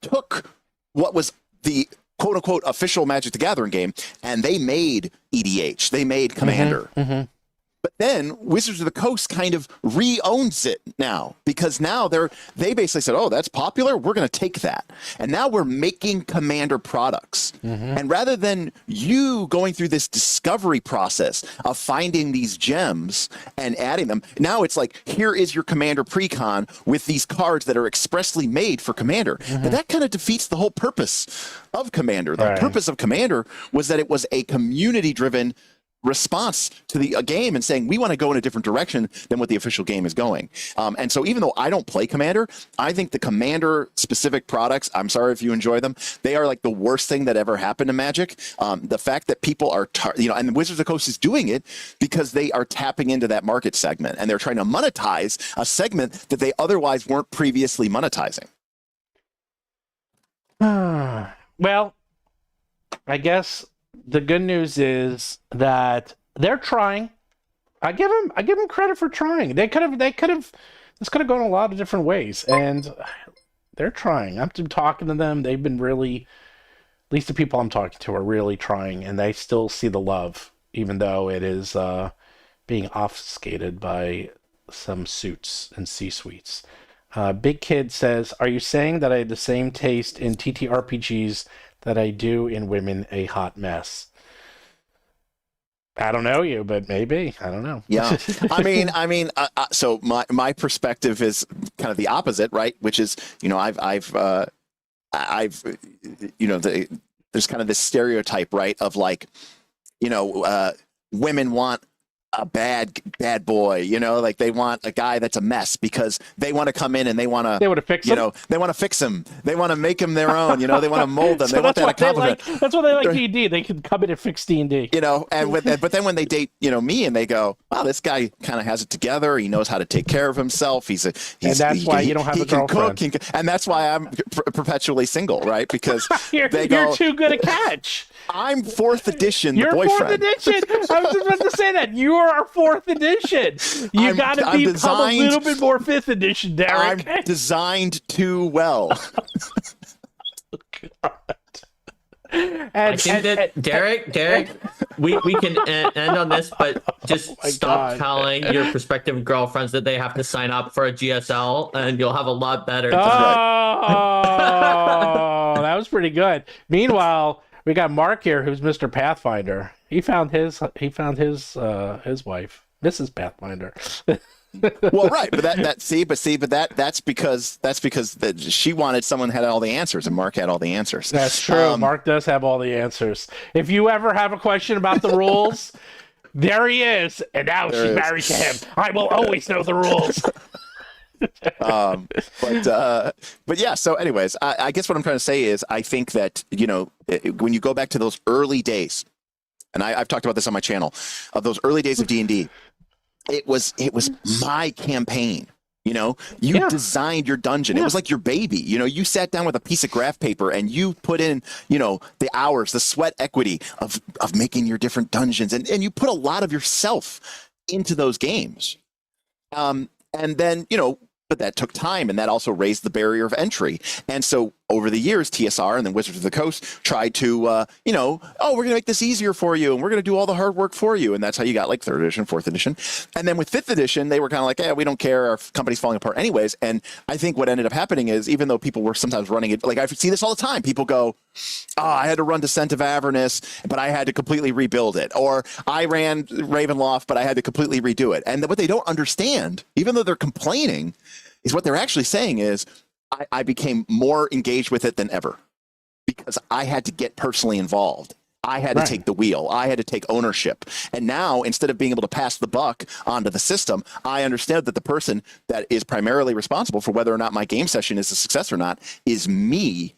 took what was the quote unquote official Magic the Gathering game, and they made EDH. They made Commander. Mm-hmm. Mm-hmm. But then Wizards of the Coast kind of re-owns it now, because now they basically said, oh, that's popular, we're going to take that. And now we're making Commander products. Mm-hmm. And rather than you going through this discovery process of finding these gems and adding them, now it's like, here is your Commander Precon with these cards that are expressly made for Commander. Mm-hmm. And that kind of defeats the whole purpose of Commander. The purpose of Commander was that it was a community-driven response to the game and saying, we want to go in a different direction than what the official game is going. And so even though I don't play Commander, I think the Commander specific products, I'm sorry if you enjoy them, they are like the worst thing that ever happened to Magic. The fact that people are, and the Wizards of the Coast is doing it because they are tapping into that market segment, and they're trying to monetize a segment that they otherwise weren't previously monetizing. Well, I guess the good news is that they're trying. I give them credit for trying. This could have gone a lot of different ways, and they're trying. I'm talking to them. They've been really, at least the people I'm talking to are really trying, and they still see the love, even though it is being obfuscated by some suits and C-suites. Big Kid says, are you saying that I had the same taste in TTRPGs that I do in Women a Hot Mess? I don't know you, but maybe. I don't know. Yeah. So my perspective is kind of the opposite, right? Which is, I've there's kind of this stereotype, right? Of like, women want a bad boy, like they want a guy that's a mess because they want to come in and they want to fix him. They want to fix him. They want to make him their own. They want to mold them. So they want that compliment. That's why they like D&D. They can come in and fix D&D. But then when they date, me, and they go, wow, this guy kind of has it together. He knows how to take care of himself. And that's why you don't have a girlfriend. And that's why I'm perpetually single, right? Because you're too good a catch. I'm 4th edition. You're the boyfriend. 4th edition. I was just about to say that. You are our 4th edition. You got to become a little bit more 5th edition, Derik. I'm designed too well. Oh, God. I think that Derik, we can end on this, but just stop telling your prospective girlfriends that they have to sign up for a GSL, and you'll have a lot better. Oh, that was pretty good. Meanwhile, we got Mark here, who's Mr. Pathfinder. He found his wife, Mrs. Pathfinder. Well, right, but that's because she wanted someone who had all the answers, and Mark had all the answers. That's true. Mark does have all the answers. If you ever have a question about the rules, there he is, and now she's married to him. I will always know the rules. But yeah. So, anyways, I guess what I'm trying to say is, I think that when you go back to those early days, and I've talked about this on my channel, of those early days of D&D, it was my campaign. You designed your dungeon. Yeah. It was like your baby. You sat down with a piece of graph paper and you put in, the hours, the sweat equity of making your different dungeons. And you put a lot of yourself into those games. And then, but that took time, and that also raised the barrier of entry. And so over the years, TSR and then Wizards of the Coast tried to, we're going to make this easier for you, and we're going to do all the hard work for you. And that's how you got like 3rd edition, 4th edition. And then with 5th edition, they were kind of like, we don't care. Our company's falling apart anyways. And I think what ended up happening is, even though people were sometimes running it, like I see this all the time, people go, I had to run Descent of Avernus, but I had to completely rebuild it. Or I ran Ravenloft, but I had to completely redo it. And what they don't understand, even though they're complaining, is what they're actually saying is, I became more engaged with it than ever because I had to get personally involved. I had to take the wheel. I had to take ownership. And now, instead of being able to pass the buck onto the system, I understand that the person that is primarily responsible for whether or not my game session is a success or not is me.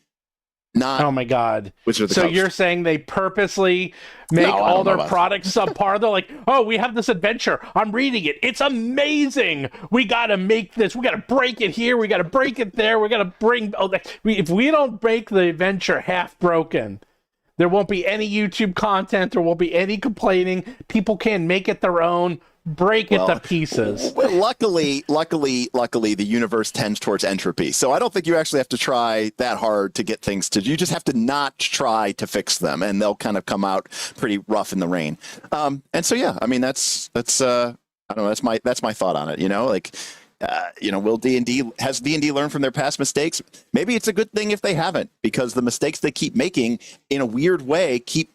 Not oh my God. So you're saying they purposely make all their products subpar? They're like, we have this adventure. I'm reading it. It's amazing. We got to make this. We got to break it here. We got to break it there. We got to bring... if we don't break the adventure half broken, there won't be any YouTube content. There won't be any complaining. People can make it their own. Break it to pieces. Well, luckily, the universe tends towards entropy. So I don't think you actually have to try that hard to get things to. You just have to not try to fix them, and they'll kind of come out pretty rough in the rain. And so I mean that's I don't know. That's my thought on it. Will has D&D learned from their past mistakes? Maybe it's a good thing if they haven't, because the mistakes they keep making in a weird way keep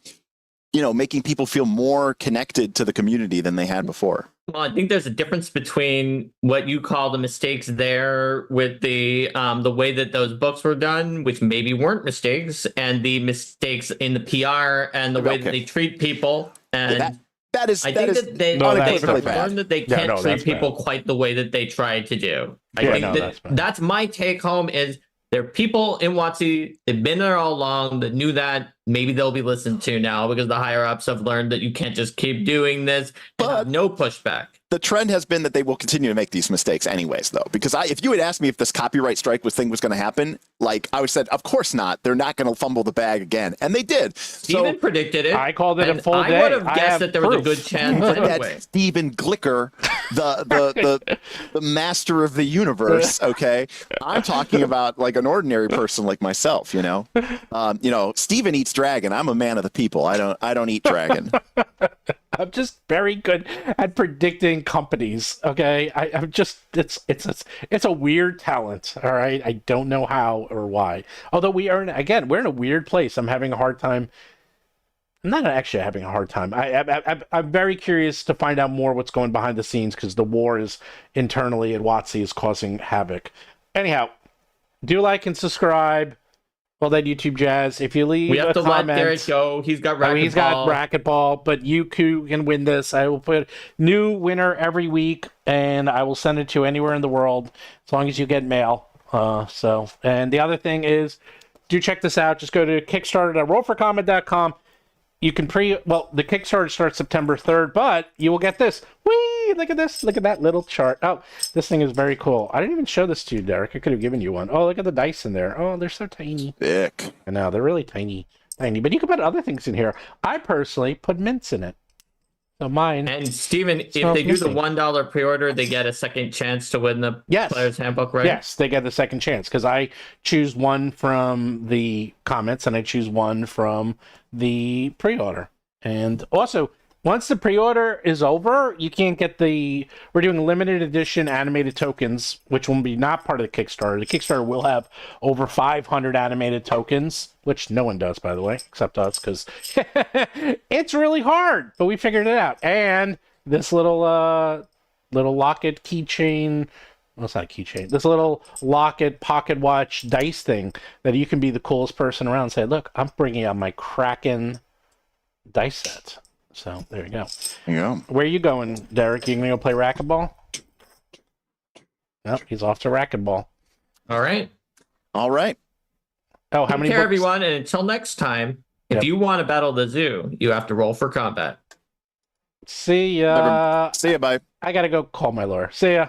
making people feel more connected to the community than they had before. Well, I think there's a difference between what you call the mistakes there with the way that those books were done, which maybe weren't mistakes, and the mistakes in the PR and the way that they treat people. And that is they've learned that they can't treat people quite the way that they tried to do. I think that's my take home is there are people in WoTC, they've been there all along, that knew that. Maybe they'll be listened to now because the higher ups have learned that you can't just keep doing this and have no pushback. The trend has been that they will continue to make these mistakes anyways, though, because if you had asked me if this copyright strike thing was going to happen, like I would have said, of course not. They're not going to fumble the bag again. And they did. Steven predicted it. I called it a full day. I would have guessed that there was a good chance anyway. Steven Glicker, the master of the universe, okay? I'm talking about like an ordinary person like myself, Steven eats dragon. I'm a man of the people. I don't eat dragon. I'm just very good at predicting companies. Okay, I'm just it's a weird talent. All right, I don't know how or why. Although we're in a weird place. I'm having a hard time. I'm not actually having a hard time. I'm very curious to find out more what's going behind the scenes, because the war is internally at WoTC is causing havoc. Anyhow, do like and subscribe. All that YouTube jazz. If you leave, we have to comment, let Derik go. He's got racquetball, but you can win this. I will put new winner every week, and I will send it to anywhere in the world as long as you get mail. And the other thing is, do check this out. Just go to kickstarter.rollforcombat.com. You can the Kickstarter starts September 3rd, but you will get this. Whee! Look at this. Look at that little chart. Oh, this thing is very cool. I didn't even show this to you, Derik. I could have given you one. Oh, look at the dice in there. Oh, they're so tiny. Thick. I know, they're really tiny. But you can put other things in here. I personally put mints in it. So mine. And Steven, if they do the $1 pre-order, they get a second chance to win the Player's Handbook, right? Yes, they get the second chance, because I choose one from the comments and I choose one from the pre-order. And also, once the pre-order is over, you can't get we're doing limited edition animated tokens, which will be not part of the Kickstarter. The Kickstarter will have over 500 animated tokens, which no one does, by the way, except us, because it's really hard, but we figured it out. And this little Locket keychain, well, it's not a keychain, this little Locket pocket watch dice thing that you can be the coolest person around and say, look, I'm bringing out my Kraken dice set. So there you go. Yeah. Where are you going, Derik? You gonna go play racquetball? Well, he's off to racquetball. All right. All right. Oh, how many books? everyone? And until next time, if you want to battle the zoo, you have to roll for combat. See ya. See ya, bye. I gotta go call my lawyer. See ya.